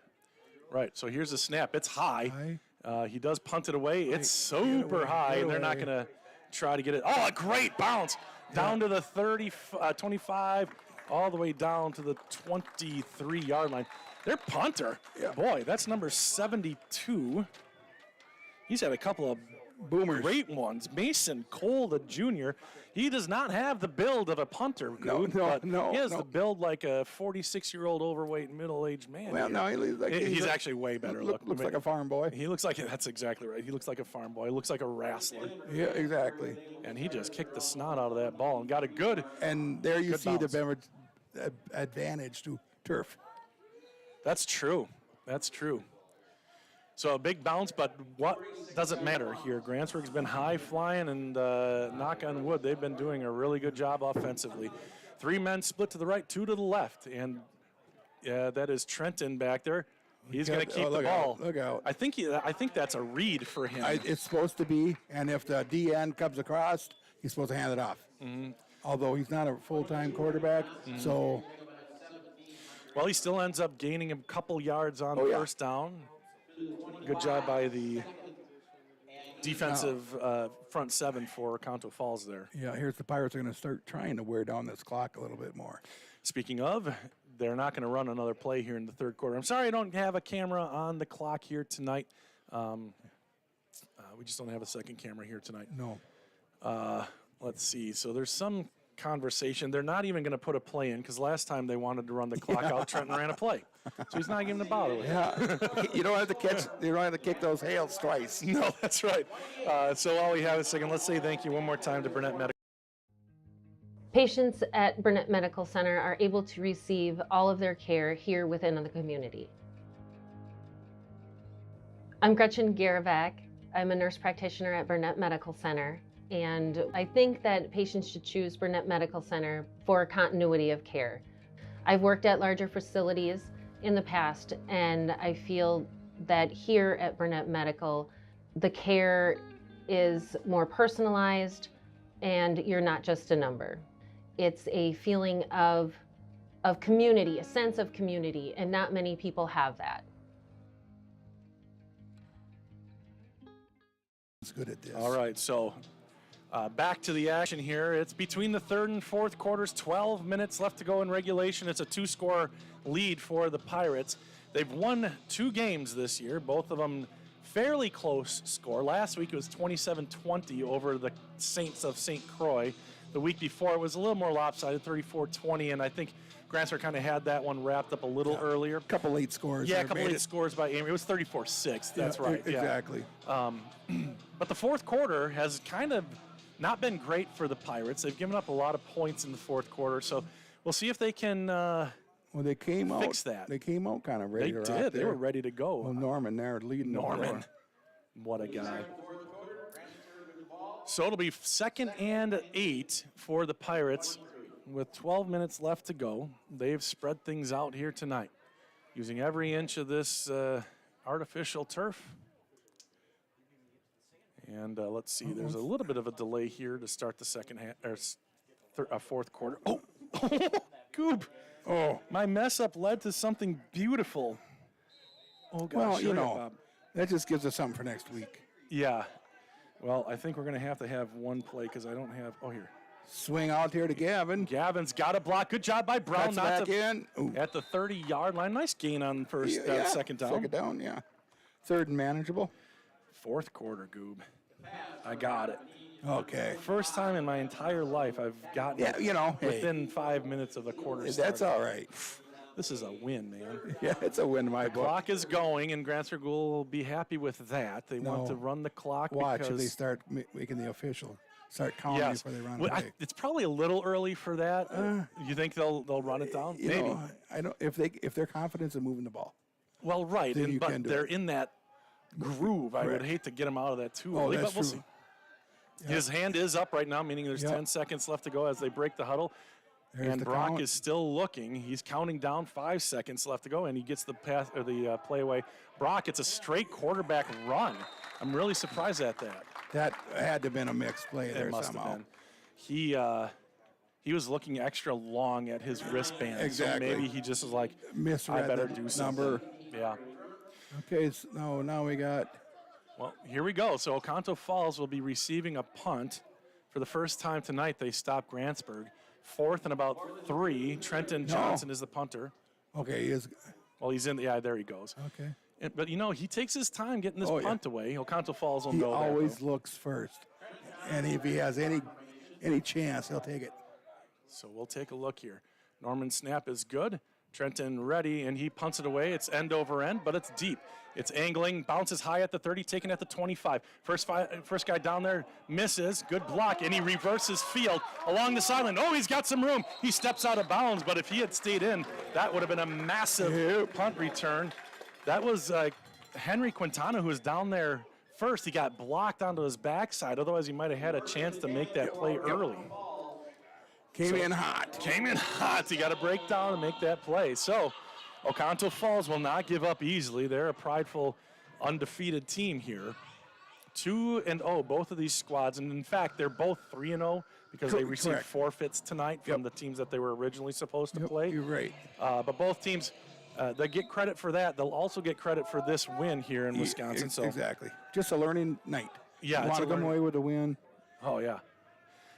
Right, so here's the snap. It's high. He does punt it away. It's super high, and they're not going to try to get it. Oh, a great bounce down to the 25, all the way down to the 23-yard line. Their punter, boy, that's number 72. He's had a couple of boomers, great ones. Mason Cole, the junior. He does not have the build of a punter. No. He has the build like a 46-year-old overweight middle-aged man. Well, no, he's actually way better. Looks like a farm boy. He looks like, that's exactly right. He looks like a farm boy. He looks like a wrestler. Yeah, exactly. And he just kicked the snot out of that ball and got a good. And there you see bounce. the advantage to turf. That's true. So a big bounce, but what doesn't matter here. Grantsburg's been high flying, and knock on wood, they've been doing a really good job offensively. 3 men split to the right, 2 to the left, and that is Trenton back there. He's going to keep the ball. Look out! I think that's a read for him. It's supposed to be, and if the DN comes across, he's supposed to hand it off. Mm-hmm. Although he's not a full-time quarterback, so. Well, he still ends up gaining a couple yards on first down. Good job by the defensive front seven for Oconto Falls there. Yeah, here's the Pirates are going to start trying to wear down this clock a little bit more. Speaking of, they're not going to run another play here in the third quarter. I'm sorry I don't have a camera on the clock here tonight. We just don't have a second camera here tonight. No. Let's see. So there's some conversation. They're not even going to put a play in because last time they wanted to run the clock out, Trenton ran a play. So he's not even to bother with it. Yeah, you don't have to catch. You don't have to kick those hails twice. No, that's right. So while we have a second, let's say thank you one more time to Burnett Medical. Patients at Burnett Medical Center are able to receive all of their care here within the community. I'm Gretchen Garavak. I'm a nurse practitioner at Burnett Medical Center, and I think that patients should choose Burnett Medical Center for continuity of care. I've worked at larger facilities in the past, and I feel that here at Burnett Medical, the care is more personalized, and you're not just a number. It's a feeling of community, a sense of community, and not many people have that. It's good at this. All right, so back to the action here. It's between the third and fourth quarters, 12 minutes left to go in regulation. It's a 2-score lead for the Pirates. They've won 2 games this year, both of them fairly close score. Last week it was 27-20 over the Saints of St. Croix. The week before it was a little more lopsided, 34-20, and I think Grantsburg kind of had that one wrapped up a little earlier. A couple late scores. Yeah, a couple late scores by Amory. It was 34-6, that's right. Exactly. Yeah. But the fourth quarter has kind of not been great for the Pirates. They've given up a lot of points in the fourth quarter, so we'll see if they can they came fix that. They came out kind of ready. They did. They were ready to go. Well, Norman there leading. Norman, what a guy. So it'll be 2nd and 8 for the Pirates with 12 minutes left to go. They've spread things out here tonight using every inch of this artificial turf. And let's see, there's a little bit of a delay here to start the second half, or fourth quarter. Oh, Goob. Oh, my mess up led to something beautiful. Oh, gosh. Well, that just gives us something for next week. Yeah. Well, I think we're going to have one play because I don't have, here. Swing out here to Gavin. Gavin's got a block. Good job by Brown. Cuts back in. At the 30-yard line. Nice gain on second down. Second down, yeah. Third and manageable. Fourth quarter, Goob. I got it. Okay. First time in my entire life I've gotten it within 5 minutes of the quarter start. That's all right. This is a win, man. Yeah, it's a win in my book. Clock is going, and Grantsburg will be happy with that. They want to run the clock. Watch because if they start making the official start counting before they run away. It's probably a little early for that. You think they'll run it down? Maybe. I don't. If they're confident in moving the ball. Well, right, but they're in that groove. Correct. I would hate to get him out of that too early, but we'll see. Yeah. His hand is up right now, meaning there's 10 seconds left to go as they break the huddle. And Brock is still looking. He's counting down 5 seconds left to go, and he gets the pass or the play away. Brock, it's a straight quarterback run. I'm really surprised at that. That had to have been a mixed play there must somehow. Have been. He was looking extra long at his wristband. Exactly. So maybe he just was like, misread I better the do something. number. Yeah. Okay, so now we got. Well, here we go. So Oconto Falls will be receiving a punt. For the first time tonight, they stopped Grantsburg. 4th and about 3. Trenton Johnson is the punter. Okay, he is. Well, he's in. Yeah, there he goes. Okay. But, he takes his time getting this punt away. Oconto Falls will he go there. He always looks first. And if he has any chance, he'll take it. So we'll take a look here. Norman's snap is good. Trenton ready, and he punts it away. It's end over end, but it's deep. It's angling, bounces high at the 30, taken at the 25. First guy down there misses, good block, and he reverses field along the sideline. Oh, he's got some room. He steps out of bounds, but if he had stayed in, that would have been a massive punt return. That was Henry Quintana, who was down there first. He got blocked onto his backside. Otherwise, he might have had a chance to make that play early. Came in hot. He got to break down and make that play. So Oconto Falls will not give up easily. They're a prideful, undefeated team here. 2-0, both of these squads. And, in fact, they're both 3-0 because they received forfeits tonight from the teams that they were originally supposed to play. You're right. But both teams they get credit for that. They'll also get credit for this win here in Wisconsin. So exactly. Just a learning night. Yeah, you it's want to come away with a win. Oh, yeah.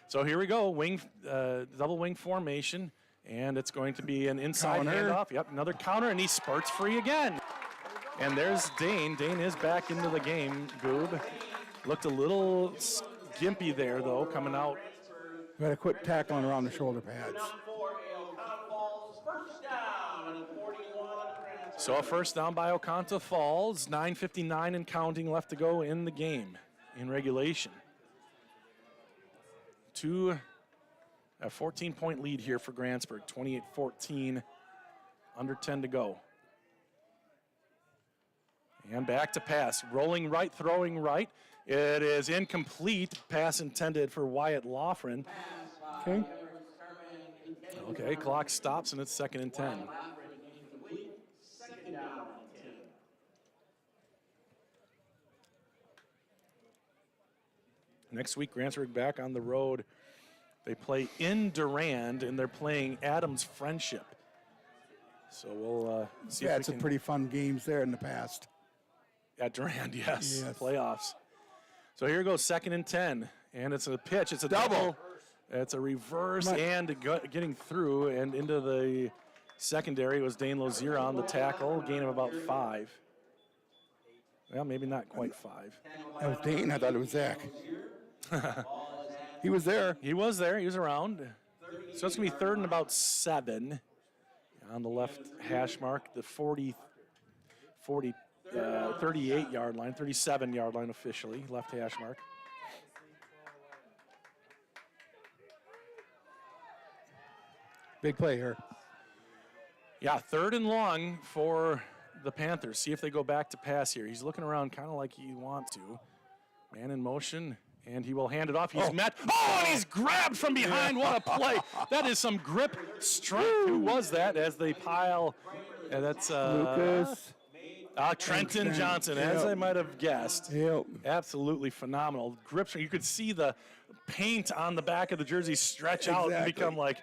So here we go, double wing formation, and it's going to be an inside handoff. Yep, another counter, and he spurts free again. And there's Dane. Dane is back into the game, Goob. Looked a little gimpy there, though, coming out. Got to quit tackling around the shoulder pads. So a first down by Oconto Falls, 9:59 and counting left to go in the game, in regulation. A 14-point lead here for Grantsburg, 28-14, under 10 to go. And back to pass, rolling right, throwing right. It is incomplete, pass intended for Wyatt Loughran. Okay, clock stops and it's 2nd and 10. Next week, Grantsburg back on the road. They play in Durand, and they're playing Adams Friendship. So we'll see if we it's can... some pretty fun games there in the past. At Durand, yes. Playoffs. So here goes 2nd and 10, and it's a pitch. It's a double. It's a reverse and getting through and into the secondary was Dane Lozier on the tackle, gain of about 5. Well, maybe not quite 5. That was Dane. I thought it was Zach. He was there. He was there. He was around. So it's going to be 3rd and about 7 on the left hash mark, the 38-yard line, 37-yard line officially, left hash mark. Big play here. Yeah, 3rd and long for the Panthers. See if they go back to pass here. He's looking around kind of like he wants to. Man in motion. And he will hand it off. He's met. Oh, and he's grabbed from behind. What a play. That is some grip strength. Who was that as they pile? That's Lucas. Trenton Johnson, as I might have guessed. Yep. Absolutely phenomenal. Grip strength. You could see the paint on the back of the jersey stretch out and become like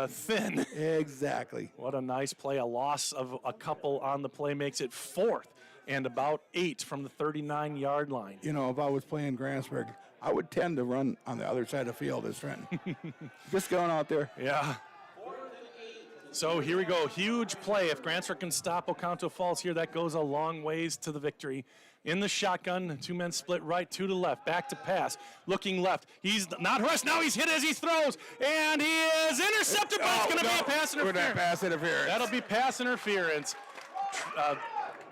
thin. Exactly. What a nice play. A loss of a couple on the play makes it 4th and about 8 from the 39-yard line. You know, if I was playing Grantsburg, I would tend to run on the other side of the field as Trenton. Just going out there. Yeah. So here we go. Huge play. If Grantsburg can stop Oconto Falls here, that goes a long ways to the victory. In the shotgun, 2 men split right, 2 to left. Back to pass. Looking left. He's not rushed. Now he's hit as he throws. And he is intercepted, but it's going to be a pass interference. Pass interference. That'll be pass interference.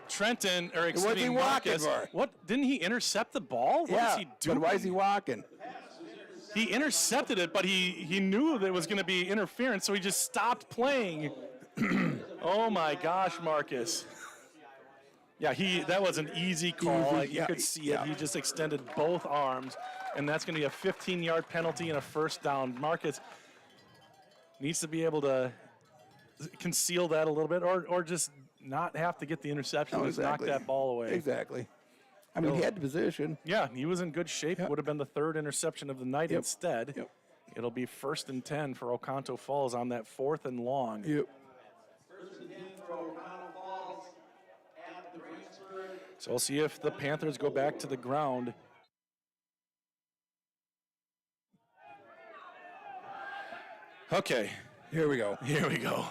Trenton, or excuse me, Marcus. What, didn't he intercept the ball? What is he doing? But why is he walking? He intercepted it, but he knew that it was going to be interference, so he just stopped playing. Oh my gosh, Marcus. Yeah, that was an easy call. You could see it. He just extended both arms, and that's going to be a 15-yard penalty and a first down. Marcus needs to be able to conceal that a little bit, or just not have to get the interception. Just knock that ball away. Exactly. I mean, he had the position. Yeah, he was in good shape. Would have been the 3rd interception of the night instead. It'll be 1st and 10 for Oconto Falls on that 4th and long. So we'll see if the Panthers go back to the ground. Okay. Here we go. Here we go.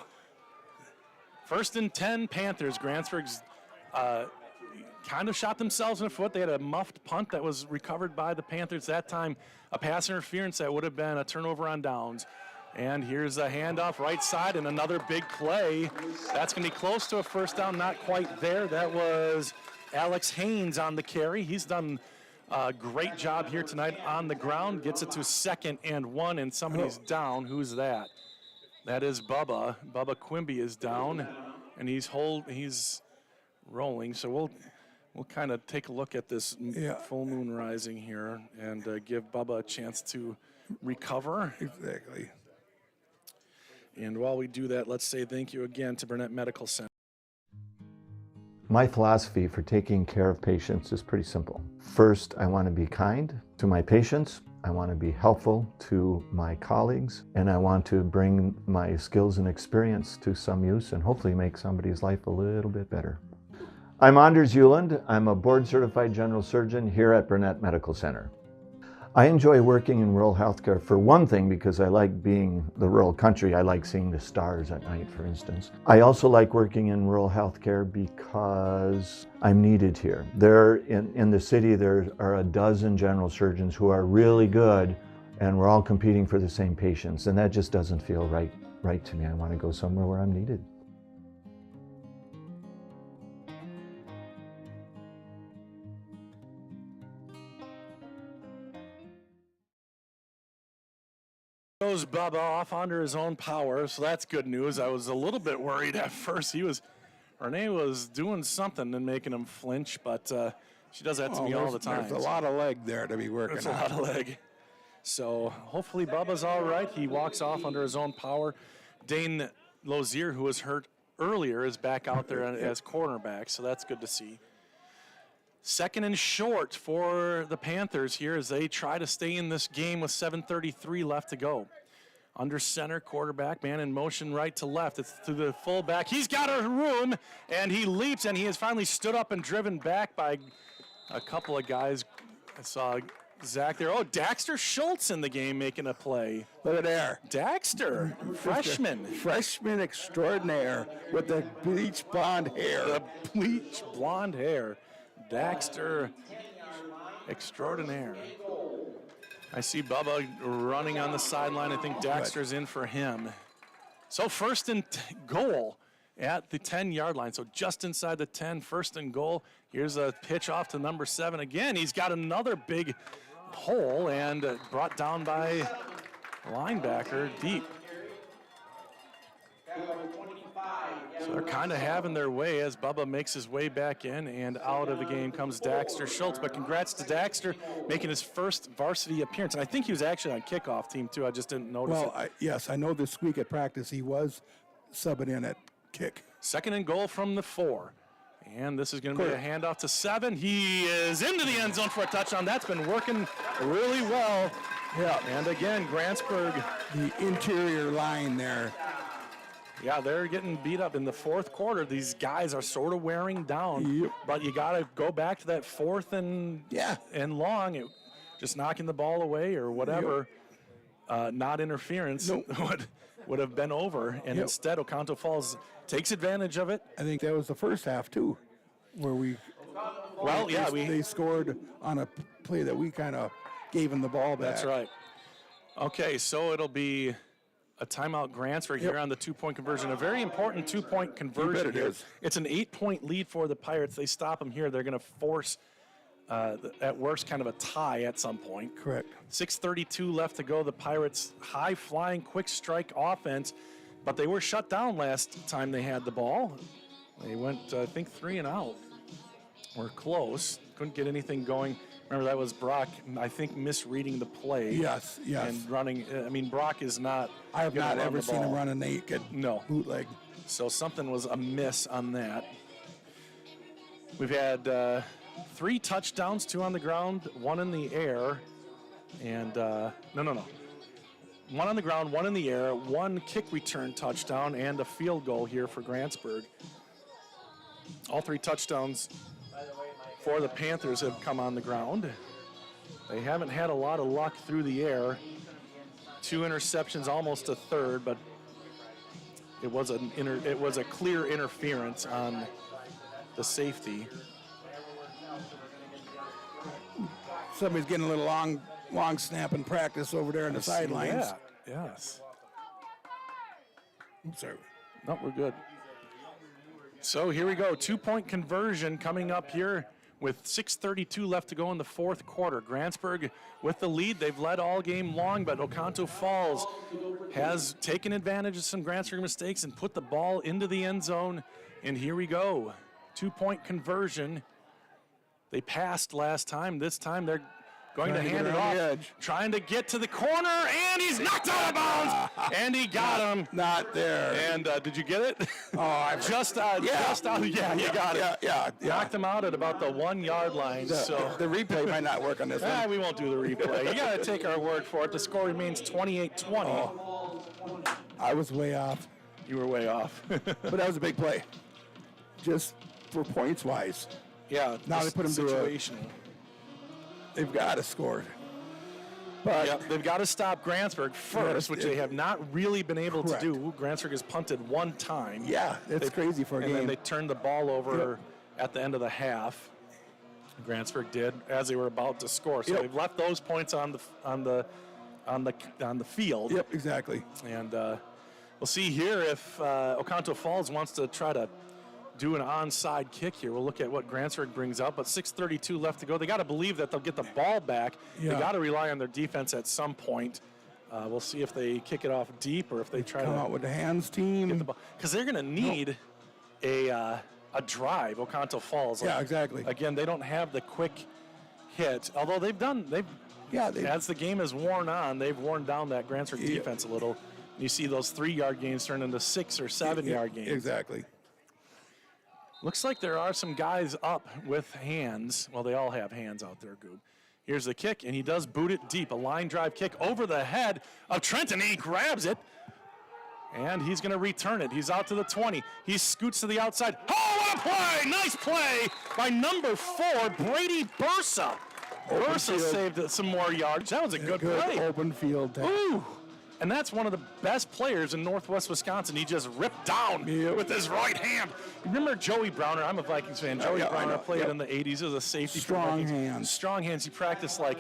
1st and 10 Panthers. Grantsburg's kind of shot themselves in the foot. They had a muffed punt that was recovered by the Panthers that time. A pass interference that would have been a turnover on downs. And here's a handoff right side and another big play. That's going to be close to a first down, not quite there. That was Alex Haynes on the carry. He's done a great job here tonight on the ground. Gets it to 2nd and 1, and somebody's down. Who's that? That is Bubba. Bubba Quimby is down, and he's rolling. So we'll kind of take a look at this full moon rising here and give Bubba a chance to recover. Exactly. And while we do that, let's say thank you again to Burnett Medical Center. My philosophy for taking care of patients is pretty simple. First, I want to be kind to my patients. I want to be helpful to my colleagues, and I want to bring my skills and experience to some use and hopefully make somebody's life a little bit better. I'm Anders Euland. I'm a board-certified general surgeon here at Burnett Medical Center. I enjoy working in rural healthcare for one thing because I like being the rural country. I like seeing the stars at night, for instance. I also like working in rural healthcare because I'm needed here. In the city, there are a dozen general surgeons who are really good, and we're all competing for the same patients, and that just doesn't feel right to me. I want to go somewhere where I'm needed. Goes Bubba off under his own power, so that's good news. I was a little bit worried at first. Renee was doing something and making him flinch, but she does that to me all the time. There's a lot of leg there to be working on. There's a lot of leg. So hopefully Bubba's all right. He walks off under his own power. Dane Lozier, who was hurt earlier, is back out there as cornerback, so that's good to see. Second and short for the Panthers here as they try to stay in this game with 7:33 left to go. Under center, quarterback, man in motion right to left. It's to the fullback. He's got a room, and he leaps, and he has finally stood up and driven back by a couple of guys. I saw Zach there. Oh, Daxter Schultz in the game making a play. Look at there. Daxter, freshman. Freshman extraordinaire with the bleach blonde hair. The bleach blonde hair. Daxter extraordinaire. I see Bubba running on the sideline. I think Daxter's in for him. So first and goal at the 10-yard line. So just inside the 10, first and goal. Here's a pitch off to number 7 again. He's got another big hole and brought down by linebacker deep. So they're kind of having their way as Bubba makes his way back in, and out of the game comes Daxter Schultz. But congrats to Daxter making his first varsity appearance. And I think he was actually on kickoff team too. I just didn't notice it. Yes, I know this week at practice he was subbing in at kick. Second and goal from the 4. And this is going to be a handoff to 7. He is into the end zone for a touchdown. That's been working really well. Yeah. And again, Grantsburg. The interior line there. Yeah, they're getting beat up in the fourth quarter. These guys are sort of wearing down, but you got to go back to that fourth and long, just knocking the ball away or whatever. Not interference would have been over, and instead Oconto Falls takes advantage of it. I think that was the first half too, where they scored on a play that we kind of gave them the ball back. That's right. Okay, so it'll be a timeout Grantsburg here on the 2-point conversion. A very important 2-point conversion here. It's an 8-point lead for the Pirates. They stop them here. They're going to force, at worst, kind of a tie at some point. Correct. 6:32 left to go. The Pirates high-flying, quick strike offense, but they were shut down last time they had the ball. They went, I think, 3 and out. We're close. Couldn't get anything going. Remember, that was Brock, I think, misreading the play. Yes. And running. I mean, Brock is not. I have not ever seen him run a naked bootleg. So something was amiss on that. We've had 3 touchdowns, 2 on the ground, 1 in the air. And, no. 1 on the ground, 1 in the air, 1 kick return touchdown, and a field goal here for Grantsburg. All 3 touchdowns for the Panthers have come on the ground. They haven't had a lot of luck through the air. 2 interceptions, almost a third, but it was a clear interference on the safety. Somebody's getting a little long snap in practice over there on the sidelines. Yeah, yes. I'm sorry. No, we're good. So here we go. 2-point conversion coming up here with 6:32 left to go in the fourth quarter. Grantsburg with the lead. They've led all game long, but Oconto Falls has taken advantage of some Grantsburg mistakes and put the ball into the end zone. And here we go. 2-point conversion. They passed last time. This time they're going to hand it off, trying to get to the corner, and he's knocked out of bounds, and he got him. Not there. And did you get it? Oh, just out. Yeah, you got it. Yeah. Knocked him out at about the 1 yard line. So the replay might not work on this one. We won't do the replay. You got to take our word for it. The score remains 28-20. Oh, I was way off. You were way off. But that was a big play. Just for points wise. Yeah. Now they put them situational. They've got to score. But they've got to stop Grantsburg first, which they have not really been able to do. Grantsburg has punted 1 time. Yeah, that's crazy for a game. And then they turned the ball over at the end of the half. Grantsburg did as they were about to score. So they've left those points on the field. Yep, exactly. And we'll see here if Oconto Falls wants to try to do an onside kick here. We'll look at what Grantsburg brings up, but 6:32 left to go. They got to believe that they'll get the ball back. Yeah. They got to rely on their defense at some point. We'll see if they kick it off deep or if they try come to out with the hands team. Because they're going to need a drive. Oconto Falls. Yeah, exactly. Again, they don't have the quick hit. Although as the game has worn on, they've worn down that Grantsburg defense a little. You see those 3-yard gains turn into 6 or 7-yard gains. Exactly. Looks like there are some guys up with hands. Well, they all have hands out there, Goob. Here's the kick, and he does boot it deep. A line drive kick over the head of Trenton. He grabs it, and he's going to return it. He's out to the 20. He scoots to the outside. Oh, what a play! Nice play by number 4, Brady Bursa. Bursa saved some more yards. That was a good play. Open field. Ooh. And that's one of the best players in Northwest Wisconsin. He just ripped down with his right hand. Remember Joey Browner? I'm a Vikings fan. Joey Browner played in the 80s as a safety. Strong hands. Strong hands. He practiced like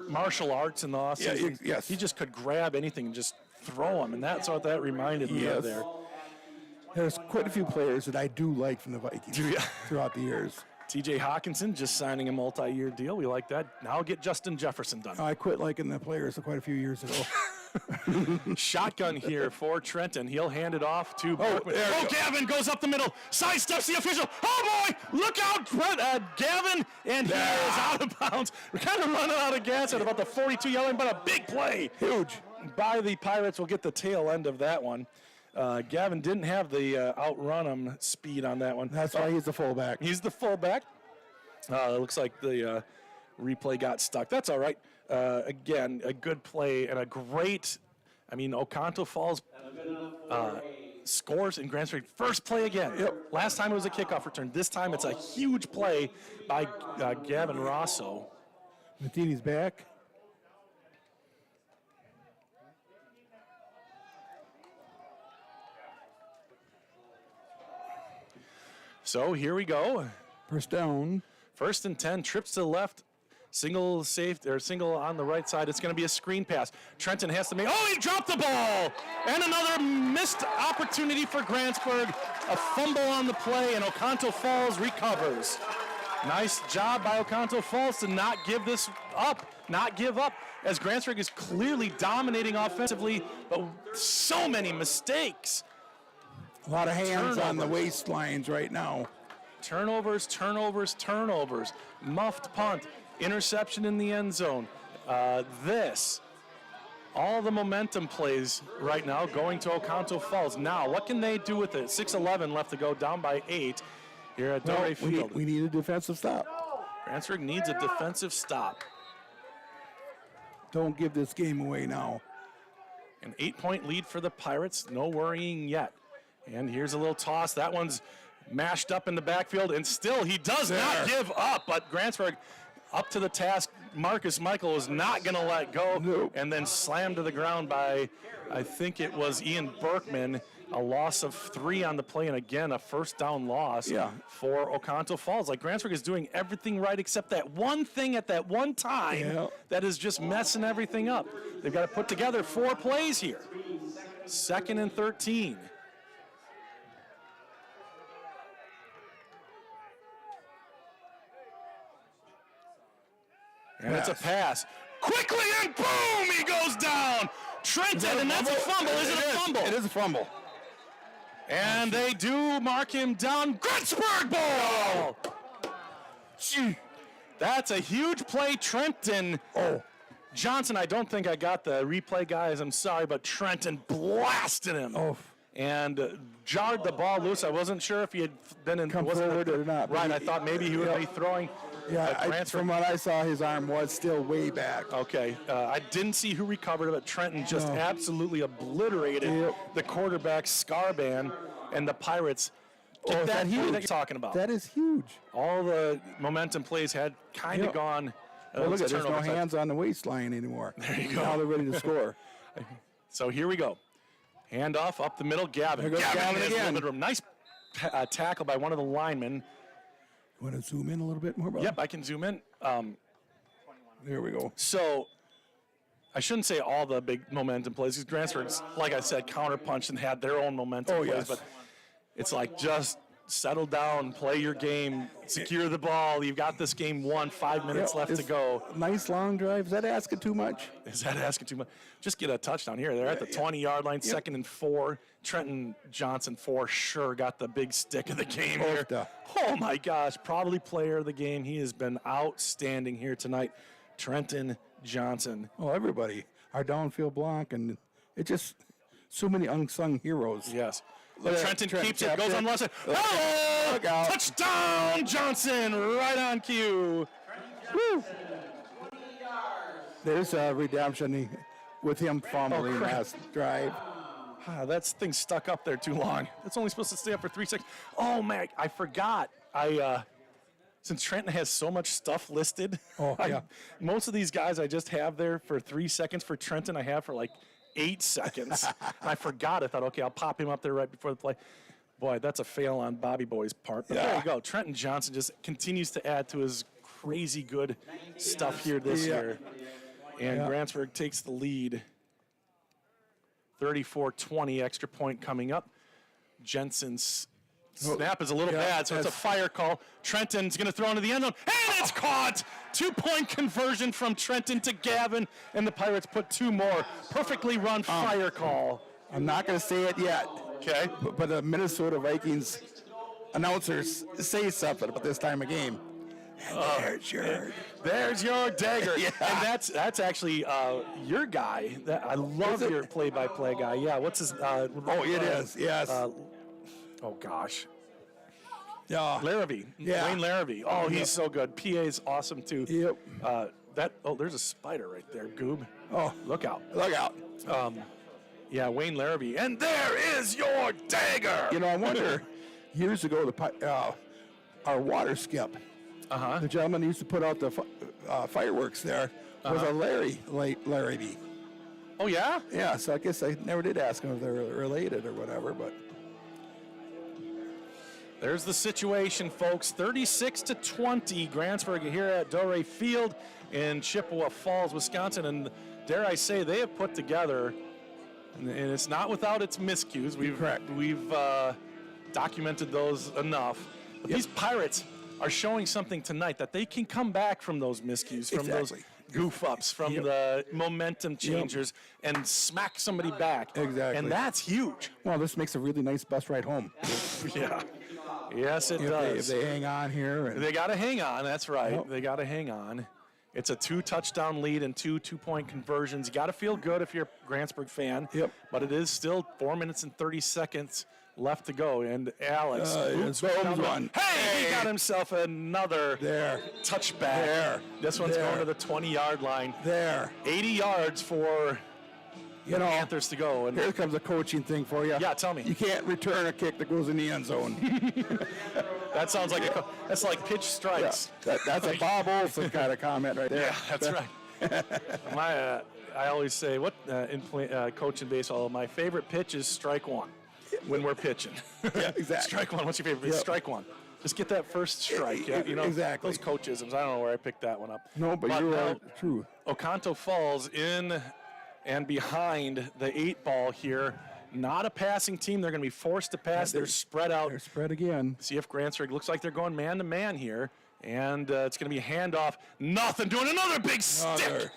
martial arts in the offseason. Yes. He just could grab anything and just throw them, and that's what that reminded me of there. There's quite a few players that I do like from the Vikings throughout the years. TJ Hawkinson just signing a multi-year deal. We like that. Now get Justin Jefferson done. I quit liking the players quite a few years ago. Shotgun here for Trenton. He'll hand it off to Berkman. Gavin goes up the middle. Sidesteps the official. Oh, boy! Look out, Gavin. And he is out of bounds. We're kind of running out of gas at about the 42-yard line, but a big play. Huge. By the Pirates. We'll get the tail end of that one. Gavin didn't have the outrun him speed on that one. That's why he's the fullback. He's the fullback. It looks like the replay got stuck. That's all right. Again, a good play and a great, Oconto Falls scores in Grantsburg. First play again. Last time it was a kickoff return. This time it's a huge play by Gavin Rosso. Mathini's back. So here we go. First down. 1st and 10. Trips to the left. Single on the right side. It's going to be a screen pass. Trenton has to make. Oh, he dropped the ball! And another missed opportunity for Grantsburg. A fumble on the play, and Oconto Falls recovers. Nice job by Oconto Falls to not give this up, not give up, as Grantsburg is clearly dominating offensively, but so many mistakes. A lot of hands on the waistlines right now. Turnovers. Muffed punt. Interception in the end zone. All the momentum plays right now going to Oconto Falls. Now, what can they do with it? 6:11 left to go, down by 8 here at Delray Field. We need a defensive stop. Grantsburg needs a defensive stop. Don't give this game away now. An 8-point lead for the Pirates. No worrying yet. And here's a little toss. That one's mashed up in the backfield, and still he does not give up. But Grantsburg up to the task. Marcus Michael was not going to let go, and then slammed to the ground by, I think it was Ian Berkman. A loss of 3 on the play, and again, a first down loss for Oconto Falls. Like, Grantsburg is doing everything right except that one thing at that one time that is just messing everything up. They've got to put together 4 plays here. 2nd and 13. And it's a pass. Quickly, and boom, he goes down. Trenton, and that's a fumble. Is it a fumble? It is a fumble. And they do mark him down. Grantsburg ball! That's a huge play, Trenton. Oh. Johnson, I don't think I got the replay, guys. I'm sorry, but Trenton blasted him. Oh. And jarred the ball loose. I wasn't sure if he had been in. Come forward or not. Right, I thought maybe he would be throwing. Yeah, from what I saw, his arm was still way back. Okay, I didn't see who recovered it, but Trenton just absolutely obliterated the quarterback's scar band, and the Pirates get that huge that you're talking about. That is huge. All the momentum plays had kind of gone. Well, look at there's no hands on the waistline anymore. There you go. Now they're ready to score. So here we go. Handoff up the middle, Gavin. There goes Gavin has again. a little bit of room. Nice tackle by one of the linemen. You want to zoom in a little bit more, Bob? Yep, I can zoom in. There we go. So I shouldn't say all the big momentum plays, because Grantsburg's, like I said, counterpunched and had their own momentum plays. Yes. But it's like, just settle down, play your game, secure the ball. You've got this game won, 5 minutes left to go. Nice long drive. Is that asking too much? Is that asking too much? Just get a touchdown here. They're at the 20-yard line, 2nd and 4. Trenton Johnson for sure got the big stick of the game here. Oh my gosh, probably player of the game. He has been outstanding here tonight. Trenton Johnson. Oh, everybody. Our downfield block, and it just so many unsung heroes. Yes. Look at Trenton Trent keeps it, goes on the left side. Oh! Look out. Touchdown, Johnson, right on cue. Woo. There's a redemption with him fumbling last drive. That thing stuck up there too long. It's only supposed to stay up for 3 seconds. Oh, man, I forgot. Since Trenton has so much stuff listed, most of these guys I just have there for 3 seconds. For Trenton, I have for like 8 seconds. I forgot. I thought, okay, I'll pop him up there right before the play. Boy, that's a fail on Bobby Boy's part. But there you go. Trenton Johnson just continues to add to his crazy good stuff here this year. And Grantsburg takes the lead. 34-20, extra point coming up. Jensen's snap is a little bad, so it's a fire call. Trenton's going to throw into the end zone, and it's caught! 2-point conversion from Trenton to Gavin, and the Pirates put 2 more. Perfectly run fire call. I'm not going to say it yet. Okay. But the Minnesota Vikings announcers say something about this time of game. And there's your dagger. And that's actually your guy. I love your play-by-play guy. Yeah, what's his it is. Yes. Oh gosh. Yeah. Larrabee. Yeah. Wayne Larrabee. Oh, he's so good. PA's awesome too. Yep. There's a spider right there, Goob. Oh, look out. Look out. Yeah, Wayne Larrabee. And there is your dagger. You know, I wonder, years ago, our water skip, the gentleman who used to put out the fireworks there was a Larrabee. Oh, yeah? Yeah, so I guess I never did ask him if they're related or whatever, but. There's the situation, folks. 36-20, Grantsburg here at Doré Field in Chippewa Falls, Wisconsin. And dare I say, they have put together, and it's not without its miscues. We've documented those enough. But these Pirates are showing something tonight that they can come back from those miscues, from those goof-ups, from the momentum changers, and smack somebody back. Exactly. And that's huge. Well, this makes a really nice bus ride home. Yeah. Yes, it does. If they hang on here. They got to hang on. That's right. Yep. They got to hang on. It's a 2-touchdown lead and 2 2-point conversions. You got to feel good if you're a Grantsburg fan. Yep. But it is still 4 minutes and 30 seconds left to go. And Alex, one. Hey, he got himself another touchback. This one's going to the 20-yard line. 80 yards for Panthers to go. And here comes a coaching thing for you. Yeah, tell me. You can't return a kick that goes in the end zone. That sounds like that's like pitch strikes. Yeah, that's a Bob Olson kind of comment right there. Yeah, that's right. I always say, in coaching baseball, my favorite pitch is strike one when we're pitching. Yeah, exactly. Strike one. What's your favorite pitch? Strike one. Just get that first strike. Yeah, exactly. Those coachisms. I don't know where I picked that one up. No, but you are true. Oconto Falls in and behind the 8-ball here. Not a passing team. They're going to be forced to pass. They're spread out. They're spread again. See if Grantsburg looks like they're going man-to-man here. And it's going to be a handoff. Nothing. Doing another big stick.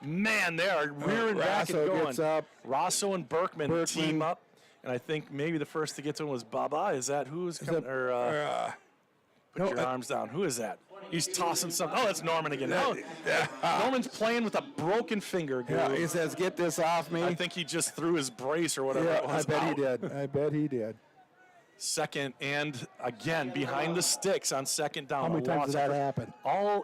Man, they are rearing back and going. Gets up. Rosso and Berkman team up. And I think maybe the first to get to him was Baba. Is that who's coming? Put your arms down. Who is that? He's tossing something. Oh, that's Norman again. Oh, Norman's playing with a broken finger. Yeah, he says, "Get this off me." I think he just threw his brace or whatever it was. I bet he did. I bet he did. Second and again behind the sticks on second down. How many times did that happen?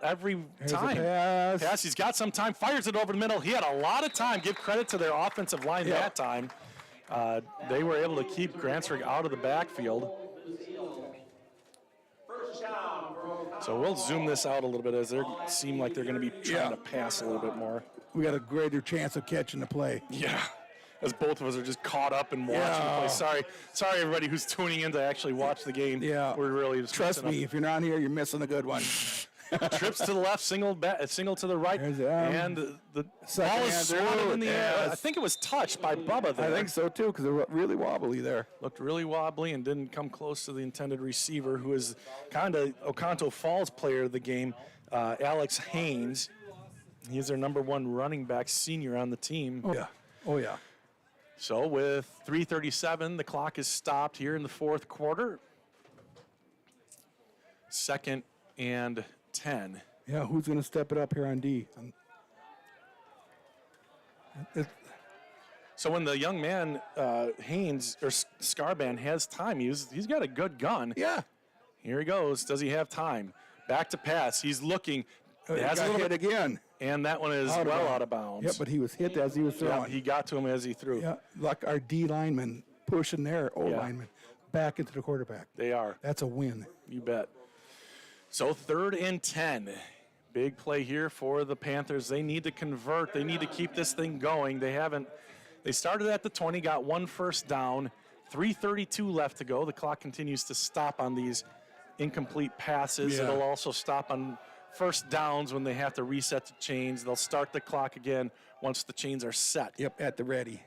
Every time. Pass. He's got some time. Fires it over the middle. He had a lot of time. Give credit to their offensive line that time. They were able to keep Grantsburg out of the backfield. So we'll zoom this out a little bit as they seem like they're going to be trying to pass a little bit more. We got a greater chance of catching the play. Yeah, as both of us are just caught up and watching the play. Sorry, everybody who's tuning in to actually watch the game. Yeah, we're really just trust me. If you're not here, you're missing a good one. Trips to the left, single to the right, and the ball is swatted in the air. I think it was touched by Bubba there. I think so too, because they're really wobbly there. Looked really wobbly and didn't come close to the intended receiver, who is kind of Oconto Falls player of the game, Alex Haynes. He's their #1 running back, senior on the team. Oh yeah. So with 3:37, the clock is stopped here in the fourth quarter. 2nd and 10. Yeah, who's going to step it up here on D? So when the young man, Haynes, or Scarban, has time, he's got a good gun. Yeah. Here he goes. Does he have time? Back to pass. He's looking. Has a little hit again. And that one is out of bounds. Yeah, but he was hit as he was throwing. Yeah, he got to him as he threw. Yeah, like our D linemen pushing their O linemen back into the quarterback. They are. That's a win. You bet. So 3rd and 10. Big play here for the Panthers. They need to convert. They need to keep this thing going. They started at the 20, got 1 first down, 3:32 left to go. The clock continues to stop on these incomplete passes. Yeah. It'll also stop on first downs when they have to reset the chains. They'll start the clock again once the chains are set. Yep, at the ready.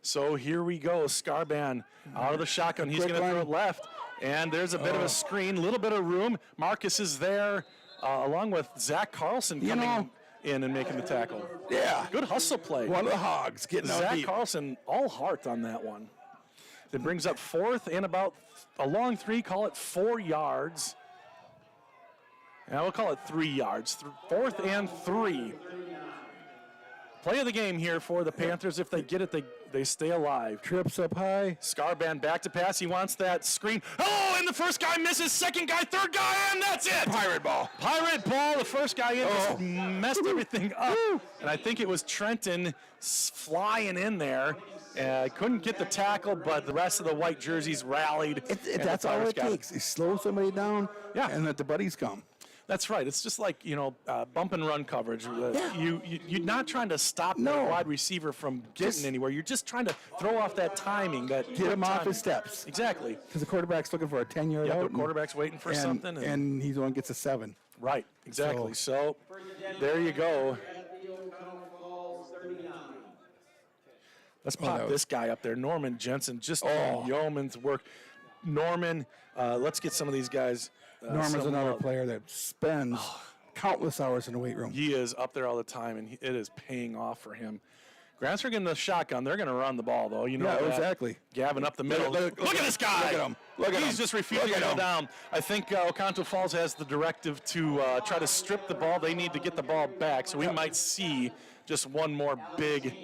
So here we go. Scarban out of the shotgun. He's going to throw it left. And there's a bit of a screen, a little bit of room. Marcus is there, along with Zach Carlson coming in and making the tackle. Yeah. Good hustle play. One of the hogs getting out Zach deep. Carlson, all heart on that one. That brings up 4th and about a long 3, call it 4 yards. Yeah, we'll call it 3 yards. 4th and 3. Play of the game here for the Panthers. If they get it, they stay alive. Trips up high. Scarban back to pass. He wants that screen. Oh, and the first guy misses. Second guy, third guy, and that's it. Pirate ball. Pirate ball. The first guy in just messed everything up. And I think it was Trenton flying in there. Couldn't get the tackle, but the rest of the white jerseys rallied. That's all it takes. You slow somebody down and let the buddies come. That's right. It's just like, bump and run coverage. You're not trying to stop the wide receiver from getting anywhere. You're just trying to throw off that timing. Get him off his steps. Exactly. Because the quarterback's looking for a 10-yard out. The quarterback's waiting for something. And he's the one gets a 7. Right, exactly. So there you go. Let's pop this guy up there. Norman Jensen, just doing yeoman's work. Norman, let's get some of these guys. Norman's another player that spends countless hours in the weight room. He is up there all the time, and it is paying off for him. Grantsburg in the shotgun. They're going to run the ball, though. Exactly. Gavin up the middle. Look at this guy. Look at him. He's just refusing to go down. I think Oconto Falls has the directive to try to strip the ball. They need to get the ball back, so we might see just one more big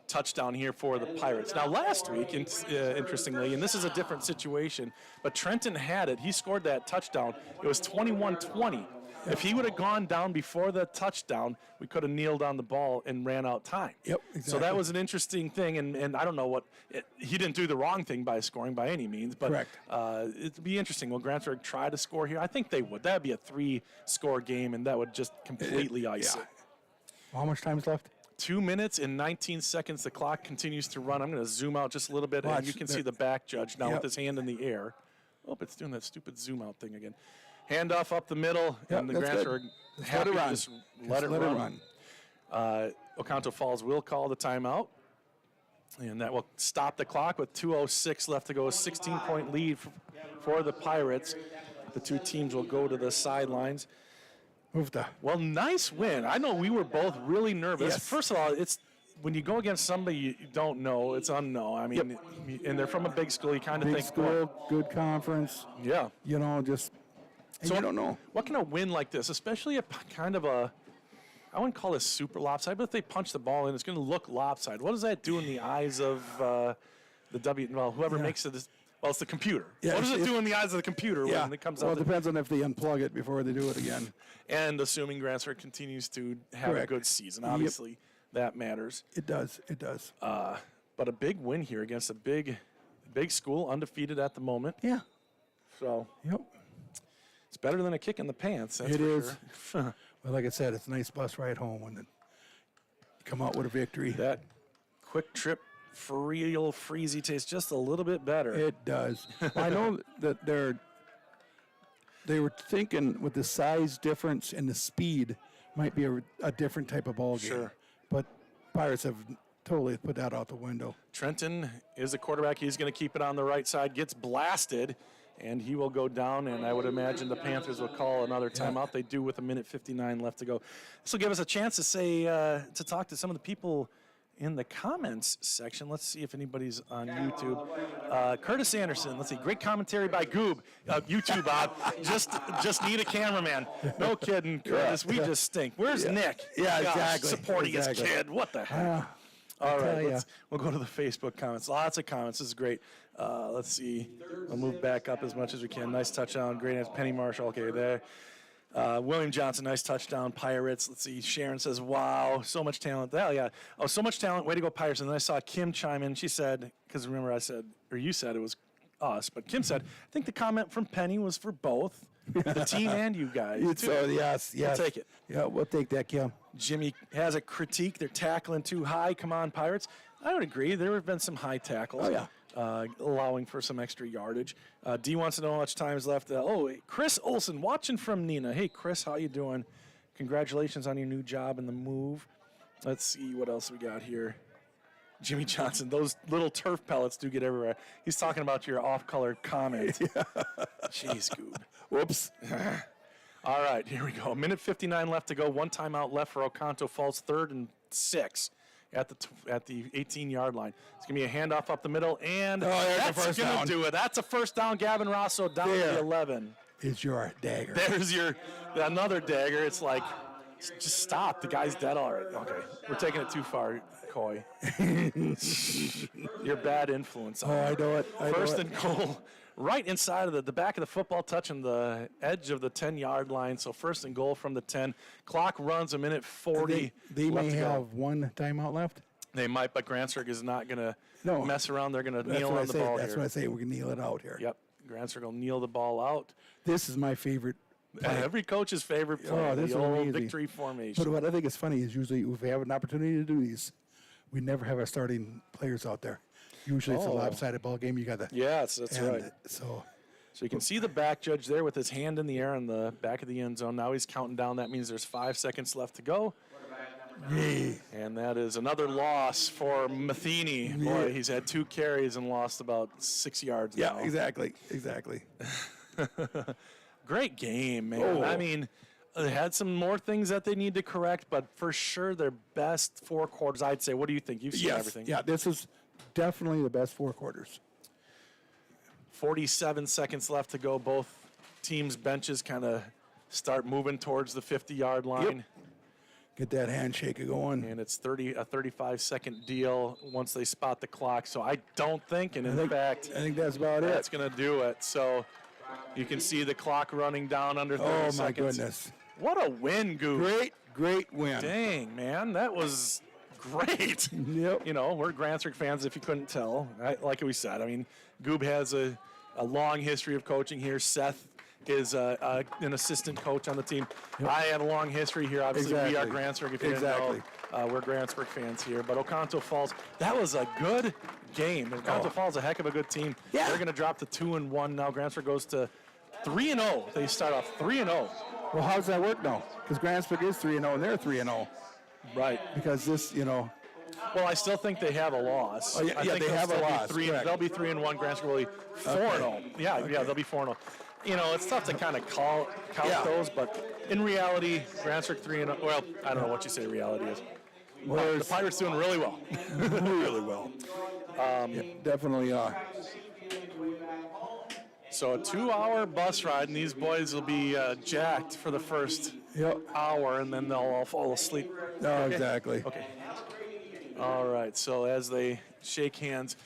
touchdown here for the Pirates. Now, last week, interestingly, and this is a different situation, but Trenton had it. He scored that touchdown. It was 21-20. If he would have gone down before the touchdown, we could have kneeled on the ball and ran out time. Yep, exactly. So that was an interesting thing, and I don't know he didn't do the wrong thing by scoring by any means, but it'd be interesting. Will Grantsburg try to score here? I think they would. That would be a 3-score game, and that would just completely ice it. How much time is left? 2 minutes and 19 seconds. The clock continues to run. I'm going to zoom out just a little bit, and you can see the back judge now with his hand in the air. Oh, it's doing that stupid zoom out thing again. Handoff up the middle, and the Grantsburg happy to just let it run. Oconto Falls will call the timeout, and that will stop the clock with 2:06 left to go. A 16-point lead for the Pirates. The two teams will go to the sidelines. Well, nice win. I know we were both really nervous. Yes. First of all, it's when you go against somebody you don't know, it's unknown. I mean, and they're from a big school. You kind of think, school, good conference. Yeah. Just So I don't know. What can a win like this, especially kind of a, I wouldn't call this super lopsided, but if they punch the ball in, it's going to look lopsided. What does that do in the eyes of whoever makes it? Well, it's the computer. Yeah, what does it do in the eyes of the computer when it comes out? Well, it depends on if they unplug it before they do it again. And assuming Grantsburg continues to have a good season, obviously that matters. It does. It does. But a big win here against a big school, undefeated at the moment. Yeah. So Yep. it's better than a kick in the pants. That's It for is. Sure. Well, like I said, it's a nice bus ride home when you come out with a victory. That quick trip real freezy tastes just a little bit better. It does. I know that they were thinking with the size difference and the speed might be a different type of ball game. Sure. But Pirates have totally put that out the window. Trenton is the quarterback. He's going to keep it on the right side, gets blasted, and he will go down, and I would imagine the Panthers will call another timeout. They do with 1:59 left to go. This will give us a chance to say, to talk to some of the people in the comments section. Let's see if anybody's on YouTube. Curtis Anderson, let's see, great commentary by Goob. YouTube, Bob. Just need a cameraman. No kidding, Curtis. We just stink. Where's Nick? Yeah, Gosh, exactly. supporting his kid. What the heck? All right, we'll go to the Facebook comments. Lots of comments. This is great. Let's see. We'll move back up as much as we can. Nice touchdown. Great answer. Penny Marshall. Okay, there. William Johnson, nice touchdown. Pirates. Let's see. Sharon says, wow, so much talent. Hell yeah. Oh, so much talent. Way to go, Pirates. And then I saw Kim chime in. She said, because remember I said, or you said it was us, but Kim said, I think the comment from Penny was for both the team and you guys. So, yes. We'll take it. Yeah, we'll take that, Kim. Jimmy has a critique. They're tackling too high. Come on, Pirates. I would agree. There have been some high tackles. Oh, yeah. Allowing for some extra yardage. D wants to know how much time is left. Chris Olson watching from Neenah. Hey, Chris, how you doing? Congratulations on your new job and the move. Let's see what else we got here. Jimmy Johnson, those little turf pellets do get everywhere. He's talking about your off-color comment. Jeez, Goob. Whoops. All right, here we go. 1:59 left to go. One timeout left for Oconto Falls, 3rd and 6 at the 18-yard line. It's going to be a handoff up the middle, and that's going to do it. That's a first down. Gavin Rosso down to the 11. Is your dagger. There's another dagger. It's like, just stop. The guy's dead already. Okay, we're taking it too far, Coy. You're bad influence. I know it. First and goal. Right inside of the back of the football, touching the edge of the 10-yard line. So first and goal from the 10. Clock runs 1:40. They may have one timeout left. They might, but Grantsburg is not going to mess around. They're going to kneel on the ball here. That's what I say. We can kneel it out here. Yep. Grantsburg will kneel the ball out. This is my favorite play. Every coach's favorite play. Oh, this the is old amazing. victory formation. But what I think is funny is usually if we have an opportunity to do these, we never have our starting players out there. Usually it's a lopsided ball game. You got the Yes, that's right. So you can see the back judge there with his hand in the air on the back of the end zone. Now he's counting down. That means there's 5 seconds left to go. And that is another loss for Matheny. Boy, he's had 2 carries and lost about 6 yards now. Yeah, exactly. Great game, man. I mean, they had some more things that they need to correct, but for sure their best 4 quarters, I'd say. What do you think? You've seen everything. Yeah, this is definitely the best 4 quarters. 47 seconds left to go. Both teams' benches kind of start moving towards the 50-yard line. Yep. Get that handshake going. And it's a 35-second deal once they spot the clock. So I don't think, and in fact, I think that's about that's going to do it. So you can see the clock running down under 30 seconds. Oh, my goodness. What a win, Goose. Great win. Dang, man. That was great. Yep. You know, we're Grantsburg fans if you couldn't tell. Like we said, I mean, Goob has a long history of coaching here. Seth is an assistant coach on the team. Yep. I had a long history here. Obviously, we are Grantsburg. If you didn't know, we're Grantsburg fans here. But Oconto Falls, that was a good game. Oconto Falls, a heck of a good team. Yeah. They're going to drop to 2-1 now. Grantsburg goes to 3-0. They start off 3-0. Well, how does that work now? Because Grantsburg is 3-0 and they're 3-0. Right. Because this, Well, I still think they have a loss. Oh, yeah, they have a loss. They'll be 3-1. Grantsburg will be 4-0. Yeah, they'll be 4-0. It's tough to kind of count those, but in reality, Grantsburg 3-0. Well, I don't know what you say reality is. Well, the Pirates doing really well. Really well. Definitely. So a 2-hour bus ride, and these boys will be jacked for the first hour, and then they'll all fall asleep. No, Okay? exactly. Okay. All right, so as they shake hands,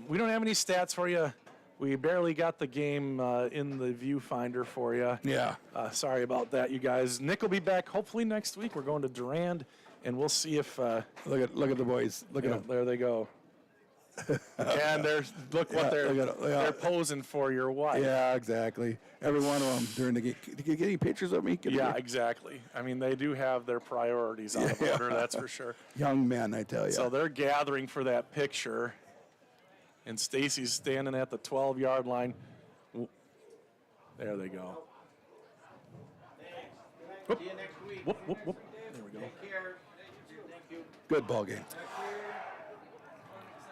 we don't have any stats for you. We barely got the game in the viewfinder for you. Yeah. Sorry about that, you guys. Nick will be back hopefully next week. We're going to Durand, and we'll see if. Look at the boys. Look at them. There they go. And look what they're posing for your wife. Yeah, exactly. Every one of them during the game. Did you get any pictures of me? Yeah, exactly. I mean, they do have their priorities out of order, that's for sure. Young men, I tell you. So they're gathering for that picture, and Stacy's standing at the 12-yard line. There they go. Whoop. See you next week. Whoop, whoop, whoop. There we go. Take care. Thank you. Good ball game.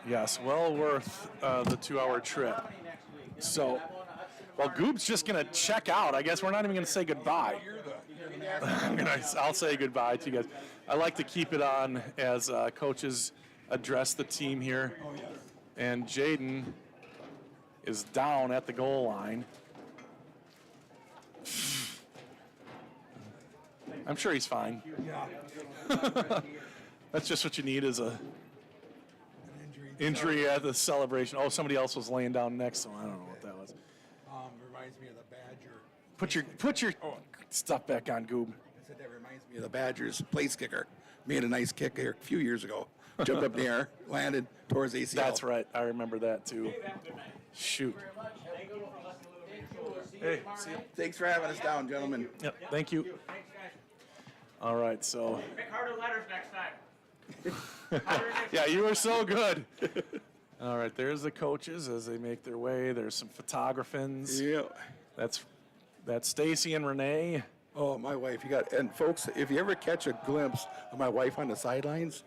Yes, well worth the 2-hour trip. So, well, Goob's just going to check out. I guess we're not even going to say goodbye. I'll say goodbye to you guys. I like to keep it on as coaches address the team here. And Jaden is down at the goal line. I'm sure he's fine. That's just what you need is a injury at the celebration. Oh, somebody else was laying down next to him. I don't know what that was. Reminds me of the Badger. Put your stuff back on, Goob. I said that reminds me of the Badgers place kicker. Made a nice kick here a few years ago. Jumped up in the air, landed towards ACL. That's right. I remember that too. Shoot. Hey, see you. Thanks for having us down, gentlemen. Yep. Thank you. All right, so. Make harder letters next time. Yeah, you were so good. All right, there's the coaches as they make their way. There's some photographers. Yeah. That's Stacy and Renee. Oh, my wife. And folks, if you ever catch a glimpse of my wife on the sidelines,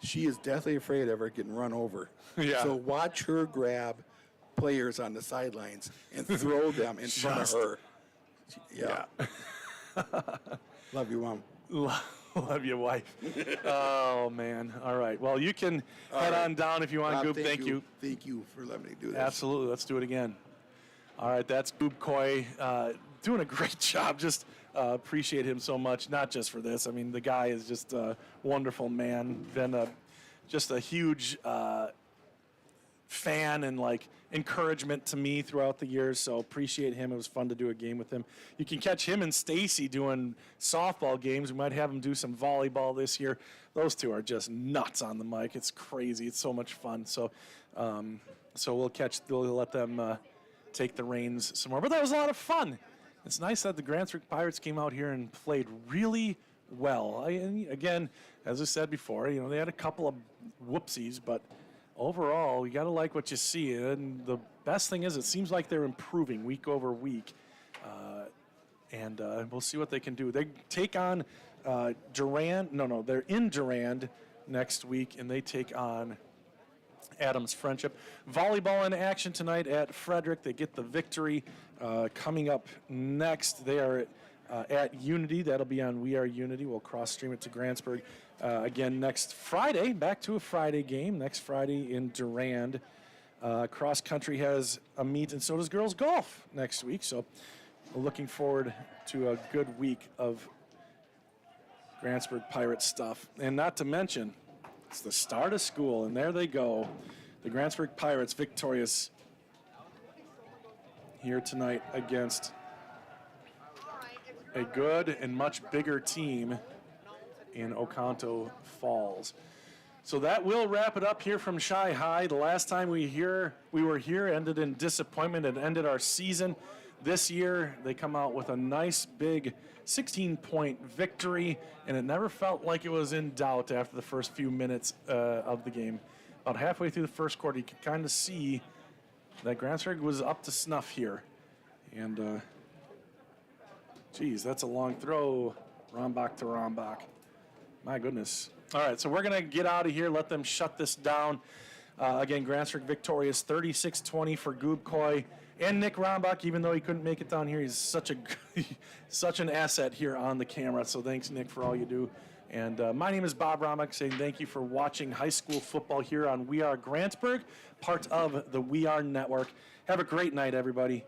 she is deathly afraid of her getting run over. Yeah. So watch her grab players on the sidelines and throw them in front of her. Yeah. Love you, Mom. Love you, wife. Oh, man. All right. Well, you can head on down if you want, Goob. Thank you. Thank you for letting me do this. Absolutely. Let's do it again. All right. That's Goob Coy doing a great job. Just appreciate him so much, not just for this. I mean, the guy is just a wonderful man. Been just a huge fan and encouragement to me throughout the years, so appreciate him. It was fun to do a game with him. You can catch him and Stacy doing softball games. We might have them do some volleyball this year. Those two are just nuts on the mic. It's crazy. It's so much fun. So we'll let them take the reins some more. But that was a lot of fun. It's nice that the Grantsburg Pirates came out here and played really well. And again, as I said before, they had a couple of whoopsies, but overall, you got to like what you see. And the best thing is it seems like they're improving week over week. And we'll see what they can do. They take on Durand. No, they're in Durand next week, and they take on Adams Friendship. Volleyball in action tonight at Frederick. They get the victory. Coming up next, they are at Unity. That'll be on We Are Unity. We'll cross-stream it to Grantsburg. Again, next Friday, back to a Friday game. Next Friday in Durand. Cross country has a meet, and so does girls golf next week. So we're looking forward to a good week of Grantsburg Pirates stuff. And not to mention, it's the start of school, and there they go. The Grantsburg Pirates victorious here tonight against a good and much bigger team in Oconto Falls. So that will wrap it up here from Shy High. The last time we were here ended in disappointment and ended our season. This year, they come out with a nice big 16-point victory, and it never felt like it was in doubt after the first few minutes of the game. About halfway through the first quarter, you can kind of see that Grantsburg was up to snuff here. And, geez, that's a long throw. Rombach to Rombach. My goodness. All right, so we're going to get out of here, let them shut this down. Again, Grantsburg victorious 36-20 for Goob Coy and Nick Rombach, even though he couldn't make it down here. He's such an asset here on the camera. So thanks, Nick, for all you do. And my name is Bob Romick, saying thank you for watching high school football here on We Are Grantsburg, part of the We Are Network. Have a great night, everybody.